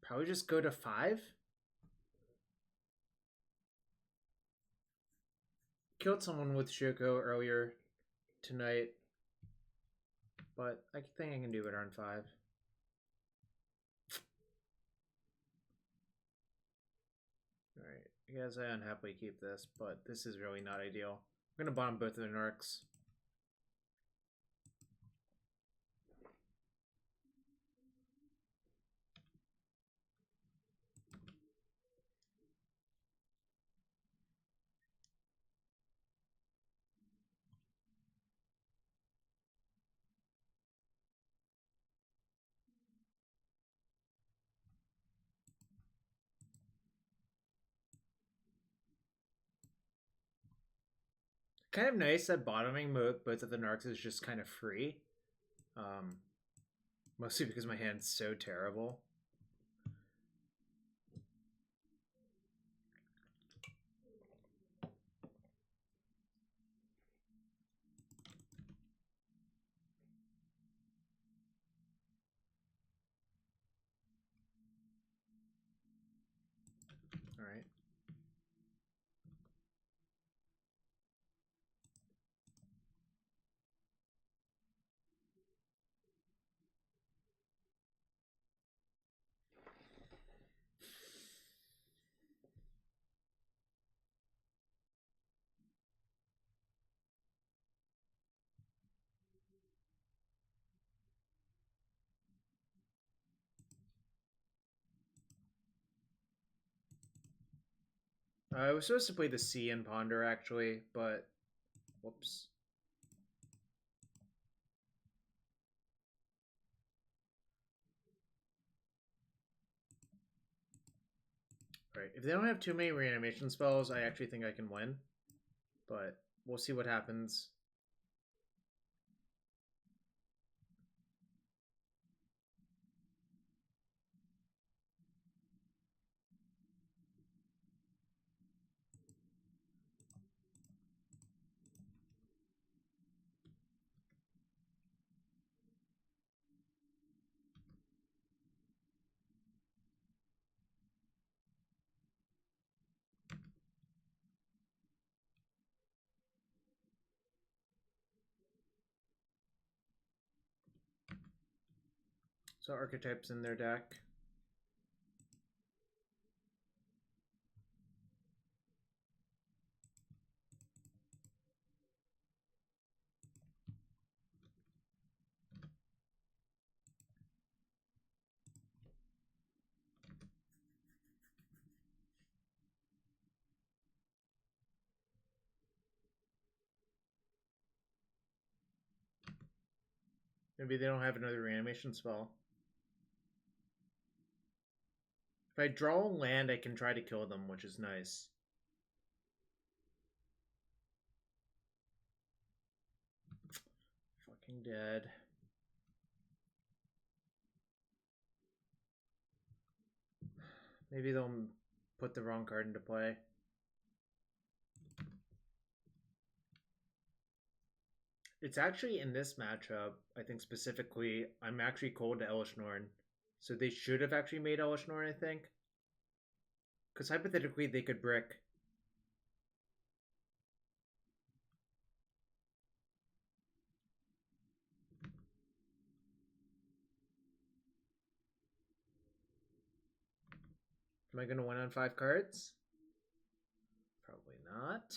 Probably just go to 5. Killed someone with Shuko earlier tonight, but I think I can do it on 5. Alright, I guess I unhappily keep this, but this is really not ideal. I'm gonna bomb both of the Narcs. Kind of nice that bottoming both of the Narcs is just kind of free. Mostly because my hand's so terrible. Alright. I was supposed to play the C and Ponder, actually, but... Whoops. Alright, if they don't have too many reanimation spells, I actually think I can win. But we'll see what happens. So archetypes in their deck. Maybe they don't have another reanimation spell. If I draw a land, I can try to kill them, which is nice. Fucking dead. Maybe they'll put the wrong card into play. It's actually in this matchup, I think specifically, I'm actually cold to Elesh Norn. So they should have actually made Elesh Norn, I think. Because hypothetically, they could brick. Am I going to win on 5 cards? Probably not.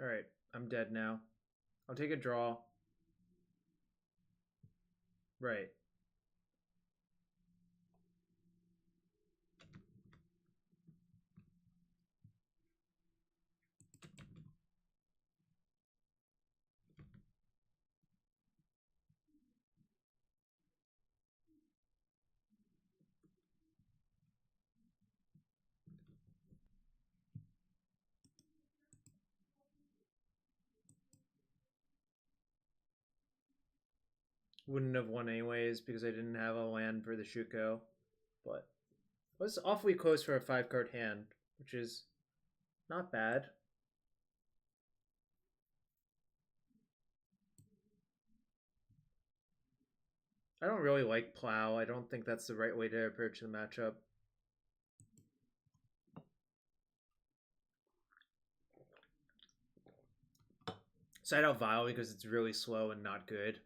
Alright, I'm dead now. I'll take a draw. Right. Wouldn't have won anyways because I didn't have a land for the Shuko. But it was awfully close for a 5-card hand, which is not bad. I don't really like Plow. I don't think that's the right way to approach the matchup. Side out Vial because it's really slow and not good.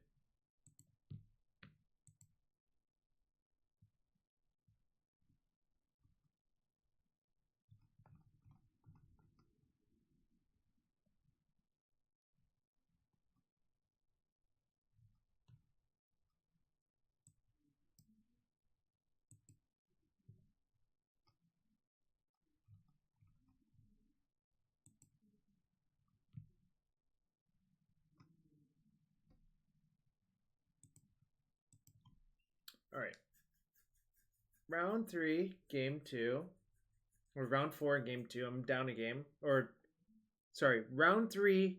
All right. Round 3, game 2. Or round 4, game 2. I'm down a game. Or, sorry, round 3.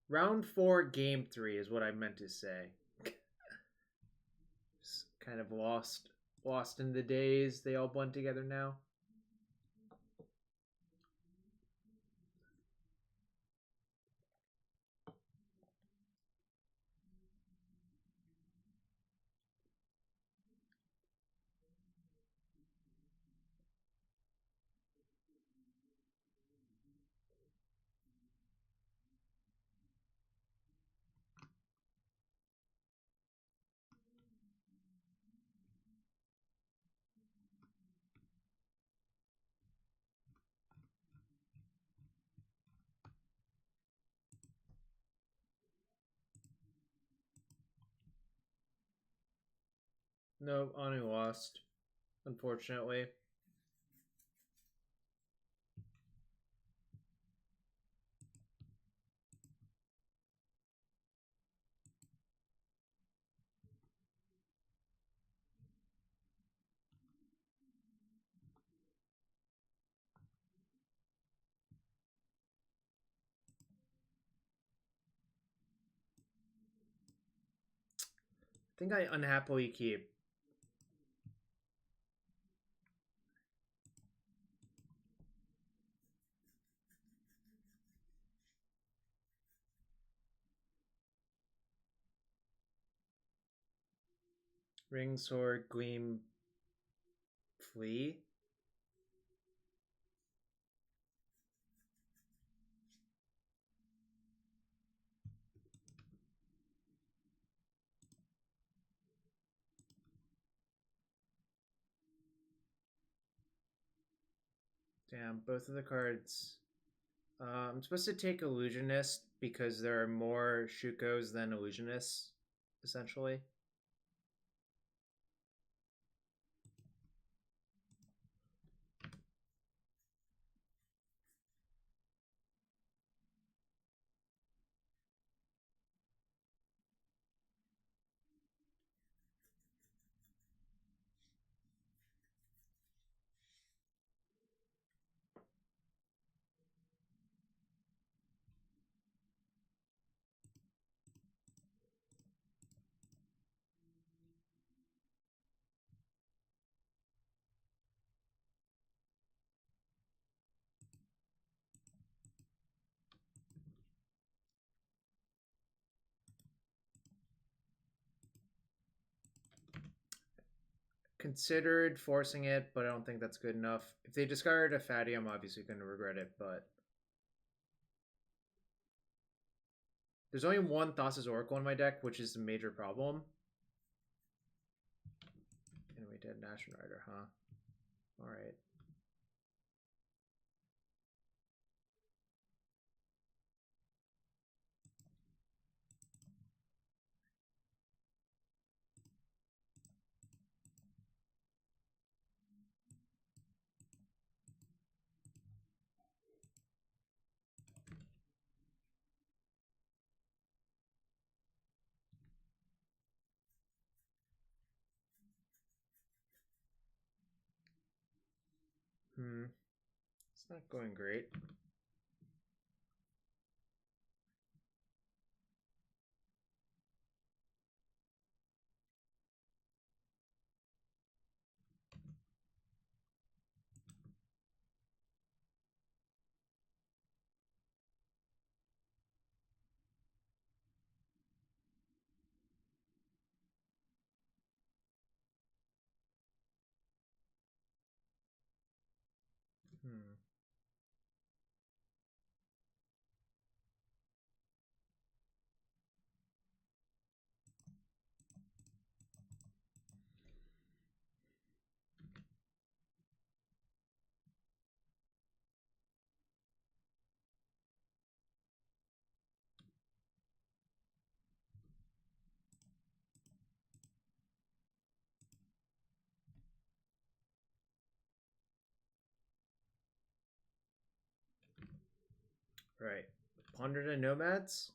Round 4, game 3 is what I meant to say. Just kind of lost in the days. They all blend together now. No, Anu lost, unfortunately. I think I unhappily keep. Ring, Sword, Gleam, Flee. Damn, both of the cards. I'm supposed to take Illusionist because there are more Shukos than Illusionists, essentially. Considered forcing it, but I don't think that's good enough. If they discard a fatty, I'm obviously going to regret it, but there's only one Thassa's Oracle in my deck, which is a major problem. And we did Nation Rider, huh? Alright. It's not going great. Right. Ponder the Nomads.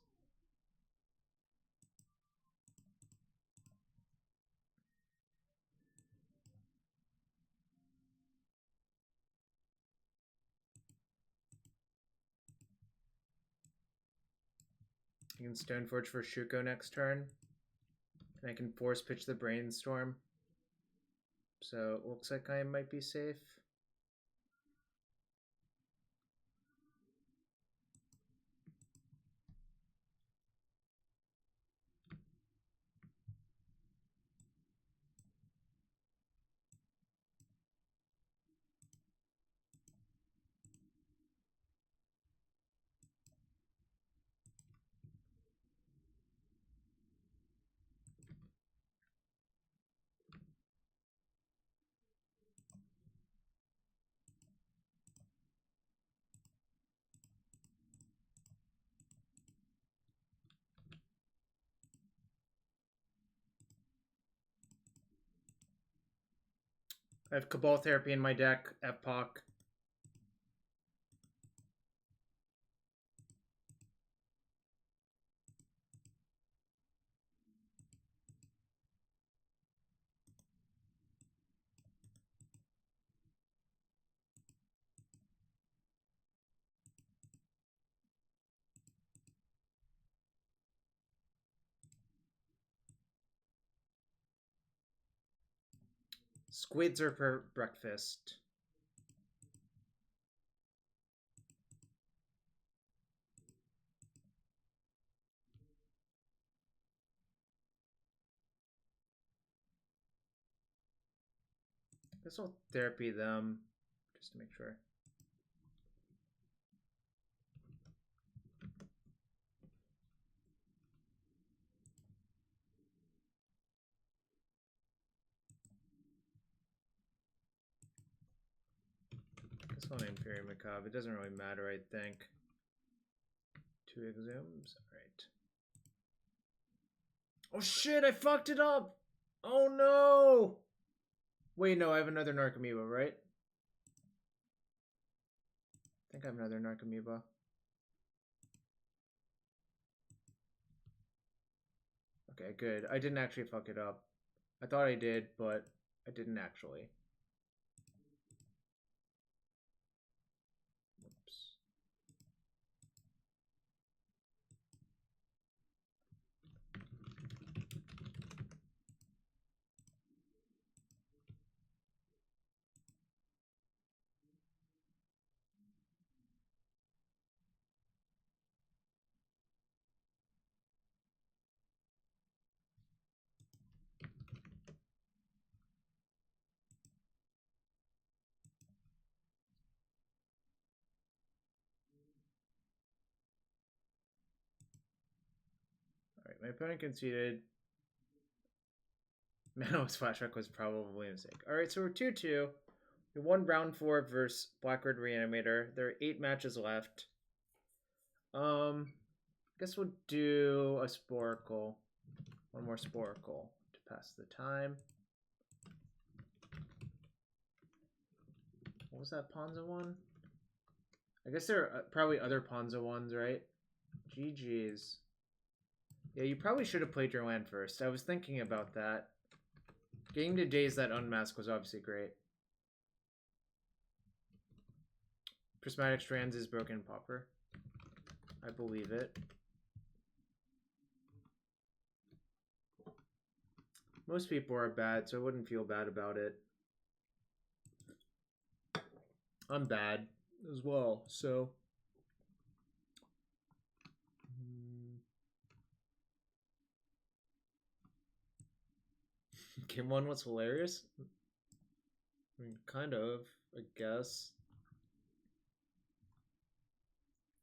I can Stoneforge for Shuko next turn. And I can force pitch the Brainstorm. So it looks like I might be safe. I have Cabal Therapy in my deck, Epoch. Squids are for breakfast. I guess I'll therapy them just to make sure. I guess I'll name Fury Macabre. It doesn't really matter, I think. 2 exhumes. Alright. Oh shit, I fucked it up! Oh no! Wait, no, I have another Narcomoeba, right? I think I have another Narcomoeba. Okay, good. I didn't actually fuck it up. I thought I did, but I didn't actually. Whoops. Alright, my opponent conceded. Mano's flashback was probably a mistake. Alright, so we're 2-2. We won round 4 versus Blackbird Reanimator. There are 8 matches left. Guess we'll do a Sporacle. One more Sporacle to pass the time. What was that Ponza one? I guess there are probably other Ponza ones, right? GG's. Yeah, you probably should have played your land first. I was thinking about that. Getting to Daze that Unmask was obviously great. Prismatic Strands is Broken Pauper. I believe it. Most people are bad, so I wouldn't feel bad about it. I'm bad as well, so... Game 1 was hilarious? I mean, kind of, I guess.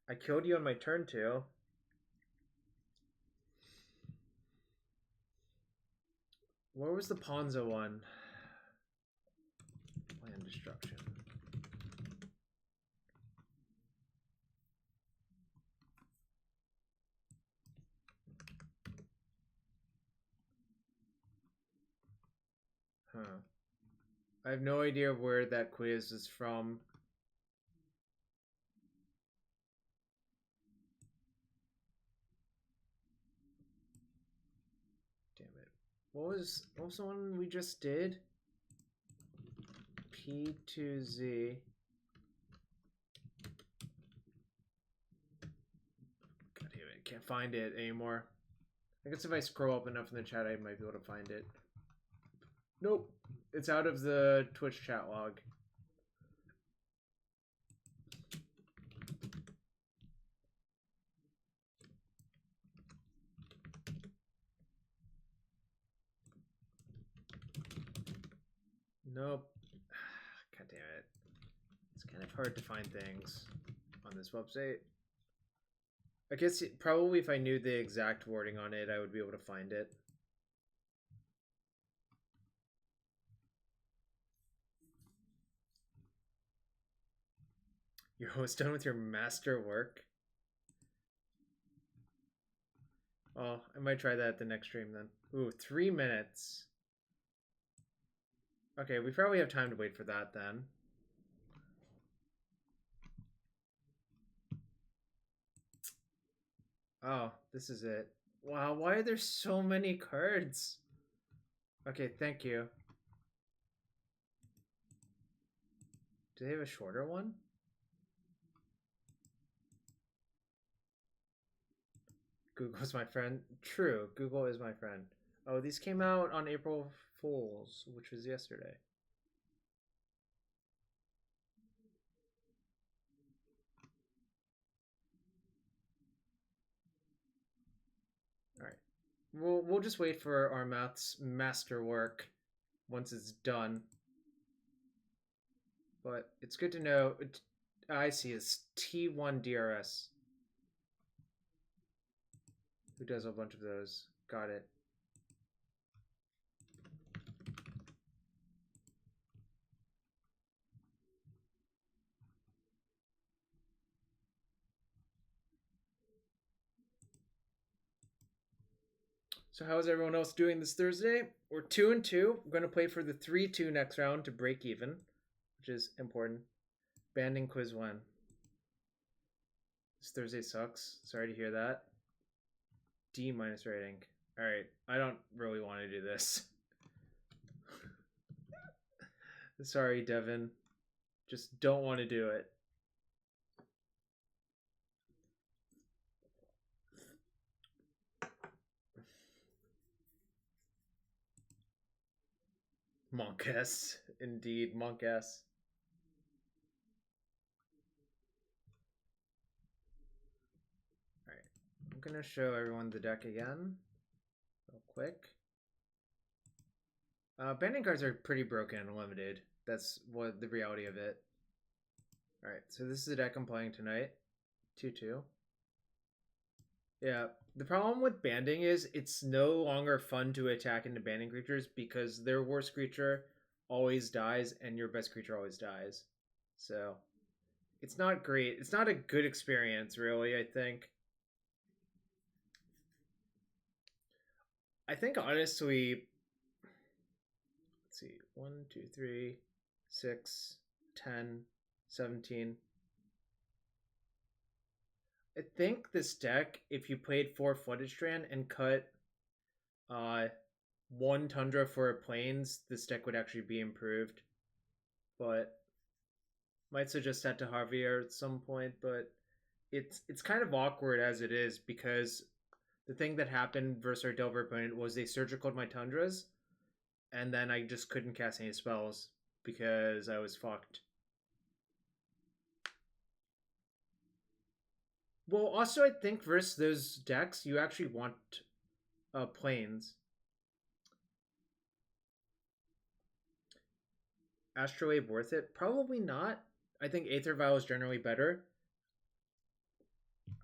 I killed you on my turn 2. Where was the Ponza one? Land destruction. Huh. I have no idea where that quiz is from. What was the one we just did? P2Z. God damn it, can't find it anymore. I guess if I scroll up enough in the chat, I might be able to find it. Nope. It's out of the Twitch chat log. Nope. God damn it. It's kind of hard to find things on this website. I guess probably if I knew the exact wording on it, I would be able to find it. You're almost done with your master work? Oh, I might try that at the next stream then. Ooh, 3 minutes. Okay, we probably have time to wait for that then. Oh, this is it. Wow, why are there so many cards? Okay, thank you. Do they have a shorter one? Google's my friend. True, Google is my friend. Oh, these came out on April Fool's, which was yesterday. Alright. We'll just wait for our masterwork once it's done. But it's good to know. I see it's T1 DRS. Who does a bunch of those? Got it. So how's everyone else doing this Thursday? We're 2-2. We're going to play for the 3-2 next round to break even, which is important. Banding quiz 1. This Thursday sucks. Sorry to hear that. D- rating. Alright, I don't really want to do this. Sorry, Devin. Just don't want to do it. Monk-S. Indeed, Monk-S. Alright, I'm going to show everyone the deck again. Real quick. Banding cards are pretty broken and limited. That's what the reality of it. Alright, so this is the deck I'm playing tonight. 2-2. Yeah, the problem with banding is it's no longer fun to attack into banding creatures because their worst creature always dies and your best creature always dies. So, it's not great. It's not a good experience, really, I think. I think, honestly, let's see, 1, 2, 3, 6, 10, 17. I think this deck, if you played 4 Flooded Strand and cut 1 Tundra for Plains, this deck would actually be improved. But might suggest that to Javier at some point, but it's kind of awkward as it is because the thing that happened versus our Delver opponent was they surgicaled my Tundras, and then I just couldn't cast any spells because I was fucked. Well, also I think versus those decks, you actually want Plains. Astrolabe worth it? Probably not. I think Aether Vial is generally better.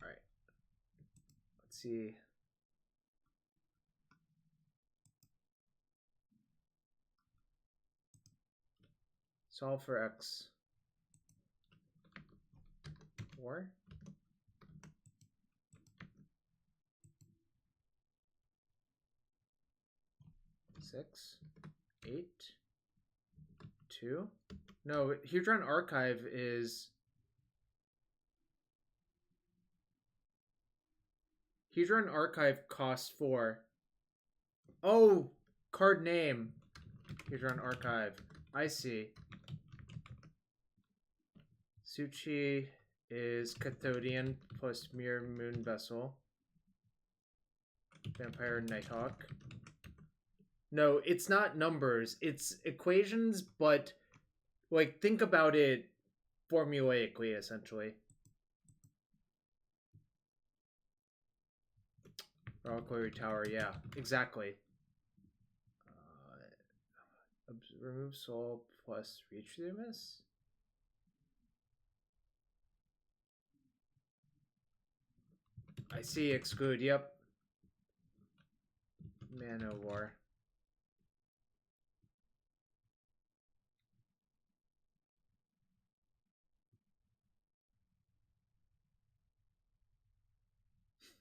Alright. Let's see. Solve for X. 4. 6. 8. 2. No, Hedron Archive is... Hedron Archive costs 4. Oh, Card name. Here's on archive. I see. Suchi is Cathodian plus Mirror Moon Vessel. Vampire Nighthawk. No, it's not numbers. It's equations, but like think about it formulaically, essentially. Reliquary Tower, yeah, exactly. Remove soul plus reach through miss. I see, exclude, yep. Mana War.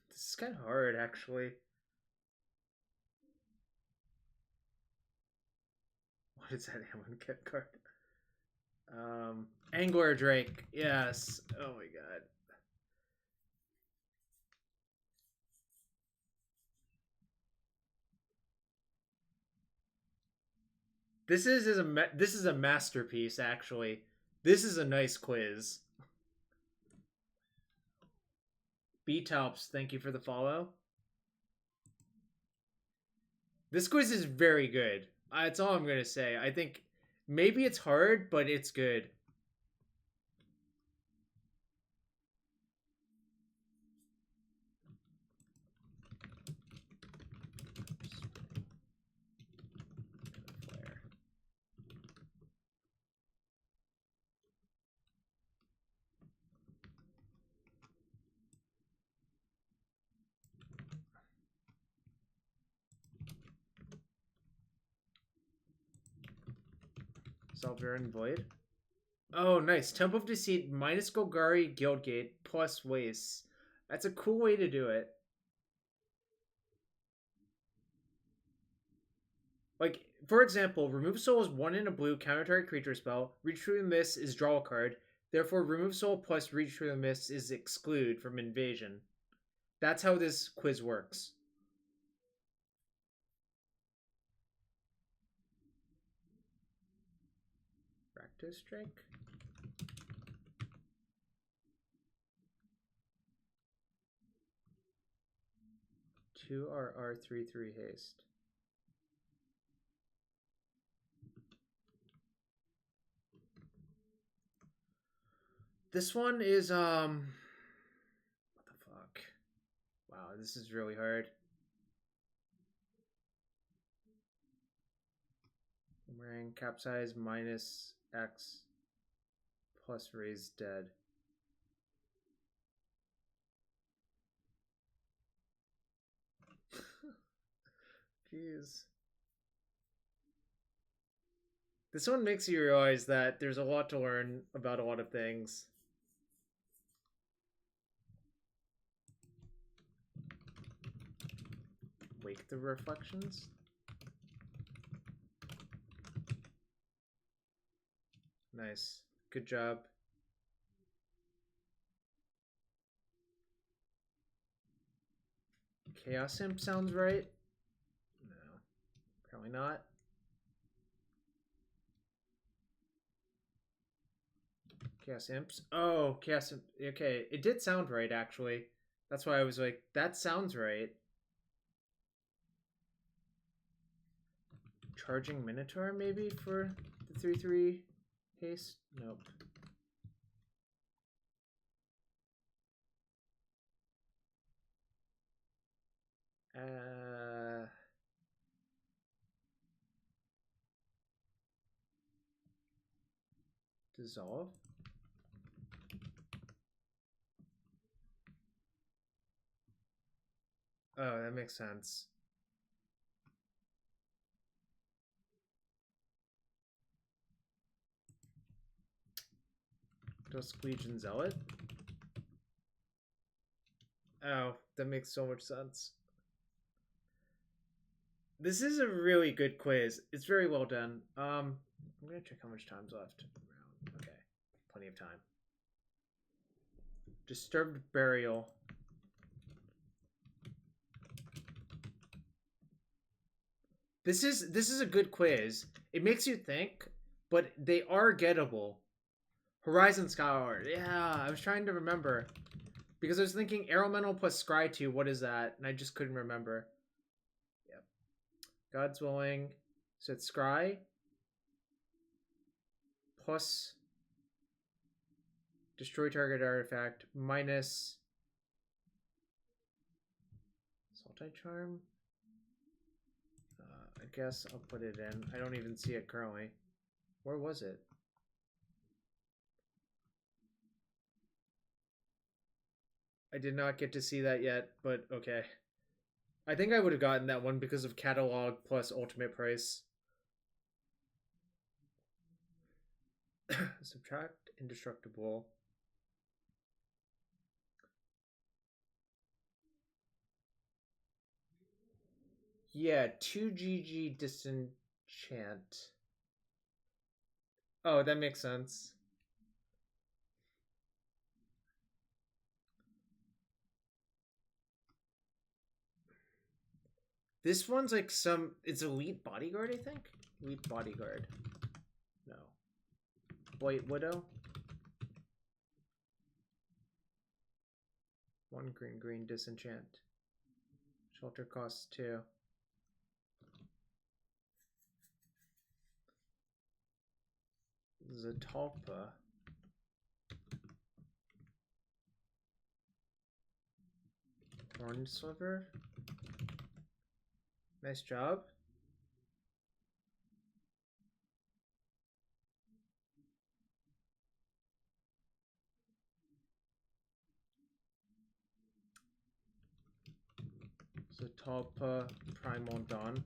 This is kind of hard, actually. What is that Amonkhet card? Angler Drake, yes. Oh my god. This is a masterpiece, actually. This is a nice quiz. B-Talps, thank you for the follow. This quiz is very good. That's all I'm gonna say. I think maybe it's hard, but it's good. Salveran Void. Oh, nice. Temple of Deceit minus Golgari Guildgate plus Waste. That's a cool way to do it. Like, for example, Remove Soul is 1 in a blue counter-target creature spell. Reach Through the Mist is draw a card. Therefore, Remove Soul plus Reach Through the Mist is exclude from Invasion. That's how this quiz works. Practice Strike. Two RR 3/3 haste. This one is what the fuck? Wow, this is really hard. Boomerang capsize minus X plus raise dead. Jeez. This one makes you realize that there's a lot to learn about a lot of things. Wake the Reflections? Nice. Good job. Chaos Imp sounds right? No. Probably not. Chaos Imps? Oh, Chaos Imp. Okay, it did sound right, actually. That's why I was like, that sounds right. Charging Minotaur, maybe, for the 3/3 haste? Nope. Dissolve? Oh, that makes sense. Dusk Legion Zealot? Oh, that makes so much sense. This is a really good quiz. It's very well done. I'm gonna check how much time's left. Okay, plenty of time. Disturbed Burial. This is a good quiz. It makes you think, but they are gettable. Horizon Skyward. Yeah, I was trying to remember. Because I was thinking Elemental plus Scry 2, what is that? And I just couldn't remember. Yep. God's Willing. So it's Scry plus destroy target artifact minus Saltite Charm. I guess I'll put it in. I don't even see it currently. Where was it? I did not get to see that yet, but okay. I think I would have gotten that one because of catalog plus ultimate price. Subtract indestructible. Yeah, 2 GG disenchant. Oh, that makes sense. This one's like it's Elite Bodyguard, I think? Elite Bodyguard. No. White Widow. 1 green disenchant. Shelter costs 2. Zatalpa. Horn Sliver. Nice job. Zatalpa Primal Dawn.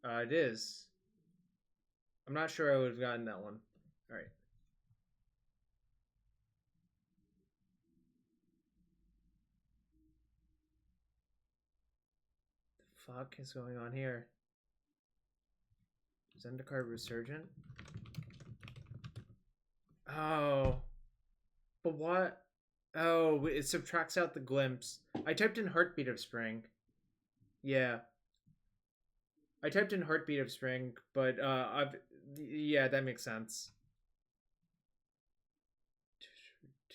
It is. I'm not sure I would have gotten that one. Alright. The fuck is going on here? Zendikar Resurgent? Oh. But what? Oh, it subtracts out the glimpse. I typed in Heartbeat of Spring. Yeah. I typed in Heartbeat of Spring, but yeah, that makes sense.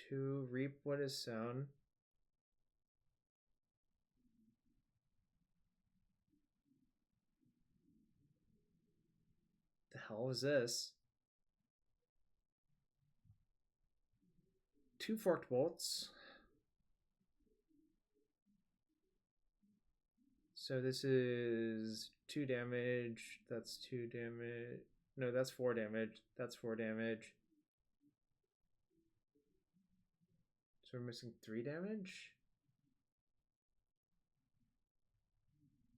To reap what is sown. The hell is this? 2 Forked Bolts. So this is 2 damage. That's 2 damage. No, that's 4 damage. That's 4 damage. So we're missing 3 damage?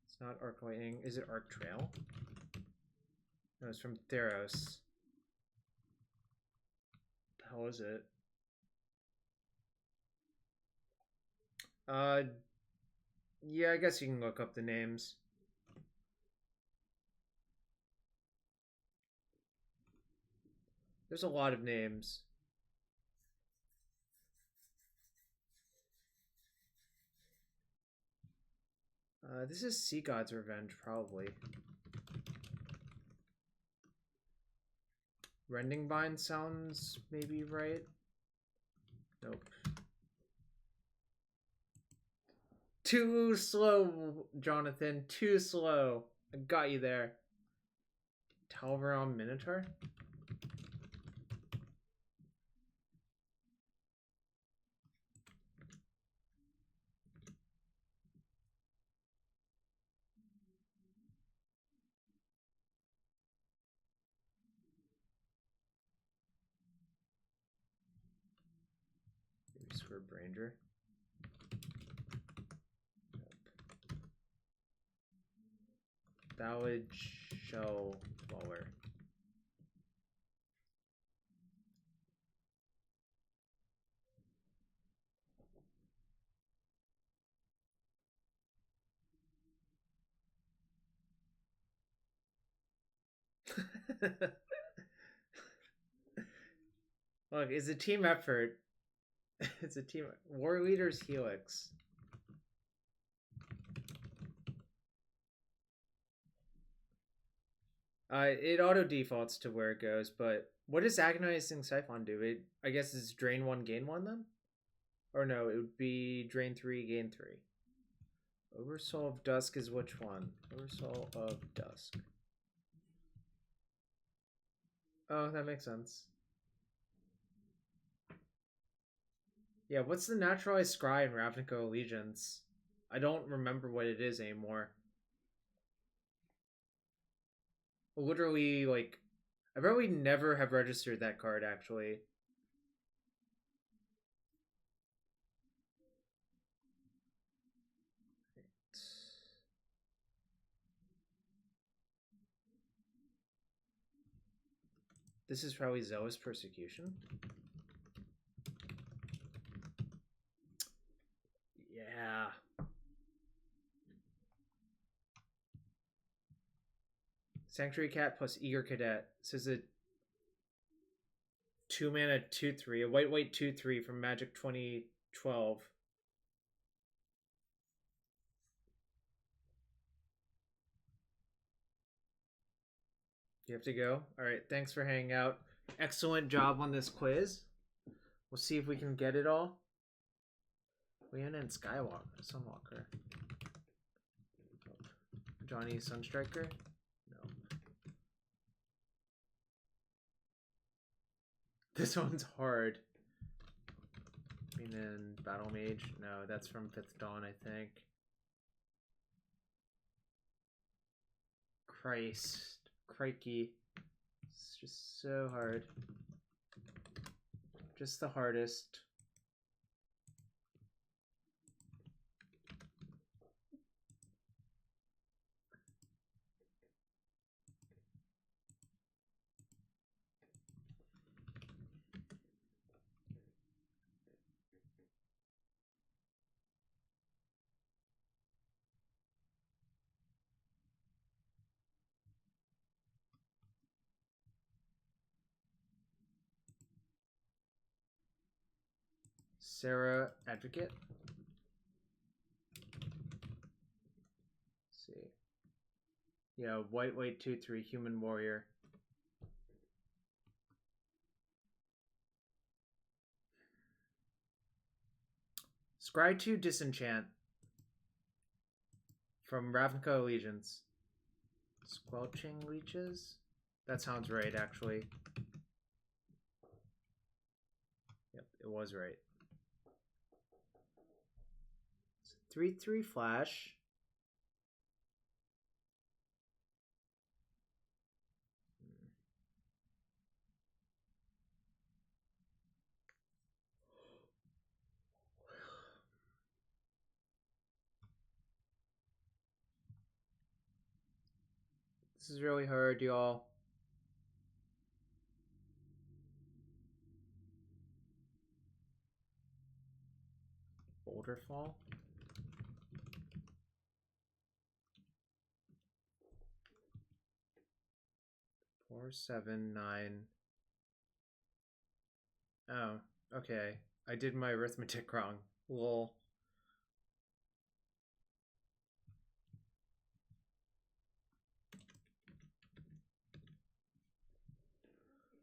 It's not Arc Lightning. Is it Arc Trail? No, it's from Theros. What the hell is it? Yeah, I guess you can look up the names. There's a lot of names. This is Sea God's Revenge, probably. Rending Bind sounds maybe right. Nope. Too slow, Jonathan. Too slow. I got you there. Talvaron Minotaur? Maybe Swerve Ranger. Valid Shell Dweller. Look, it's a team effort. It's a team. War Leaders Helix. It auto defaults to where it goes, but what does Agonizing Siphon do? It, I guess it's drain 1, gain 1 then? Or no, it would be drain 3, gain 3. Oversoul of Dusk is which one? Oversoul of Dusk. Oh, that makes sense. Yeah, what's the naturalized scry in Ravnica Allegiance? I don't remember what it is anymore. Literally, like, I probably never have registered that card, actually. This is probably Zealous Persecution. Yeah. Sanctuary Cat plus Eager Cadet. This is a 2-mana 2/3, a white 2/3 from Magic 2012. You have to go? Alright, thanks for hanging out. Excellent job on this quiz. We'll see if we can get it all. Leon and Skywalker, Sunwalker. Johnny Sunstriker? No. This one's hard. And then Battle Mage? No, that's from 5th Dawn, I think. Christ. Crikey. It's just so hard. Just the hardest. Sarah Advocate. Let's see. Yeah, white 2/3 human warrior. Scry 2 Disenchant from Ravnica Allegiance. Squelching Leeches? That sounds right, actually. Yep, it was right. 3/3 flash. This is really hard, y'all. Boulderfall. Four, 7, 9. Oh, okay. I did my arithmetic wrong. Lol.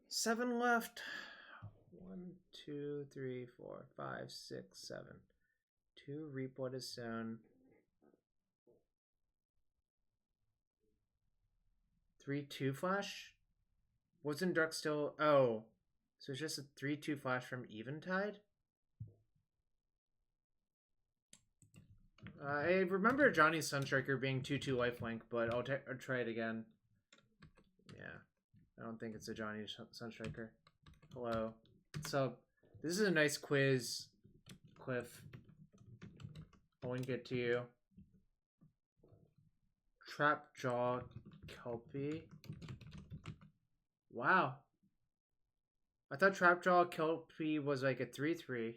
Seven left. 1, 2, 3, 4, 5, 6, 7. 2, reap what is sown. 3/2 flash? Wasn't Dark still? Oh, so it's just a 3/2 flash from Eventide? I remember Johnny Sunstriker being 2/2 lifelink, but I'll try it again. Yeah, I don't think it's a Johnny Sunstriker. Hello. So, this is a nice quiz, Cliff. I'll link it to you. Trapjaw Kelpie. Wow. I thought Trapjaw Kelpie was like a 3/3.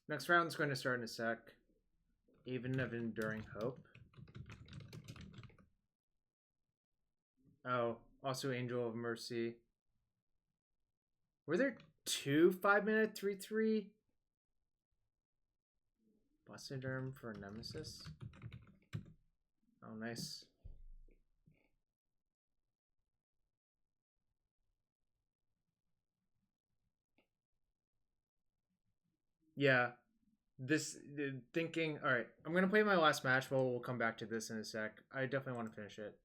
Next round's going to start in a sec. Even of Enduring Hope. Oh, Also Angel of Mercy. Were there 2 5-minute 3/3? Busted Arm for Nemesis. Oh, nice. Yeah. Thinking. All right, I'm gonna play my last match, but we'll come back to this in a sec. I definitely want to finish it.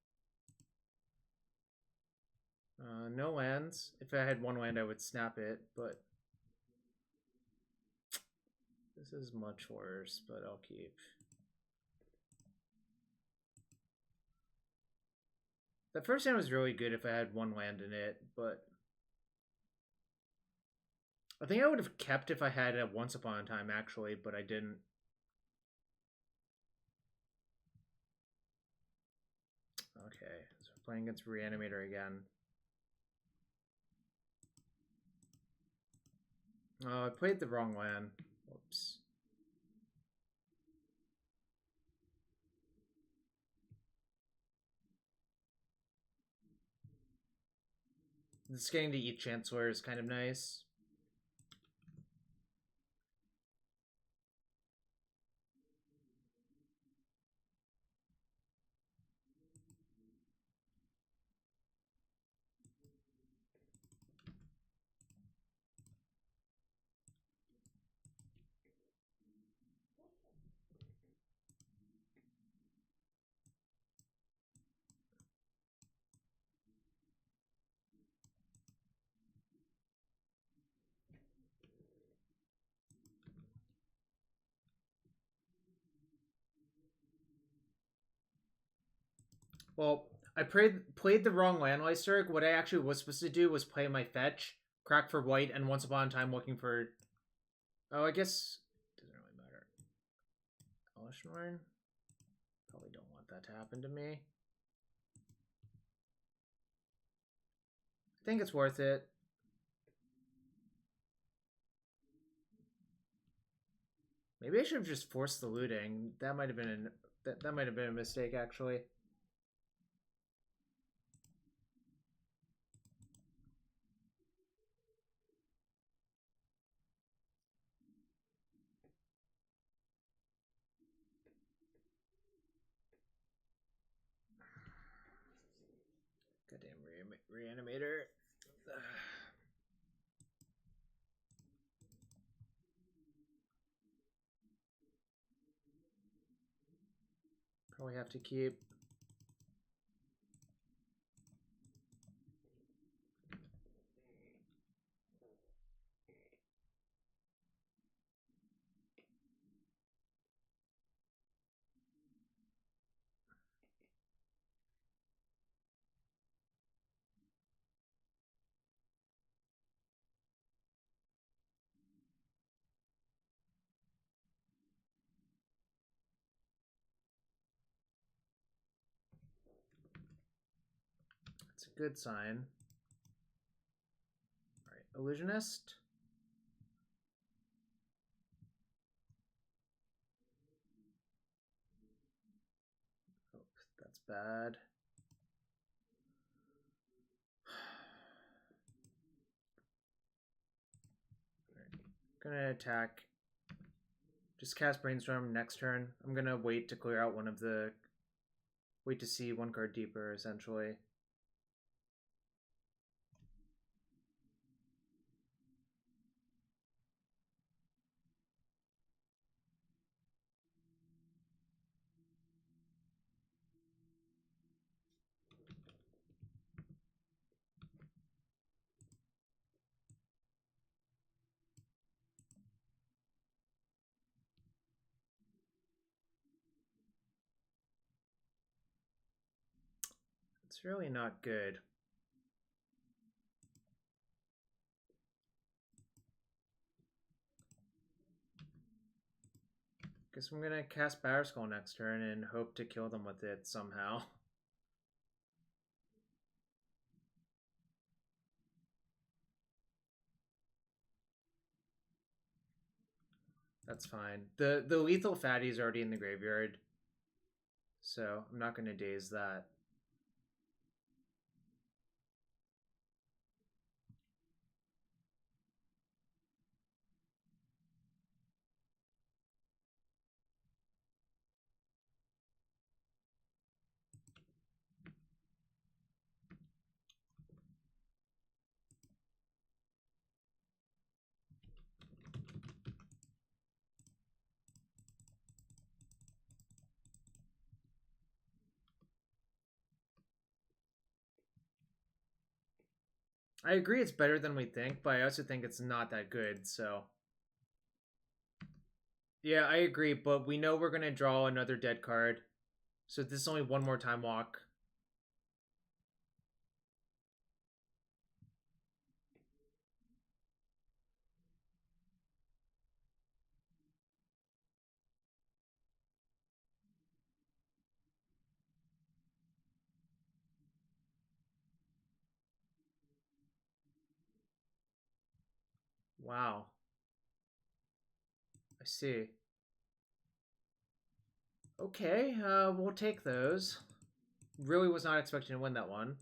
No lands. If I had one land, I would snap it, but this is much worse. But I'll keep. That first hand was really good if I had one land in it, but I think I would have kept if I had it Once Upon a Time, actually, but I didn't. Okay, so we're playing against Reanimator again. Oh, I played the wrong land. Whoops. This getting to eat Chancellor is kind of nice. Well, I played the wrong land Strick. What I actually was supposed to do was play my fetch, crack for white, and Once Upon a Time looking for. Oh, I guess it doesn't really matter. Elishnorn? Probably don't want that to happen to me. I think it's worth it. Maybe I should have just forced the looting. That might have been that might have been a mistake, actually. Goddamn Reanimator. Probably have to keep. It's a good sign. All right, Illusionist. Oh, that's bad. Gonna attack. Just cast Brainstorm next turn. I'm gonna wait to clear out one of the. Wait to see one card deeper, essentially. It's really not good. Guess I'm gonna cast Batterskull next turn and hope to kill them with it somehow. That's fine. The lethal fatty is already in the graveyard, so I'm not gonna daze that. I agree it's better than we think, but I also think it's not that good, so... Yeah, I agree, but we know we're going to draw another dead card. So this is only one more time walk. Wow. I see. Okay, we'll take those. Really was not expecting to win that one.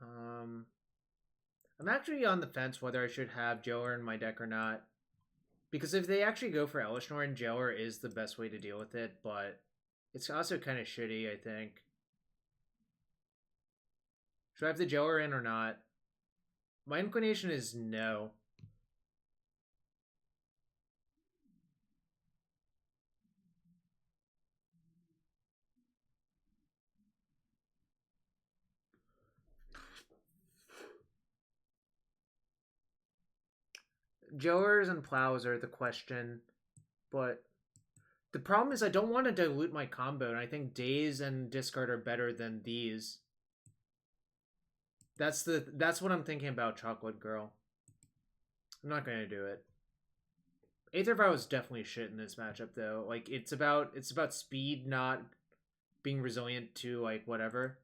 I'm actually on the fence whether I should have Jailer in my deck or not. Because if they actually go for Elishnorn, Jailer is the best way to deal with it, but it's also kind of shitty, I think. Should I have the Jailer in or not? My inclination is no. Jailers and Plows are the question, but the problem is I don't want to dilute my combo, and I think Daze and Discard are better than these. That's what I'm thinking about, Chocolate Girl. I'm not gonna do it. Aether Vial is definitely shit in this matchup though. Like it's about speed, not being resilient to like whatever.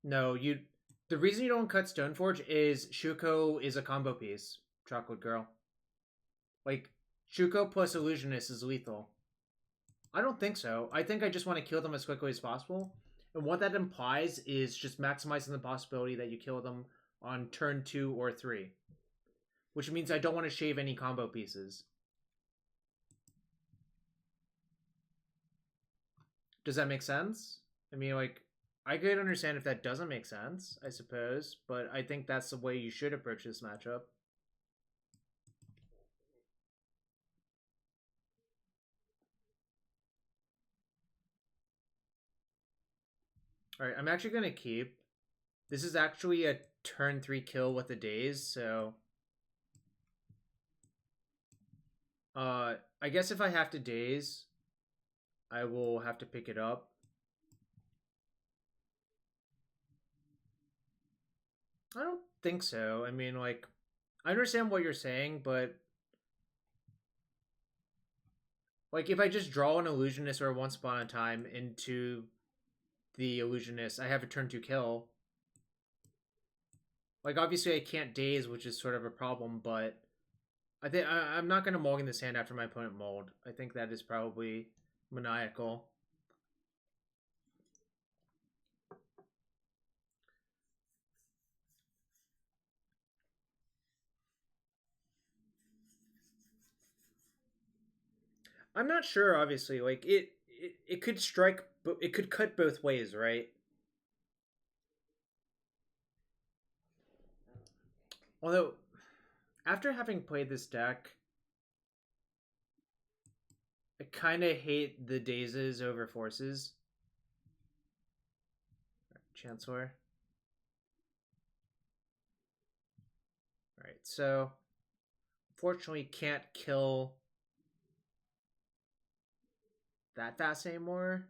No, you. The reason you don't cut Stoneforge is Shuko is a combo piece. Chocolate Girl. Like Shuko plus Illusionist is lethal. I don't think so. I think I just want to kill them as quickly as possible. And what that implies is just maximizing the possibility that you kill them on turn 2 or 3. Which means I don't want to shave any combo pieces. Does that make sense? I mean, like, I could understand if that doesn't make sense, I suppose, but I think that's the way you should approach this matchup. Alright, I'm actually going to keep. This is actually a turn 3 kill with the Daze, so... I guess if I have to Daze, I will have to pick it up. I don't think so. I mean, like, I understand what you're saying, but... Like, if I just draw an Illusionist or Once Upon a Time into the Illusionist, I have a turn 2 kill. Like, obviously I can't Daze, which is sort of a problem, but... I think I'm not going to mulligan this hand after my opponent mulled. I think that is probably maniacal. I'm not sure, obviously. Like, it could strike, but it could cut both ways, right? Although, after having played this deck, I kind of hate the Dazes over Forces. Chancellor. Alright, so... Unfortunately, can't kill that fast anymore.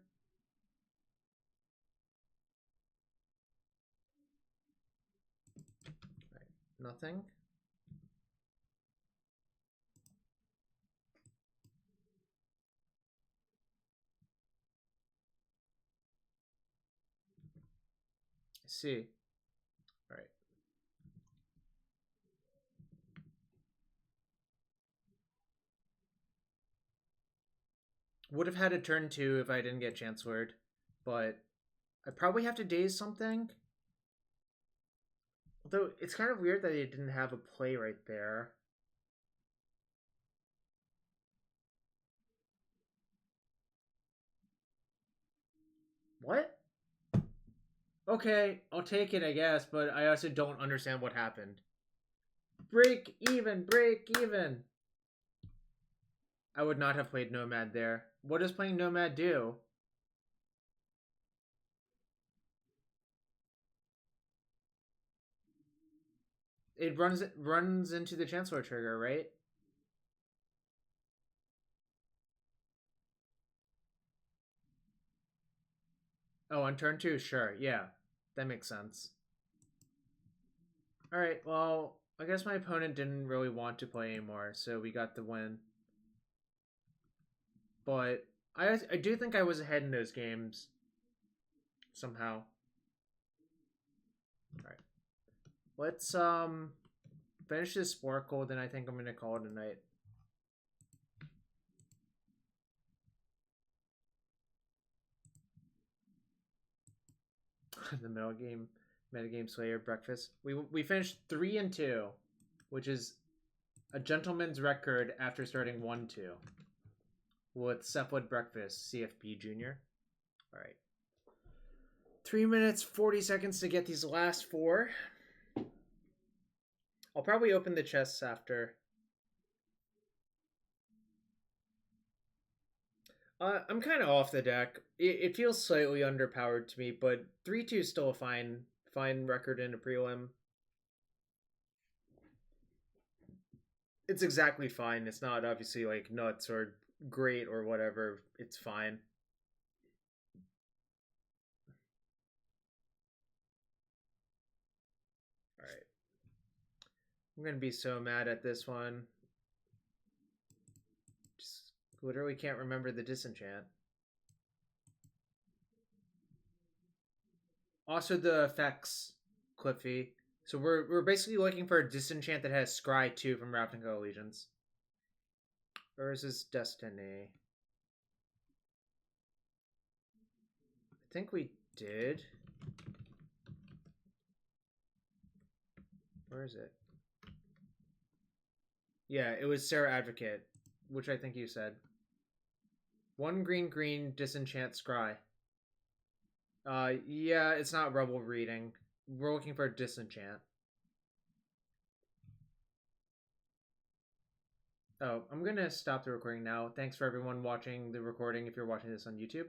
Right, nothing. I see. All right. Would have had a turn 2 if I didn't get Chancellored, but I probably have to Daze something. Although, it's kind of weird that it didn't have a play right there. What? Okay, I'll take it, I guess, but I also don't understand what happened. Break even, break even. I would not have played Nomad there. What does playing Nomad do? It runs into the Chancellor trigger, right? Oh, on turn 2, sure, yeah. That makes sense. Alright, well, I guess my opponent didn't really want to play anymore, so we got the win. But I do think I was ahead in those games. Somehow. Alright. Let's finish this Sporkle, then I think I'm gonna call it a night. The metagame Slayer breakfast. We finished 3-2, which is a gentleman's record after starting 1-2 with Cephalid breakfast CFP Junior. All right, 3 minutes 40 seconds to get these last 4. I'll probably open the chests after. I'm kind of off the deck. It feels slightly underpowered to me, but 3-2 is still a fine record in a prelim. It's exactly fine. It's not obviously like nuts or great or whatever. It's fine. All right. I'm going to be so mad at this one. Just literally can't remember the disenchant. Also the effects, Cliffy. So we're basically looking for a disenchant that has Scry 2 from Ravnica Allegiance. Or is this Destiny? I think we did. Where is it? Yeah, it was Sarah Advocate, which I think you said. 1 green disenchant Scry. Yeah, it's not Rebel reading. We're looking for a disenchant. Oh, I'm gonna stop the recording now. Thanks for everyone watching the recording if you're watching this on YouTube.